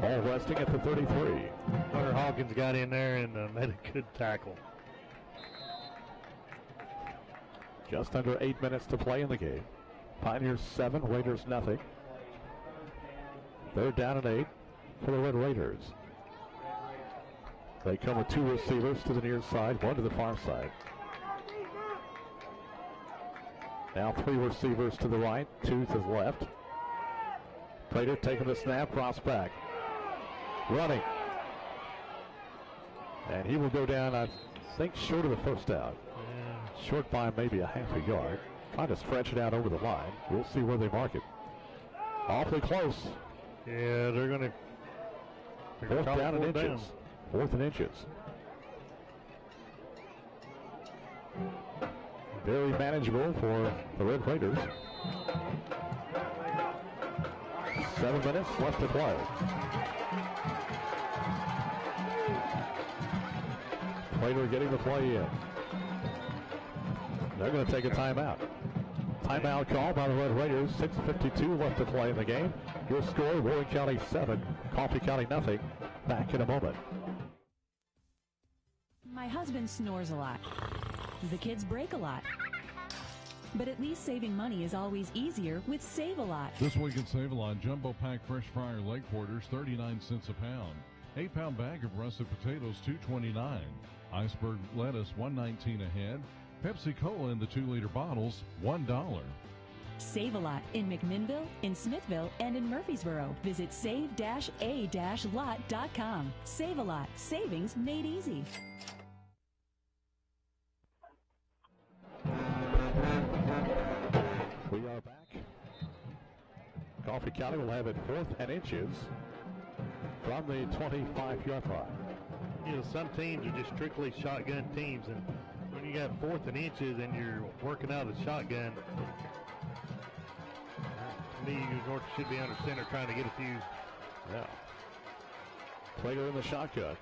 Speaker 1: Ball resting at the 33.
Speaker 9: Hunter Hawkins got in there and made a good tackle.
Speaker 1: Just under 8 minutes to play in the game. Pioneers 7, Raiders nothing. 3rd down and 8 for the Red Raiders. They come with 2 receivers to the near side, 1 to the far side. Now 3 receivers to the right, 2 to the left. Prater taking the snap, cross back. Running. And he will go down, I think, short of the first down. Yeah. Short by maybe a half a yard. Trying to stretch it out over the line. We'll see where they mark it. Awfully close.
Speaker 9: Yeah, they're going to...
Speaker 1: 4th down and inches. 4th and inches. Very manageable for the Red Raiders. 7 minutes left to play. Prater getting the play in. They're going to take a timeout. Timeout call by the Red Raiders. 6:52 left to play in the game. Your score, Warren County 7, Coffee County nothing. Back in a moment.
Speaker 14: My husband snores a lot. The kids break a lot. But at least saving money is always easier with Save-A-Lot.
Speaker 13: This week at Save-A-Lot, Jumbo Pack Fresh Fryer Leg Quarters, 39 cents a pound. 8-pound bag of russet potatoes, $2.29. Iceberg lettuce, $1.19 a head. Pepsi Cola in the 2-liter bottles, $1.
Speaker 14: Save-A-Lot in McMinnville, in Smithville, and in Murfreesboro. Visit save-a-lot.com. Save-A-Lot. Savings made easy.
Speaker 1: We are back. Coffee County will have it 4th and inches from the 25-yard line.
Speaker 9: You know, some teams are just strictly shotgun teams, and when you got 4th and inches and you're working out of the shotgun, to me, you should be under center trying to get a few.
Speaker 1: Yeah. Prater in the shotgun.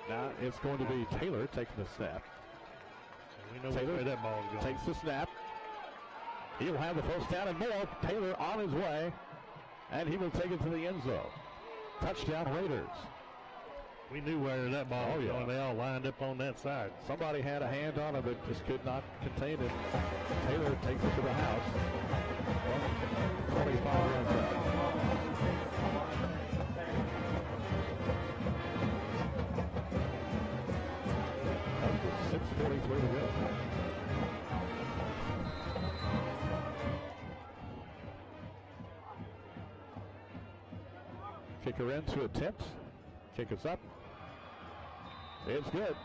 Speaker 1: Now it's going to be Taylor taking the snap.
Speaker 9: We know where that ball is going.
Speaker 1: Takes the snap. He'll have the first down and more. Taylor on his way, and he will take it to the end zone. Touchdown Raiders.
Speaker 9: We knew where that ball was going. They all lined up on that side.
Speaker 1: Somebody had a hand on it, but just could not contain it. Taylor takes it to the house. 25 yards out. That's with 6:43 to go. Kicker in to attempt. Kick is up. It's good.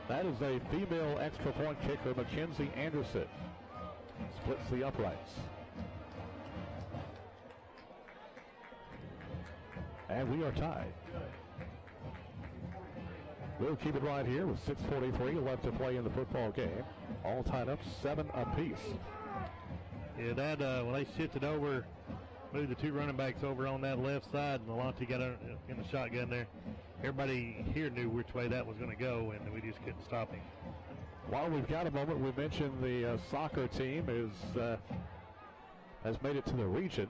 Speaker 1: That is a female extra point kicker, Mackenzie Anderson. Splits the uprights. And we are tied. We'll keep it right here with 6:43 left to play in the football game. All tied up 7 apiece.
Speaker 9: Yeah, that when they shifted over, moved the 2 running backs over on that left side, and Alante got in the shotgun there. Everybody here knew which way that was going to go, and we just couldn't stop him.
Speaker 1: While we've got a moment, we mentioned the soccer team has made it to the region.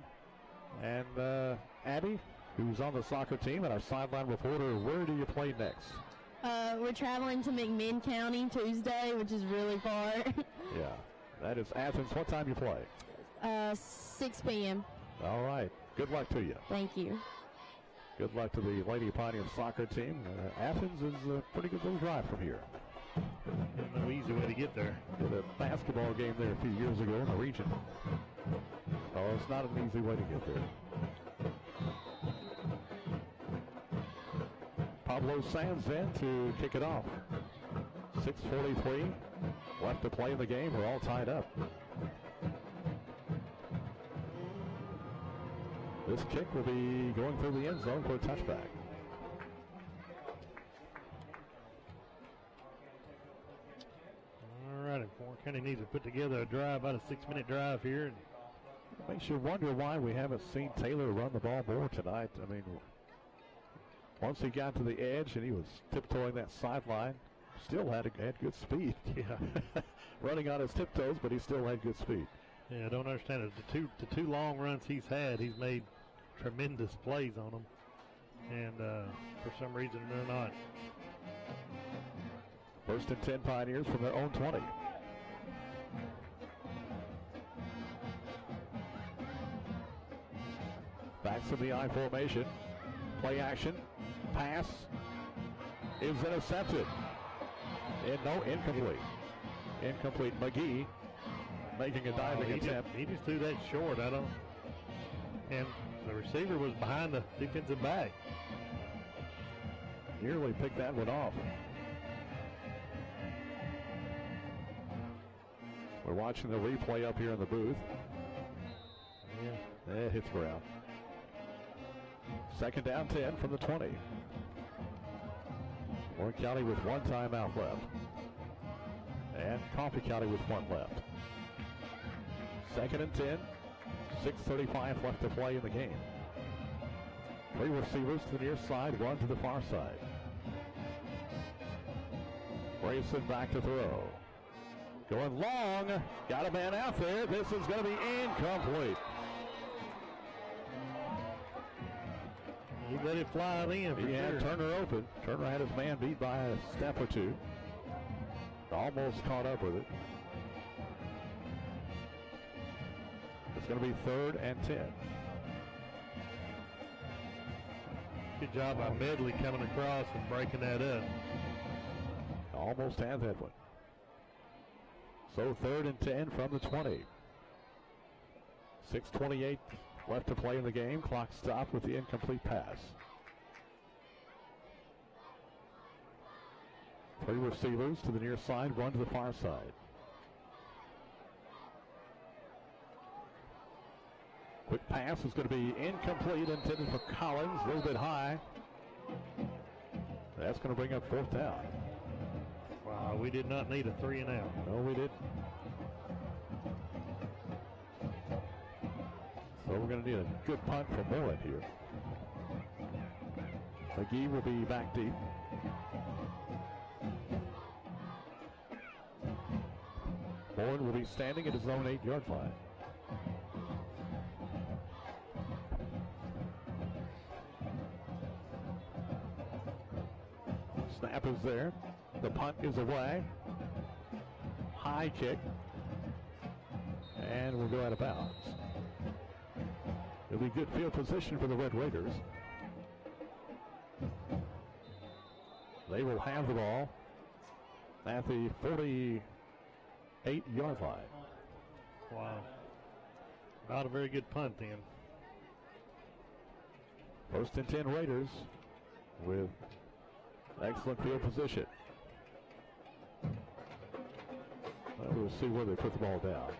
Speaker 1: And Abby, who's on the soccer team and our sideline reporter, where do you play next?
Speaker 2: We're traveling to McMinn County Tuesday, which is really far.
Speaker 1: Yeah, that is Athens. What time you play?
Speaker 2: 6 p.m.
Speaker 1: All right. Good luck to you.
Speaker 2: Thank you.
Speaker 1: Good luck to the Lady Pioneer soccer team. Athens is a pretty good little drive from here.
Speaker 9: No easy way to get there.
Speaker 1: Did a basketball game there a few years ago in the region. Oh, it's not an easy way to get there. Pablo Sands in to kick it off. 6:43 left to play in the game. We're all tied up. This kick will be going through the end zone for a touchback.
Speaker 9: All right, and Warren County needs to put together a drive, about a 6-minute drive here. And
Speaker 1: it makes you wonder why we haven't seen Taylor run the ball more tonight. I mean, once he got to the edge and he was tiptoeing that sideline, still had good speed.
Speaker 9: Yeah.
Speaker 1: Running on his tiptoes, but he still had good speed.
Speaker 9: Yeah, I don't understand it. The two long runs he's had, he's made tremendous plays on them. And for some reason, they're not.
Speaker 1: First and 10 Pioneers from their own 20. Backs in the I formation. Play action. Pass is intercepted. And no, incomplete. Incomplete. McGee making a diving attempt.
Speaker 9: He just threw that short. And the receiver was behind the defensive back.
Speaker 1: Nearly picked that one off. We're watching the replay up here in the booth.
Speaker 9: Yeah.
Speaker 1: It hits ground. Second down 10 from the 20. Warren County with one timeout left. And Coffee County with one left. Second and 10. 6:35 left to play in the game. Three receivers to the near side, one to the far side. Braveson back to throw. Going long. Got a man out there. This is going to be incomplete.
Speaker 9: He let it fly in.
Speaker 1: He had Turner open. Turner had his man beat by a step or two. Almost caught up with it. It's going to be 3rd and 10.
Speaker 9: Good job by Medley coming across and breaking that up.
Speaker 1: Almost had that one. So 3rd and 10 from the 20. 6:28 left to play in the game. Clock stopped with the incomplete pass. Three receivers to the near side, one to the far side. Quick pass is going to be incomplete, intended for Collins, a little bit high. That's going to bring up 4th down.
Speaker 9: Wow, we did not need a 3 and out.
Speaker 1: No, we didn't. So we're going to need a good punt from Moreland here. McGee will be back deep. Moreland will be standing at his own 8-yard line. Snap is there. The punt is away. High kick. And we'll go out of bounds. It'll be good field position for the Red Raiders. They will have the ball at the 48-yard line.
Speaker 9: Wow. Not a very good punt then.
Speaker 1: 1st and 10 Raiders with excellent field position. We'll see where they put the ball down.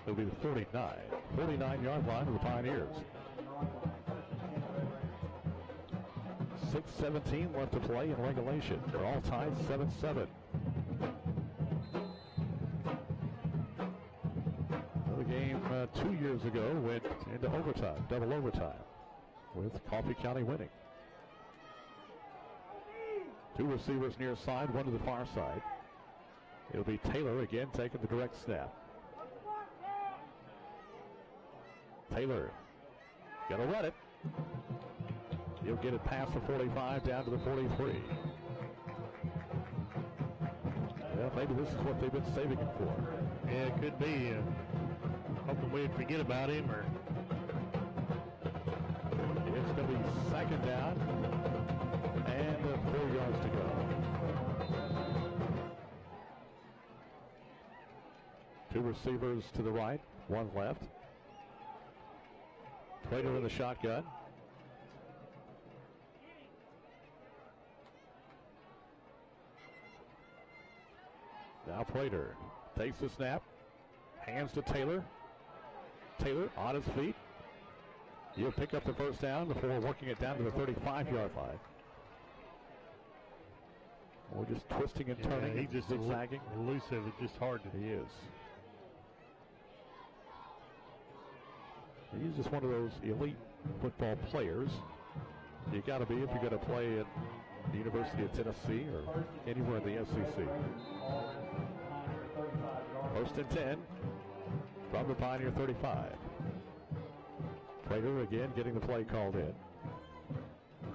Speaker 1: It'll be the 49-yard line of the Pioneers. 6:17 left to play in regulation. They're all tied 7-7. The game 2 years ago went into overtime, double overtime, with Coffee County winning. Two receivers near side, one to the far side. It'll be Taylor again taking the direct snap. Taylor gonna run it. He'll get it past the 45 down to the 43. Well, maybe this is what they've been saving him for.
Speaker 9: Yeah, it could be. Hoping we'd forget about him. Or
Speaker 1: it's going to be 2nd down and 4 yards to go. Two receivers to the right, one left. Plater in the shotgun. Now Plater takes the snap, hands to Taylor. Taylor on his feet. He'll pick up the 1st down before working it down to the 35-yard line. Or just twisting and turning.
Speaker 9: He's just
Speaker 1: zigzagging.
Speaker 9: Elusive. It's just hard to.
Speaker 1: He is. He's just one of those elite football players. You got to be if you're going to play at the University of Tennessee or anywhere in the SEC. First and 10 from the Pioneer 35. Prater again getting the play called in.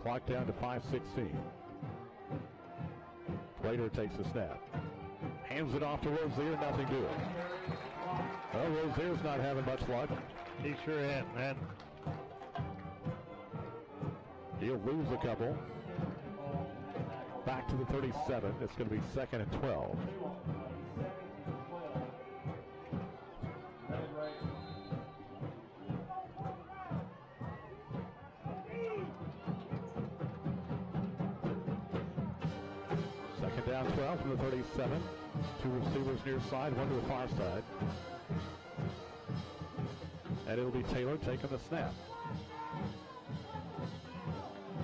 Speaker 1: Clock down to 5:16. Prater takes the snap. Hands it off to Rozier, nothing doing. Well, Rozier's not having much luck.
Speaker 9: He sure hasn't, man.
Speaker 1: He'll lose a couple. Back to the 37. It's going to be 2nd and 12. Second down 12 from the 37. Two receivers near side, one to the far side. And it'll be Taylor taking the snap.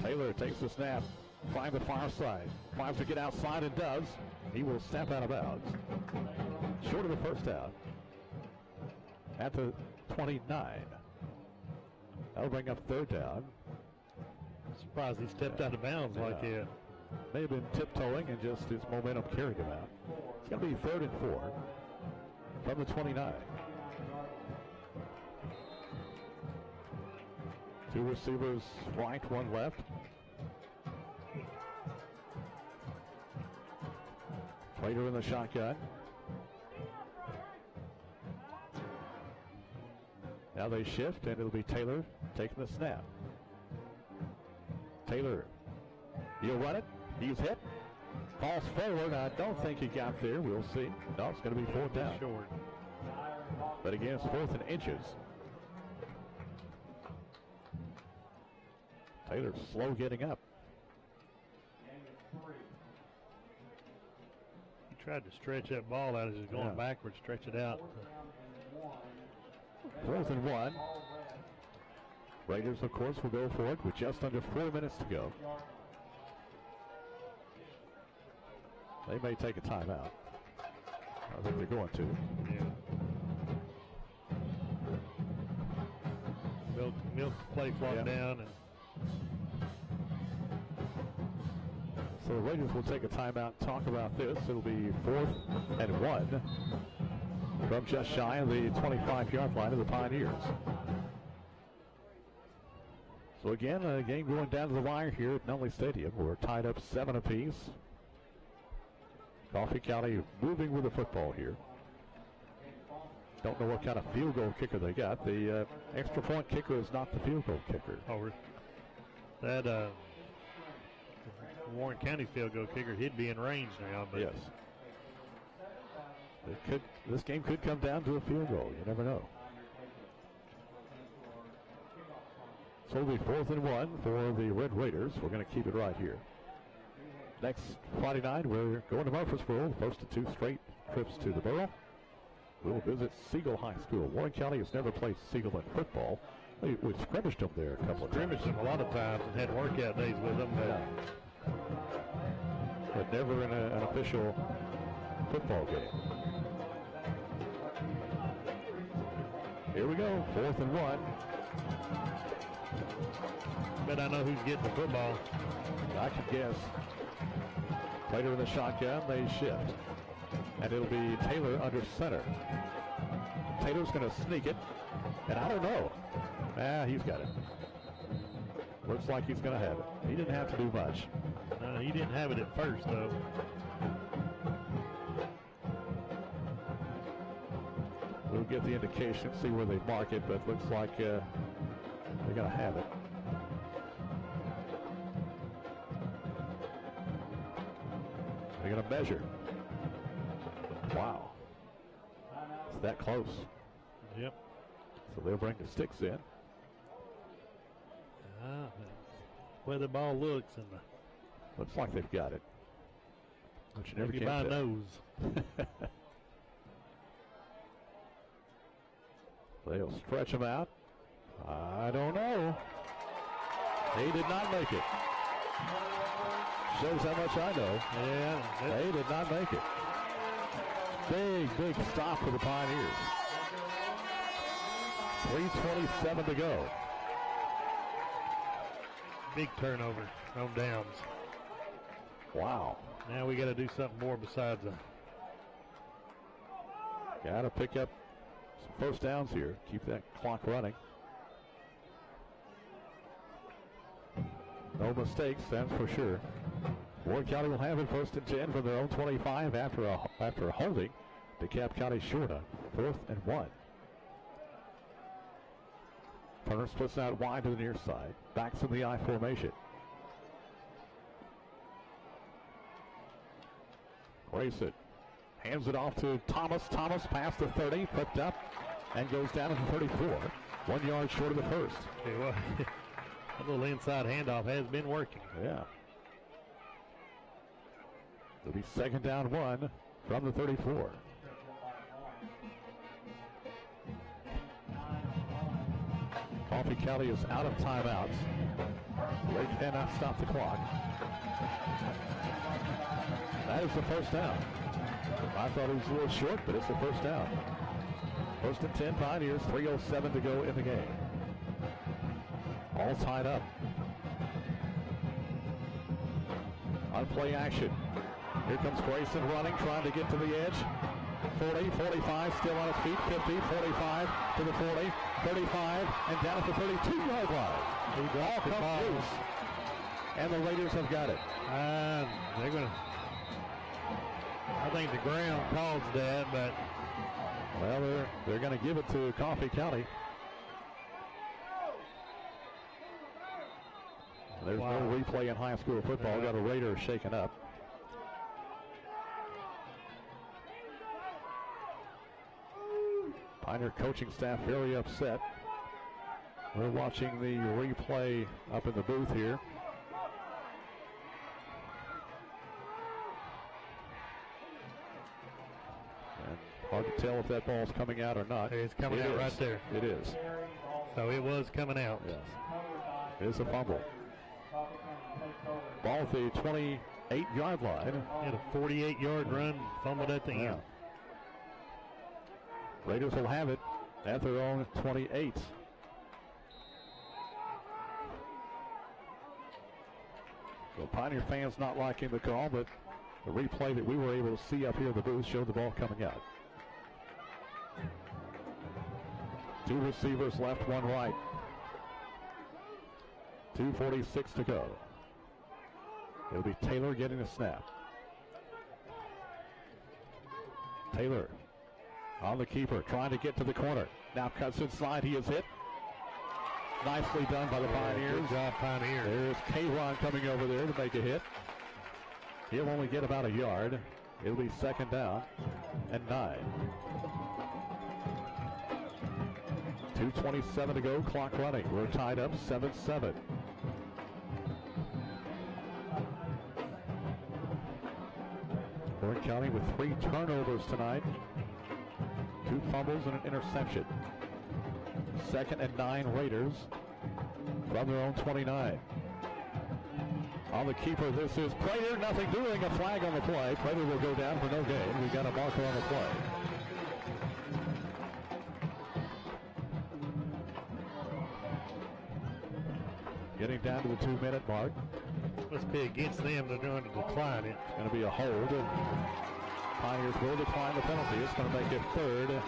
Speaker 1: Taylor takes the snap, climb the far side, climbs to get outside and does. He will step out of bounds. Short of the first down at the 29. That'll bring up third down.
Speaker 9: Surprised he stepped out of bounds like that.
Speaker 1: May have been tiptoeing and just his momentum carried him out. It's going to be 3rd and 4 from the 29. Two receivers right, one left. Prater in the shotgun. Now they shift, and it'll be Taylor taking the snap. Taylor, he'll run it. He's hit. Falls forward. I don't think he got there. We'll see. No, it's going to be 4th down.
Speaker 9: Short.
Speaker 1: But again, it's 4th and inches. Taylor slow getting up.
Speaker 9: He tried to stretch that ball out as he's going backwards, stretch it out.
Speaker 1: 4th and 1. Raiders, of course, will go for it with just under 4 minutes to go. They may take a timeout. I think they're going to.
Speaker 9: Yeah. Milk the play clock down. And
Speaker 1: so the Raiders will take a timeout and talk about this. It'll be 4th and 1 from just shy of the 25-yard line of the Pioneers. So again, a game going down to the wire here at Nutley Stadium. We're tied up 7 apiece. Coffee County moving with the football here. Don't know what kind of field goal kicker they got. The extra point kicker is not the field goal kicker.
Speaker 9: Oh, that Warren County field goal kicker, he'd be in range now. But
Speaker 1: yes. This game could come down to a field goal. You never know. So it'll be 4th and 1 for the Red Raiders. We're going to keep it right here. Next Friday night, we're going to Murfreesboro, first of 2 straight trips to the borough. We'll visit Siegel High School. Warren County has never played Siegel in football. We've scrimmaged them there a couple of times.
Speaker 9: Scrimmaged them a lot of times and had workout days with them.
Speaker 1: But never in an official football game. Here we go, 4th and 1.
Speaker 9: Bet I know who's getting the football.
Speaker 1: I could guess. Prater in the shotgun, they shift. And it'll be Taylor under center. Taylor's going to sneak it. And I don't know. He's got it. Looks like he's going to have it. He didn't have to do much.
Speaker 9: He didn't have it at first, though.
Speaker 1: We'll get the indication, see where they mark it, but looks like they're going to have it. They're going to measure. Wow. It's that close.
Speaker 9: Yep.
Speaker 1: So they'll bring the sticks in.
Speaker 9: Where the ball looks. And
Speaker 1: looks like they've got it. But you never
Speaker 9: maybe
Speaker 1: can
Speaker 9: by
Speaker 1: tell.
Speaker 9: nose.
Speaker 1: They'll stretch him out. I don't know. He did not make it. Shows how much I know.
Speaker 9: Yeah.
Speaker 1: They did not make it. Big stop for the Pioneers. 3:27 to go.
Speaker 9: Big turnover on downs.
Speaker 1: Wow.
Speaker 9: Now we got to do something more besides that.
Speaker 1: Got to pick up some first downs here. Keep that clock running. No mistakes, that's for sure. Warren County will have it 1st and 10 from their own 25 after holding DeKalb County short on 4th and 1. Turner splits out wide to the near side. Backs in the I formation. Grayson hands it off to Thomas. Thomas past the 30, picked up, and goes down to the 34. 1 yard short of the first.
Speaker 9: Hey, well, a little inside handoff has been working.
Speaker 1: Yeah. It'll be 2nd down 1 from the 34. Coffee County is out of timeouts. They cannot stop the clock. That is the first down. I thought it was a little short, but it's the first down. 1st and 10 Pioneers, 3:07 to go in the game. All tied up. On play action. Here comes Grayson running, trying to get to the edge. 40, 45, still on his feet. 50, 45 to the 40, 35, and down at the 32-yard line. He all comes loose, and the Raiders have got it.
Speaker 9: They're going to. I think the ground caused that, but
Speaker 1: well, they're going to give it to Coffee County. There's no replay in high school football. Got a Raider shaken up. Pioneer coaching staff very upset. We're watching the replay up in the booth here. And hard to tell if that ball's coming out or not.
Speaker 9: It's coming out right there.
Speaker 1: It is.
Speaker 9: So it was coming out.
Speaker 1: Yes. It is a fumble. Ball at the 28-yard line.
Speaker 9: Had a 48-yard run, fumbled at the end.
Speaker 1: Raiders will have it at their own 28. So Pioneer fans not liking the call, but the replay that we were able to see up here in the booth showed the ball coming out. 2 receivers left, 1 right. 2:46 to go. It'll be Taylor getting the snap. Taylor on the keeper, trying to get to the corner. Now cuts inside, he is hit. Nicely done by the Pioneers.
Speaker 9: Good job, Pioneers.
Speaker 1: There's K-Ron coming over there to make a hit. He'll only get about a yard. It'll be 2nd down and 9. 2:27 to go, clock running. We're tied up 7-7. Warren County with 3 turnovers tonight. 2 fumbles and an interception. 2nd and 9 Raiders from their own 29. On the keeper, this is Prater. Nothing doing. A flag on the play. Prater will go down for no gain. We got a marker on the play. Getting down to the 2-minute mark.
Speaker 9: Must be against them. They're going to decline it.
Speaker 1: It's going to be a hold. Pioneers will decline the penalty. It's going to make it 3rd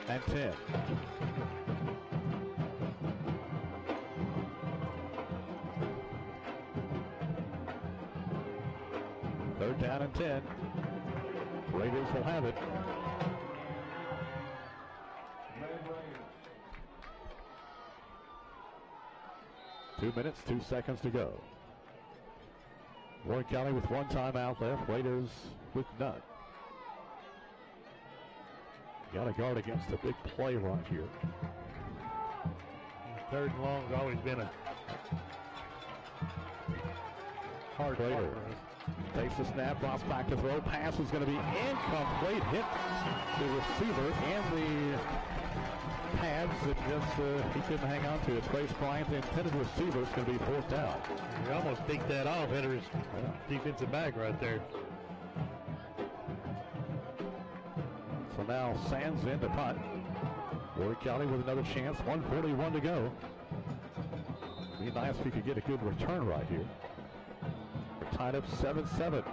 Speaker 1: and 10. Third down and 10. Raiders will have it. Two minutes, 2 seconds to go. Warren County with 1 timeout left. Raiders with none. Got a guard against a big play right here.
Speaker 9: 3rd and long has always been a hard play for us.
Speaker 1: Takes the snap, drops back to throw. Pass is going to be incomplete. Hit the receiver and the pads that just he couldn't hang on to it. Trace Bryant, the intended receiver, is going to be fourth down.
Speaker 9: He almost picked that off. Had his defensive back right there.
Speaker 1: So now Sands in to punt. Warren County with another chance. 1:41 to go. Be nice if we could get a good return right here. We're tied up 7-7.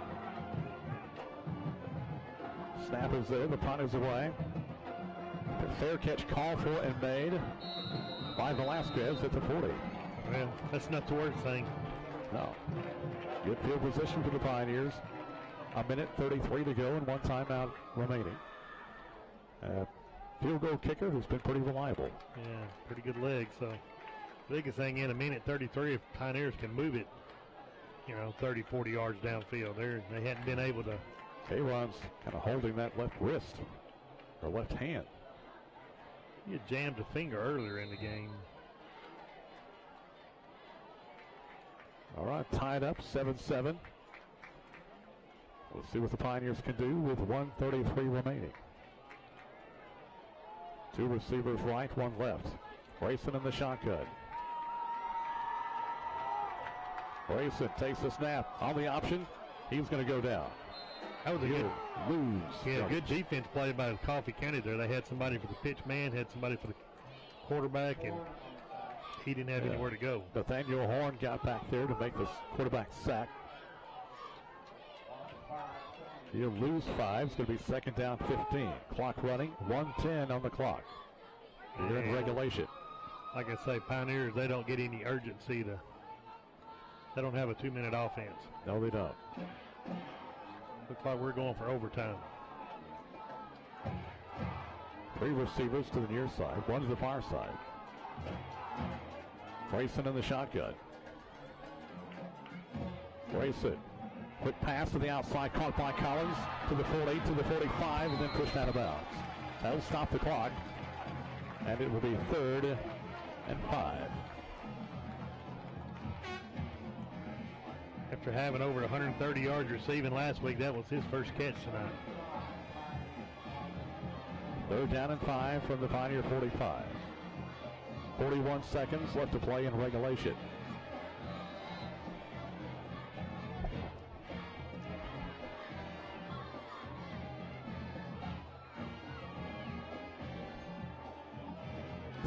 Speaker 1: Snap is there. The punt is away. The fair catch called for and made by Velasquez at the 40.
Speaker 9: Well, that's not the worst thing.
Speaker 1: No. Good field position for the Pioneers. 1:33 to go and one timeout remaining. Field goal kicker who's been pretty reliable.
Speaker 9: Yeah, pretty good leg. So the biggest thing in 1:33, if Pioneers can move it, 30, 40 yards downfield. They hadn't been able to.
Speaker 1: K-Ron's kind of holding that left wrist or left hand.
Speaker 9: He had jammed a finger earlier in the game.
Speaker 1: All right, tied up 7-7. We'll see what the Pioneers can do with 1:33 remaining. Two receivers right, one left. Grayson in the shotgun. Grayson takes the snap on the option. He's going to go down.
Speaker 9: That was a good
Speaker 1: lose.
Speaker 9: Yeah, good defense played by Coffee County there. They had somebody for the pitch man, had somebody for the quarterback, and he didn't have anywhere to go.
Speaker 1: Nathaniel Horn got back there to make this quarterback sack. He'll lose 5. It's going to be second down 15. Clock running, 1:10 on the clock. Here in regulation.
Speaker 9: Like I say, Pioneers, they don't get any urgency to. They don't have a 2-minute offense.
Speaker 1: No, they don't.
Speaker 9: Looks like we're going for overtime.
Speaker 1: 3 receivers to the near side, 1 to the far side. Grayson in the shotgun. Grayson. Quick pass to the outside, caught by Collins to the 40, to the 45, and then pushed out of bounds. That'll stop the clock, and it will be 3rd and 5.
Speaker 9: After having over 130 yards receiving last week, that was his first catch tonight.
Speaker 1: 3rd down and 5 from the Pioneer 45. 41 seconds left to play in regulation.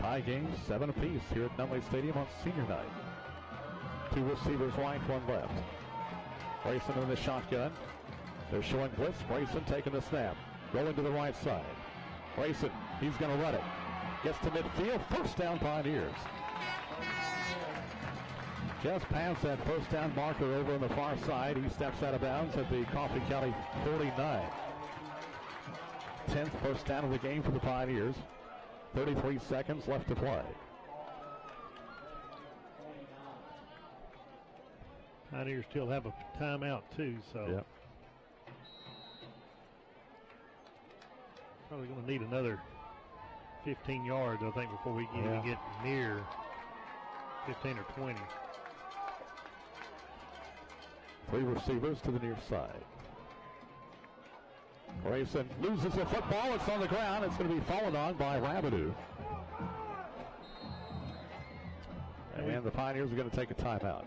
Speaker 1: Tie game, 7 apiece here at Nunley Stadium on senior night. 2 receivers right, 1 left. Grayson in the shotgun. They're showing blitz. Grayson taking the snap. Rolling to the right side. Grayson, he's going to run it. Gets to midfield. First down, Pioneers. Just past that first down marker over on the far side. He steps out of bounds at the Coffee County 49. 10th first down of the game for the Pioneers. 33 seconds left to play.
Speaker 9: Pioneers still have a timeout too, so
Speaker 1: yep.
Speaker 9: Probably going to need another 15 yards, I think, before we can even get near 15 or 20.
Speaker 1: 3 receivers to the near side. Grayson loses the football. It's on the ground. It's going to be fallen on by Rabideau. And the Pioneers are going to take a timeout.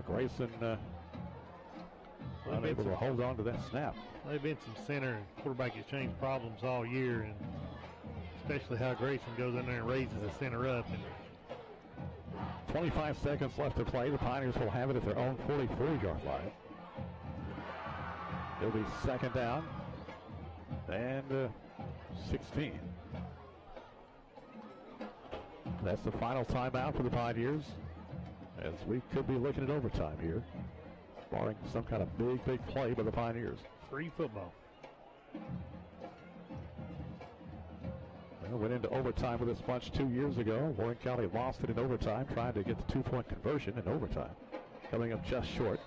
Speaker 1: Grayson unable to hold on to that snap.
Speaker 9: They've been some center and quarterback exchange problems all year, and especially how Grayson goes in there and raises the center up. And
Speaker 1: 25 seconds left to play. The Pioneers will have it at their own 44-yard line. It'll be second down and 16. That's the final timeout for the Pioneers, as we could be looking at overtime here, barring some kind of big play by the Pioneers.
Speaker 9: Free football.
Speaker 1: Well, went into overtime with this bunch 2 years ago. Warren County lost it in overtime, trying to get the 2-point conversion in overtime. Coming up just short.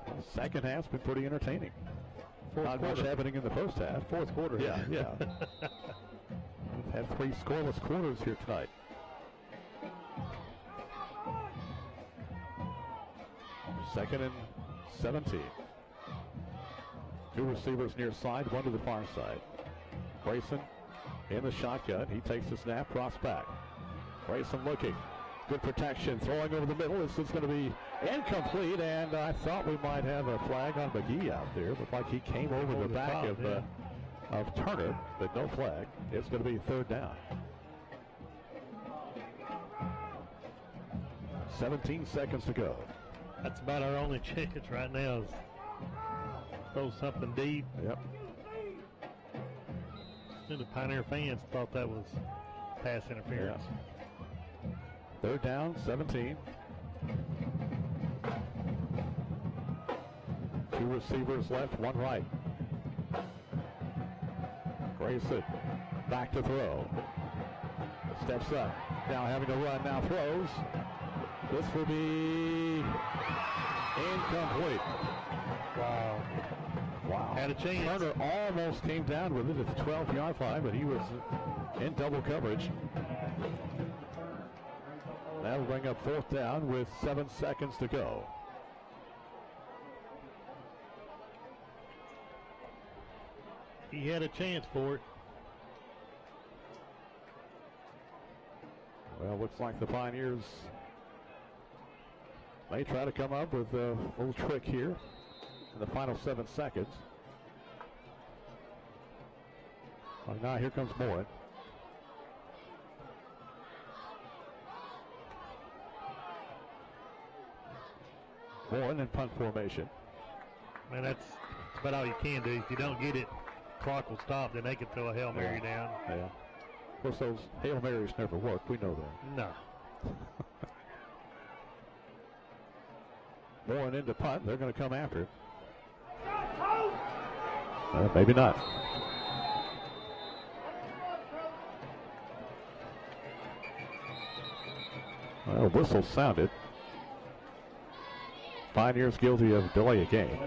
Speaker 1: The second half's been pretty entertaining. Not much happening in the first half.
Speaker 9: Fourth quarter.
Speaker 1: Yeah. We've had 3 scoreless quarters here tonight. 2nd and 17. 2 receivers near side, 1 to the far side. Grayson in the shotgun. He takes the snap, cross back. Grayson looking. Good protection, throwing over the middle. This is going to be incomplete, and I thought we might have a flag on McGee out there. Looked like he came over the back of Turner, but no flag. It's going to be 3rd down. 17 seconds to go.
Speaker 9: That's about our only chance right now is throw something deep.
Speaker 1: Yep.
Speaker 9: The Pioneer fans thought that was pass interference.
Speaker 1: Yeah. 3rd down, 17. 2 receivers left, 1 right. Grayson back to throw. Steps up. Now having to run, now throws. This will be incomplete.
Speaker 9: Wow.
Speaker 1: Wow.
Speaker 9: Had a chance.
Speaker 1: Turner almost came down with it at the 12-yard line, but he was in double coverage. That'll bring up 4th down with 7 seconds to go.
Speaker 9: He had a chance for it.
Speaker 1: Well, looks like the Pioneers may try to come up with a little trick here in the final 7 seconds. Well, now here comes Moore. Moore in punt formation.
Speaker 9: Man, that's about all you can do. If you don't get it, clock will stop. Then they can throw a Hail Mary down.
Speaker 1: Yeah. Of course, those Hail Marys never work. We know that.
Speaker 9: No.
Speaker 1: Moore into punt. They're going to come after it. Maybe not. Well, whistle sounded. Pioneers guilty of delay a game.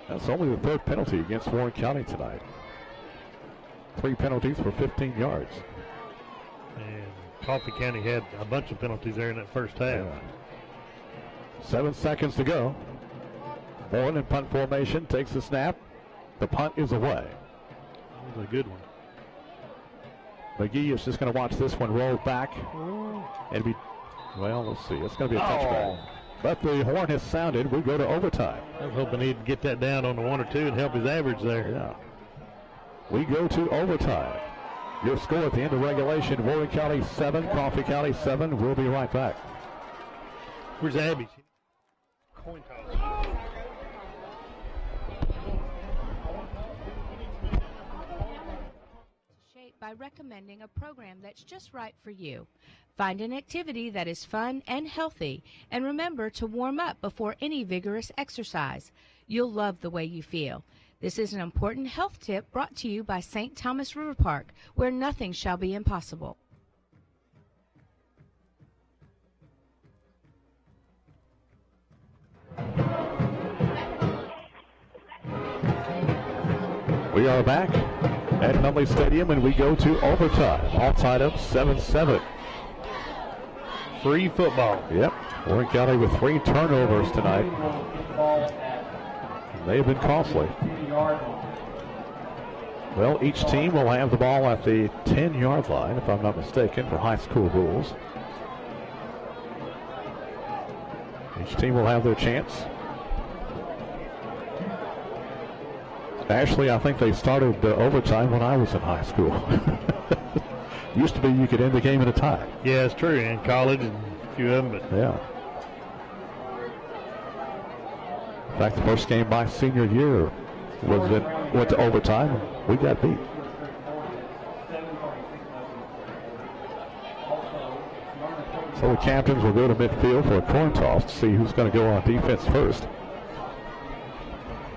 Speaker 1: That's only the 3rd penalty against Warren County tonight. 3 penalties for 15 yards.
Speaker 9: And Coffee County had a bunch of penalties there in that first half.
Speaker 1: Yeah. 7 seconds to go. Moore in punt formation, takes the snap. The punt is away.
Speaker 9: That was a good one.
Speaker 1: McGee is just going to watch this one roll back. And be, well, let's see. It's going to be a touchback. But the horn has sounded. We go to overtime.
Speaker 9: I was hoping he'd get that down on the 1 or 2 and help his average there.
Speaker 1: Yeah. We go to overtime. Your score at the end of regulation, Warren County 7, Coffee County 7. We'll be right back.
Speaker 9: Where's Abby? Coin toss.
Speaker 15: By recommending a program that's just right for you. Find an activity that is fun and healthy, and remember to warm up before any vigorous exercise. You'll love the way you feel. This is an important health tip brought to you by St. Thomas River Park, where nothing shall be impossible.
Speaker 1: We are back at Nunley Stadium, and we go to overtime. All tied up 7-7.
Speaker 9: Free football.
Speaker 1: Yep. Warren County with 3 turnovers tonight. And they've been costly. Well, each team will have the ball at the 10-yard line, if I'm not mistaken, for high school rules. Each team will have their chance. Actually, I think they started overtime when I was in high school. Used to be you could end the game in a tie.
Speaker 9: Yeah, it's true. In college and a few of them, but
Speaker 1: yeah. In fact, the first game my senior year went to overtime, and we got beat. So the captains will go to midfield for a coin toss to see who's going to go on defense first.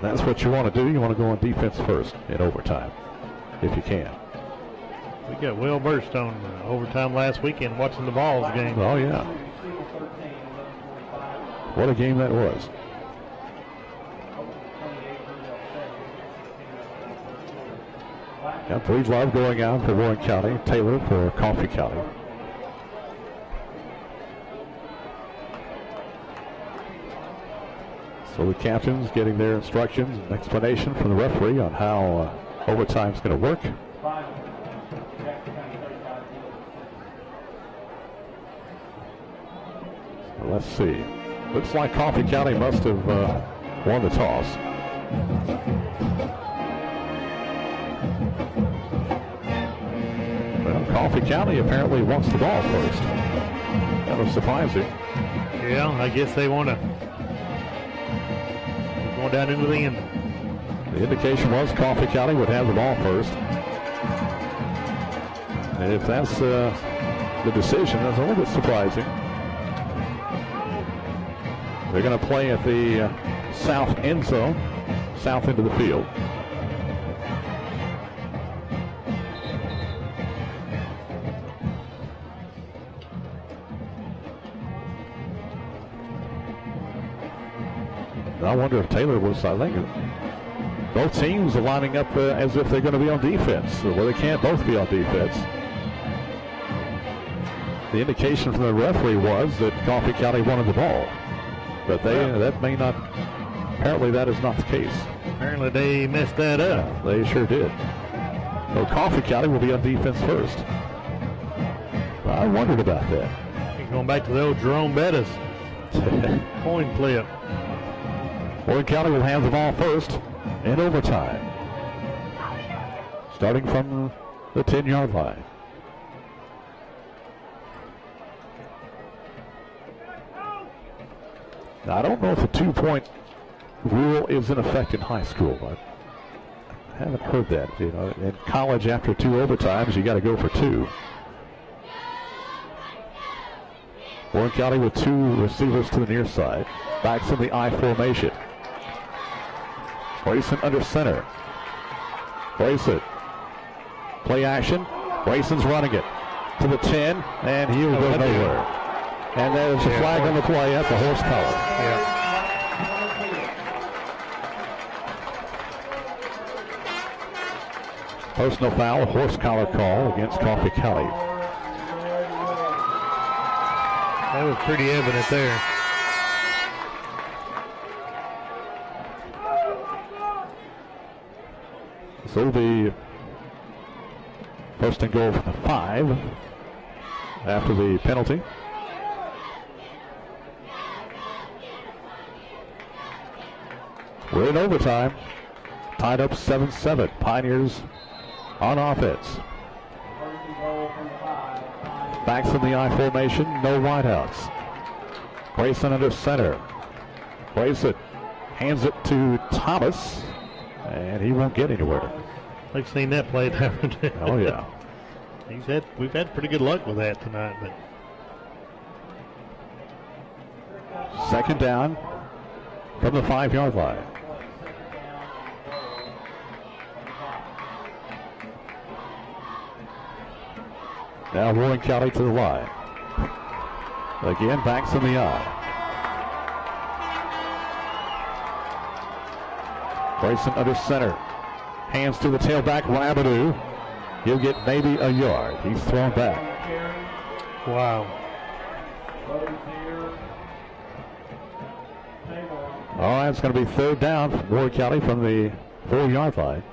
Speaker 1: That's what you want to do. You want to go on defense first in overtime, if you can.
Speaker 9: We got well versed on overtime last weekend watching the Balls game.
Speaker 1: Oh, yeah. What a game that was. Got Breedlove going out for Warren County, Taylor for Coffee County. So the captains getting their instructions and explanation from the referee on how overtime is going to work. So let's see. Looks like Coffee County must have won the toss. Well, Coffee County apparently wants the ball first. That was surprising.
Speaker 9: Yeah, I guess they want to go down into the end.
Speaker 1: The indication was Coffee County would have the ball first. And if that's the decision, that's a little bit surprising. They're going to play at the south end zone, south end of the field. I wonder if Taylor was, I think, both teams are lining up as if they're going to be on defense. Well, they can't both be on defense. The indication from the referee was that Coffee County wanted the ball. But that may not, apparently that is not the case.
Speaker 9: Apparently they messed that up.
Speaker 1: Yeah, they sure did. So Coffee County will be on defense first. I wondered about that.
Speaker 9: Going back to the old Jerome Bettis coin flip.
Speaker 1: Warren County will have the ball first in overtime. Starting from the 10-yard line. Now, I don't know if the 2-point rule is in effect in high school. I haven't heard that. You know, in college, after 2 overtimes, you got to go for 2. Warren County with 2 receivers to the near side. Backs in the I formation. Grayson under center. Grayson. Play action. Grayson's running it to the 10, and he'll go nowhere. And there's a flag on the play. That's a horse collar.
Speaker 9: Yeah.
Speaker 1: Personal foul, a horse collar call against Coffee County.
Speaker 9: That was pretty evident there.
Speaker 1: So the first and goal from the 5 after the penalty. We're in overtime. Tied up 7-7. Pioneers on offense. Backs in the I formation. No wideouts. Grayson under center. Grayson hands it to Thomas, and he won't get anywhere.
Speaker 9: I've seen that play there.
Speaker 1: Oh yeah.
Speaker 9: We've had pretty good luck with that tonight. But
Speaker 1: second down from the 5-yard line. Now Warren County to the line. Again, backs in the eye. Grayson under center. Hands to the tailback, Rabidou. He'll get maybe a yard. He's thrown back.
Speaker 9: Wow.
Speaker 1: All right, it's going to be third down for Warren County from the 4-yard line.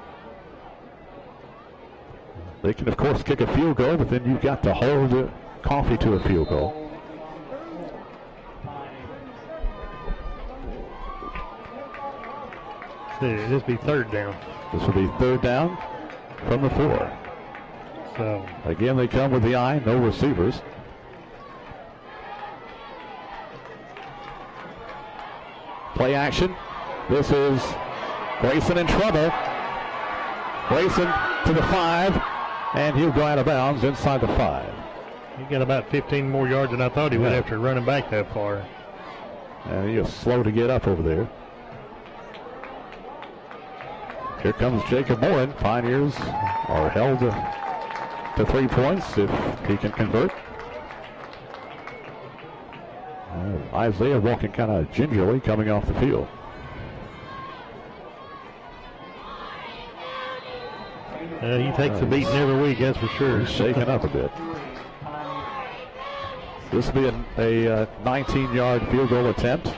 Speaker 1: They can, of course, kick a field goal, but then you've got to hold Coffee to a field goal.
Speaker 9: This will be third down.
Speaker 1: This will be third down from the 4.
Speaker 9: So
Speaker 1: again, they come with the eye, no receivers. Play action. This is Grayson in trouble. Grayson to the 5, and he'll go out of bounds inside the 5.
Speaker 9: He got about 15 more yards than I thought he would after running back that far.
Speaker 1: And he is slow to get up over there. Here comes Jacob Morin. Pioneers are held to 3 points if he can convert. Isaiah walking kind of gingerly coming off the field.
Speaker 9: He takes a beating every week, that's for sure.
Speaker 1: He's shaking up a bit. This will be a 19-yard field goal attempt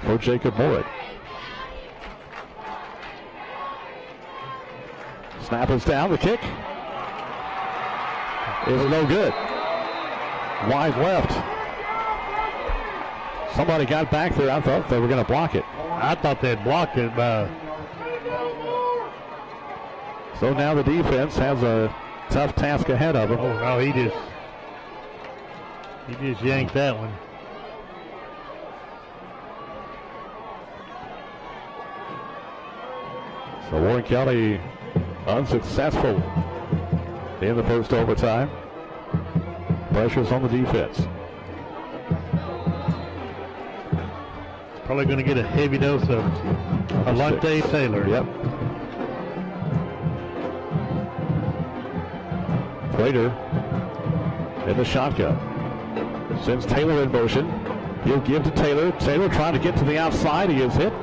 Speaker 1: for Jacob Morritt. Snap is down. The kick is no good. Wide left. Somebody got back there. I thought they were going to block it.
Speaker 9: I thought they had blocked it.
Speaker 1: So now the defense has a tough task ahead of them.
Speaker 9: Oh, no, he just yanked that one.
Speaker 1: So Warren County unsuccessful in the first overtime. Pressure's on the defense.
Speaker 9: Probably going to get a heavy dose of Alante Taylor.
Speaker 1: Yep. Prater in the shotgun. Sends Taylor in motion. He'll give to Taylor. Taylor trying to get to the outside. He is hit.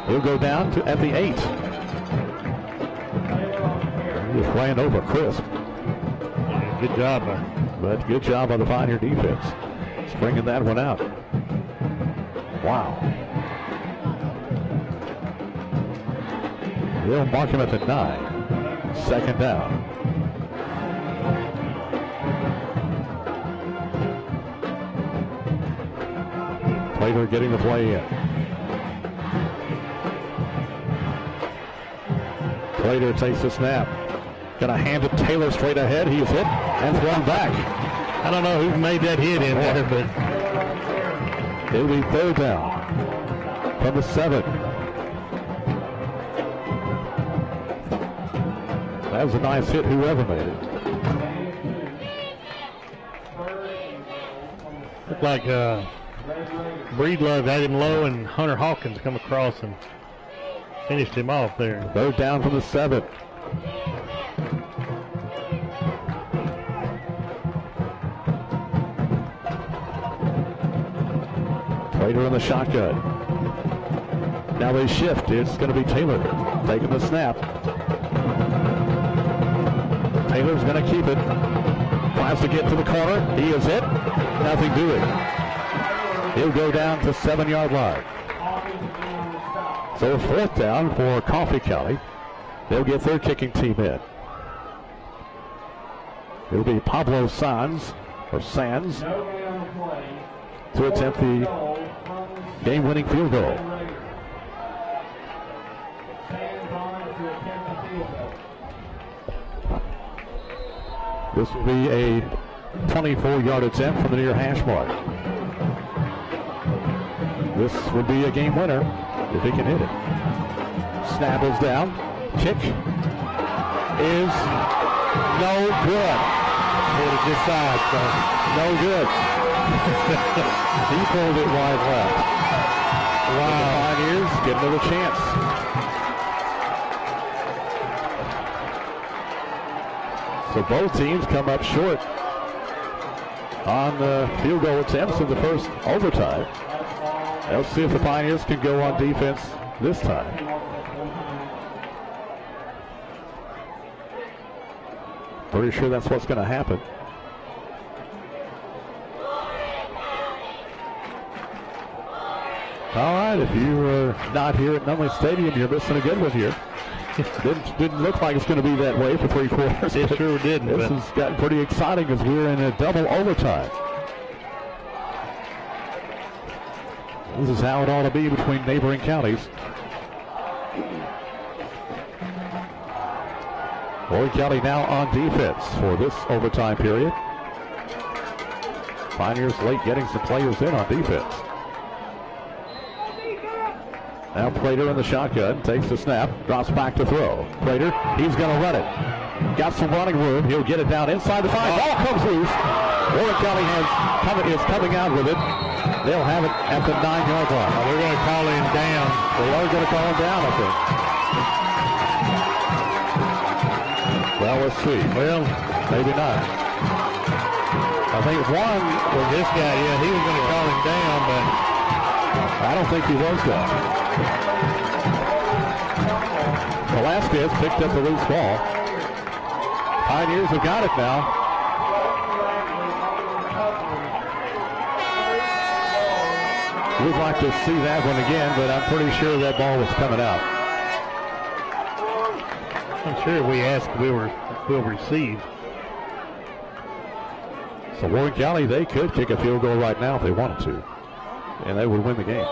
Speaker 1: He'll go down to at the 8. He was playing over crisp.
Speaker 9: Yeah, good job.
Speaker 1: But good job by the Pioneer defense. Bringing that one out. Wow. They'll mark him at the 9. Second down. Prater getting the play in. Prater takes the snap. Gonna hand it Taylor straight ahead. He is hit and thrown back.
Speaker 9: I don't know who made that hit in there, but
Speaker 1: it'll be third down from the 7. That was a nice hit, whoever made it.
Speaker 9: Looked like Breedlove had him low, and Hunter Hawkins come across and finished him off there.
Speaker 1: Third down from the 7. Prater in the shotgun. Now they shift. It's going to be Taylor taking the snap. Taylor's going to keep it. Tries to get to the corner. He is hit. Nothing doing. He'll go down to 7-yard line. So fourth down for Coffee County. They'll get their kicking team in. It'll be Pablo Sands to attempt the game-winning field goal. This will be a 24-yard attempt from the near hash mark. This would be a game winner if he can hit it. Snap is down. Kick is no good.
Speaker 9: Hit it this side, so
Speaker 1: no good. He pulled it wide left. Wow. The Pioneers give another chance. So both teams come up short on the field goal attempts in the first overtime. Let's see if the Pioneers can go on defense this time. Pretty sure that's what's going to happen. All right, if you are not here at Nunley Stadium, you're missing a good one here. Didn't look like it's going to be that way for 3 quarters.
Speaker 9: It sure didn't.
Speaker 1: This has gotten pretty exciting as we're in a double overtime. This is how it ought to be between neighboring counties. Warren County now on defense for this overtime period. Pioneers late getting some players in on defense. Now Prater in the shotgun, takes the snap, drops back to throw. Prater, he's going to run it. Got some running room. He'll get it down inside the 5. Ball comes loose. Warren County is coming out with it. They'll have it at the 9-yard line.
Speaker 9: They're going to call him down.
Speaker 1: They are going to call him down, I think. Well, let's see.
Speaker 9: Well,
Speaker 1: maybe not. I think one
Speaker 9: was this guy. Yeah, he was going to call him down, but
Speaker 1: I don't think he was down. Velasquez picked up the loose ball. Pioneers have got it now. We'd like to see that one again, but I'm pretty sure that ball was coming out.
Speaker 9: I'm sure if we ask, we'll receive.
Speaker 1: So Warren County, they could kick a field goal right now if they wanted to, and they would win the game.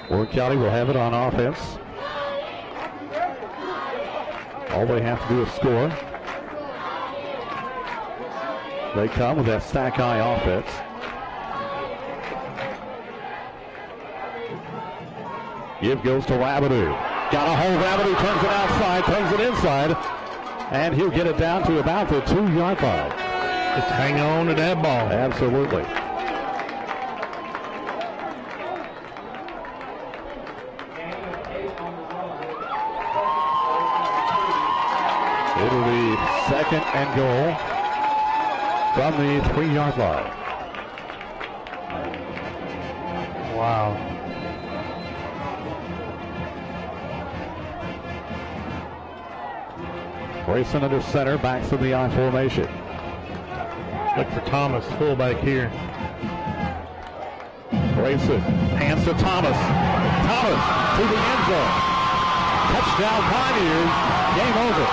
Speaker 1: Warren County will have it on offense. All they have to do is score. They come with that stack high offense. Give goes to Rabideau. Got a hold. Rabideau turns it outside, turns it inside, and he'll get it down to about the 2-yard line.
Speaker 9: Just hang on to that ball.
Speaker 1: Absolutely. It'll be 2nd and goal from the 3-yard line.
Speaker 9: Wow.
Speaker 1: Grayson under center, backs in the I formation.
Speaker 9: Look for Thomas, fullback here.
Speaker 1: Grayson hands to Thomas. Thomas to the end zone. Touchdown Pioneers. Game over.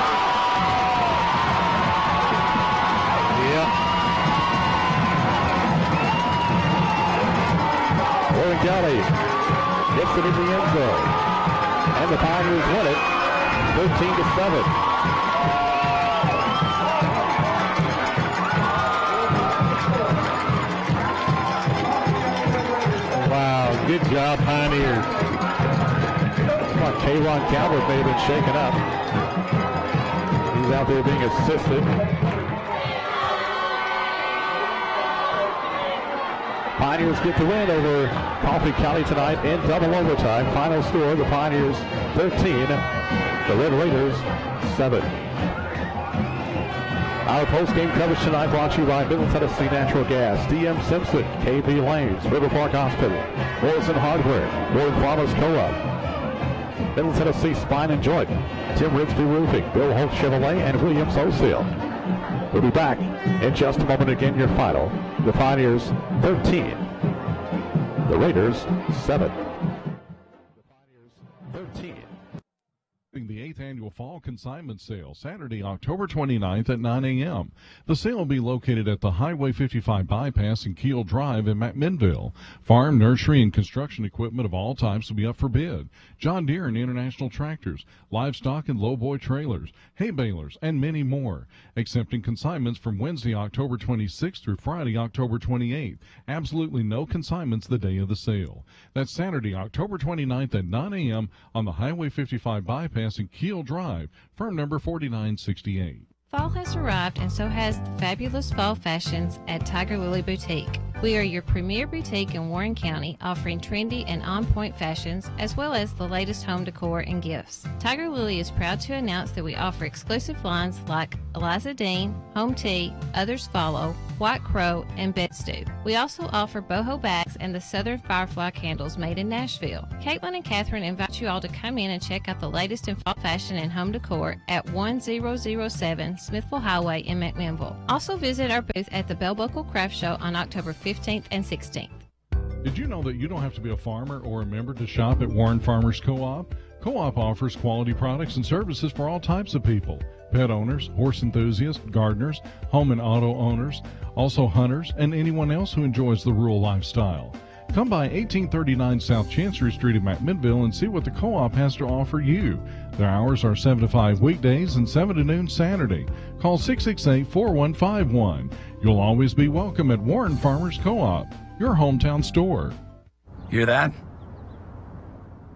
Speaker 9: Yeah.
Speaker 1: Warren County gets it in the end zone. And the Pioneers win it 13-7.
Speaker 9: Wow, good job, Pioneers.
Speaker 1: K-Ron Calvert may have been shaken up. He's out there being assisted. Pioneers get the win over Coffee County tonight in double overtime. Final score, the Pioneers 13, the Red Raiders 7. Our post-game coverage tonight brought to you by Middle Tennessee Natural Gas, DM Simpson, KP Lanes, River Park Hospital, Morrison Hardware, Warren Farmers Co-op, Middle Tennessee Spine and Joint, Tim Rigsby Roofing, Bill Holt Chevrolet, and Williams Wholesale. We'll be back in just a moment. Again, your final. The Pioneers 13, the Raiders 7.
Speaker 13: The Pioneers 13. The 8th annual Fall Consignment Sale, Saturday, October 29th at 9 a.m. The sale will be located at the Highway 55 bypass and Keel Drive in McMinnville. Farm, nursery, and construction equipment of all types will be up for bid. John Deere and International tractors, livestock and lowboy trailers, hay balers, and many more. Accepting consignments from Wednesday, October 26th through Friday, October 28th. Absolutely no consignments the day of the sale. That's Saturday, October 29th at 9 a.m. on the Highway 55 bypass and Keel Drive, firm number 4968.
Speaker 15: Fall has arrived, and so has the fabulous fall fashions at Tiger Lily Boutique. We are your premier boutique in Warren County, offering trendy and on-point fashions, as well as the latest home decor and gifts. Tiger Lily is proud to announce that we offer exclusive lines like Eliza Dean, Home Tea, Others Follow, White Crow, and Bed Stew. We also offer boho bags and the Southern Firefly candles made in Nashville. Caitlin and Catherine invite you all to come in and check out the latest in fall fashion and home decor at 1007 Smithville Highway in McMinnville. Also visit our booth at the Bell Buckle Craft Show on October 15th and 16th.
Speaker 13: Did you know that you don't have to be a farmer or a member to shop at Warren Farmers Co-op? Co-op offers quality products and services for all types of people. Pet owners, horse enthusiasts, gardeners, home and auto owners, also hunters, and anyone else who enjoys the rural lifestyle. Come by 1839 South Chancery Street in McMinnville and see what the Co-op has to offer you. Their hours are 7 to 5 weekdays and 7 to noon Saturday. Call 668-4151. You'll always be welcome at Warren Farmers Co-op, your hometown store.
Speaker 24: Hear that?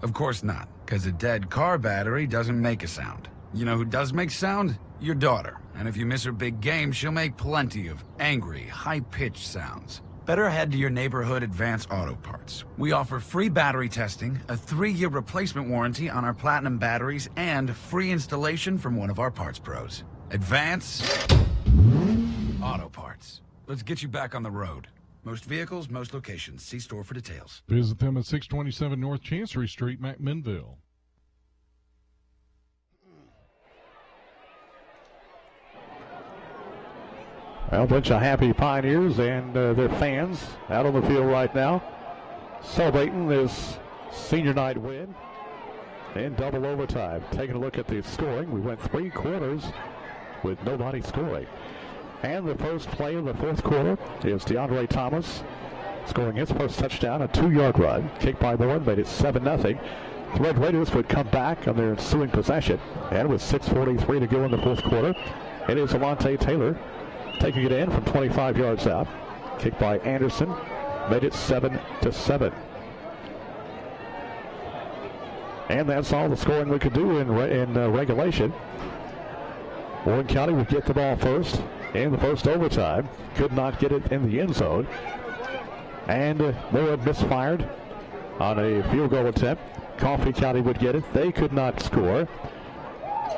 Speaker 24: Of course not, because a dead car battery doesn't make a sound. You know who does make sound? Your daughter. And if you miss her big game, she'll make plenty of angry, high-pitched sounds. Better head to your neighborhood Advance Auto Parts. We offer free battery testing, a 3-year replacement warranty on our Platinum batteries, and free installation from one of our parts pros. Advance Auto Parts. Let's get you back on the road. Most vehicles, most locations. See store for details.
Speaker 13: Visit them at 627 North Chancery Street, McMinnville.
Speaker 1: Well, a bunch of happy Pioneers and their fans out on the field right now, celebrating this senior night win in double overtime. Taking a look at the scoring, we went 3 quarters with nobody scoring. And the first play of the fourth quarter is DeAndre Thomas scoring his first touchdown, a 2-yard run. Kicked by Warren, made it 7-0. The Red Raiders would come back on their ensuing possession. And with 6:43 to go in the fourth quarter, it is Alante Taylor taking it in from 25 yards out. Kicked by Anderson, made it 7-7. And that's all the scoring we could do in regulation. Warren County would get the ball first in the first overtime. Could not get it in the end zone. And Moore misfired on a field goal attempt. Coffee County would get it. They could not score.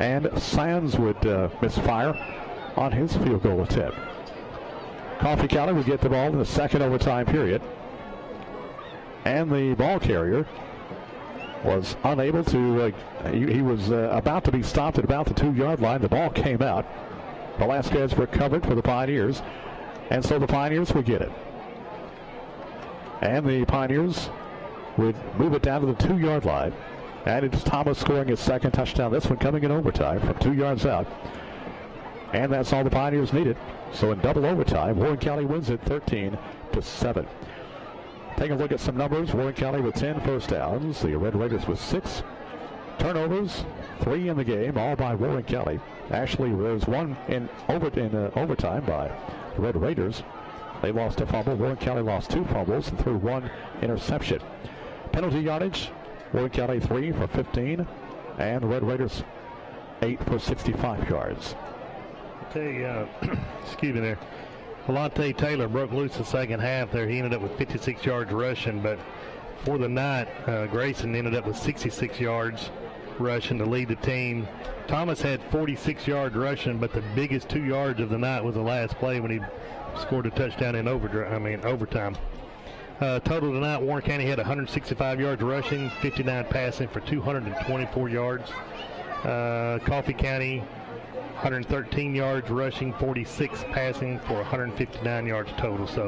Speaker 1: And Sands would misfire on his field goal attempt. Coffee County would get the ball in the second overtime period. And the ball carrier was unable to, he was about to be stopped at about the 2-yard line. The ball came out. Velasquez recovered for the Pioneers, and so the Pioneers would get it. And the Pioneers would move it down to the 2-yard line. And it's Thomas scoring his second touchdown, this one coming in overtime from 2 yards out. And that's all the Pioneers needed. So in double overtime, Warren County wins it 13-7. Taking a look at some numbers, Warren County with 10 first downs. The Red Raiders with 6 turnovers, 3 in the game, all by Warren County. Actually, there's one in overtime by the Red Raiders. They lost a fumble. Warren County lost 2 fumbles and threw 1 interception. Penalty yardage, Warren County 3 for 15, and the Red Raiders 8 for 65 yards.
Speaker 9: Excuse me there. Alante Taylor broke loose the second half there. He ended up with 56 yards rushing, but for the night, Grayson ended up with 66 yards rushing to lead the team. Thomas had 46 yards rushing, but the biggest 2 yards of the night was the last play when he scored a touchdown in overtime. Total tonight, Warren County had 165 yards rushing, 59 passing for 224 yards. Coffee County, 113 yards rushing, 46 passing for 159 yards total. So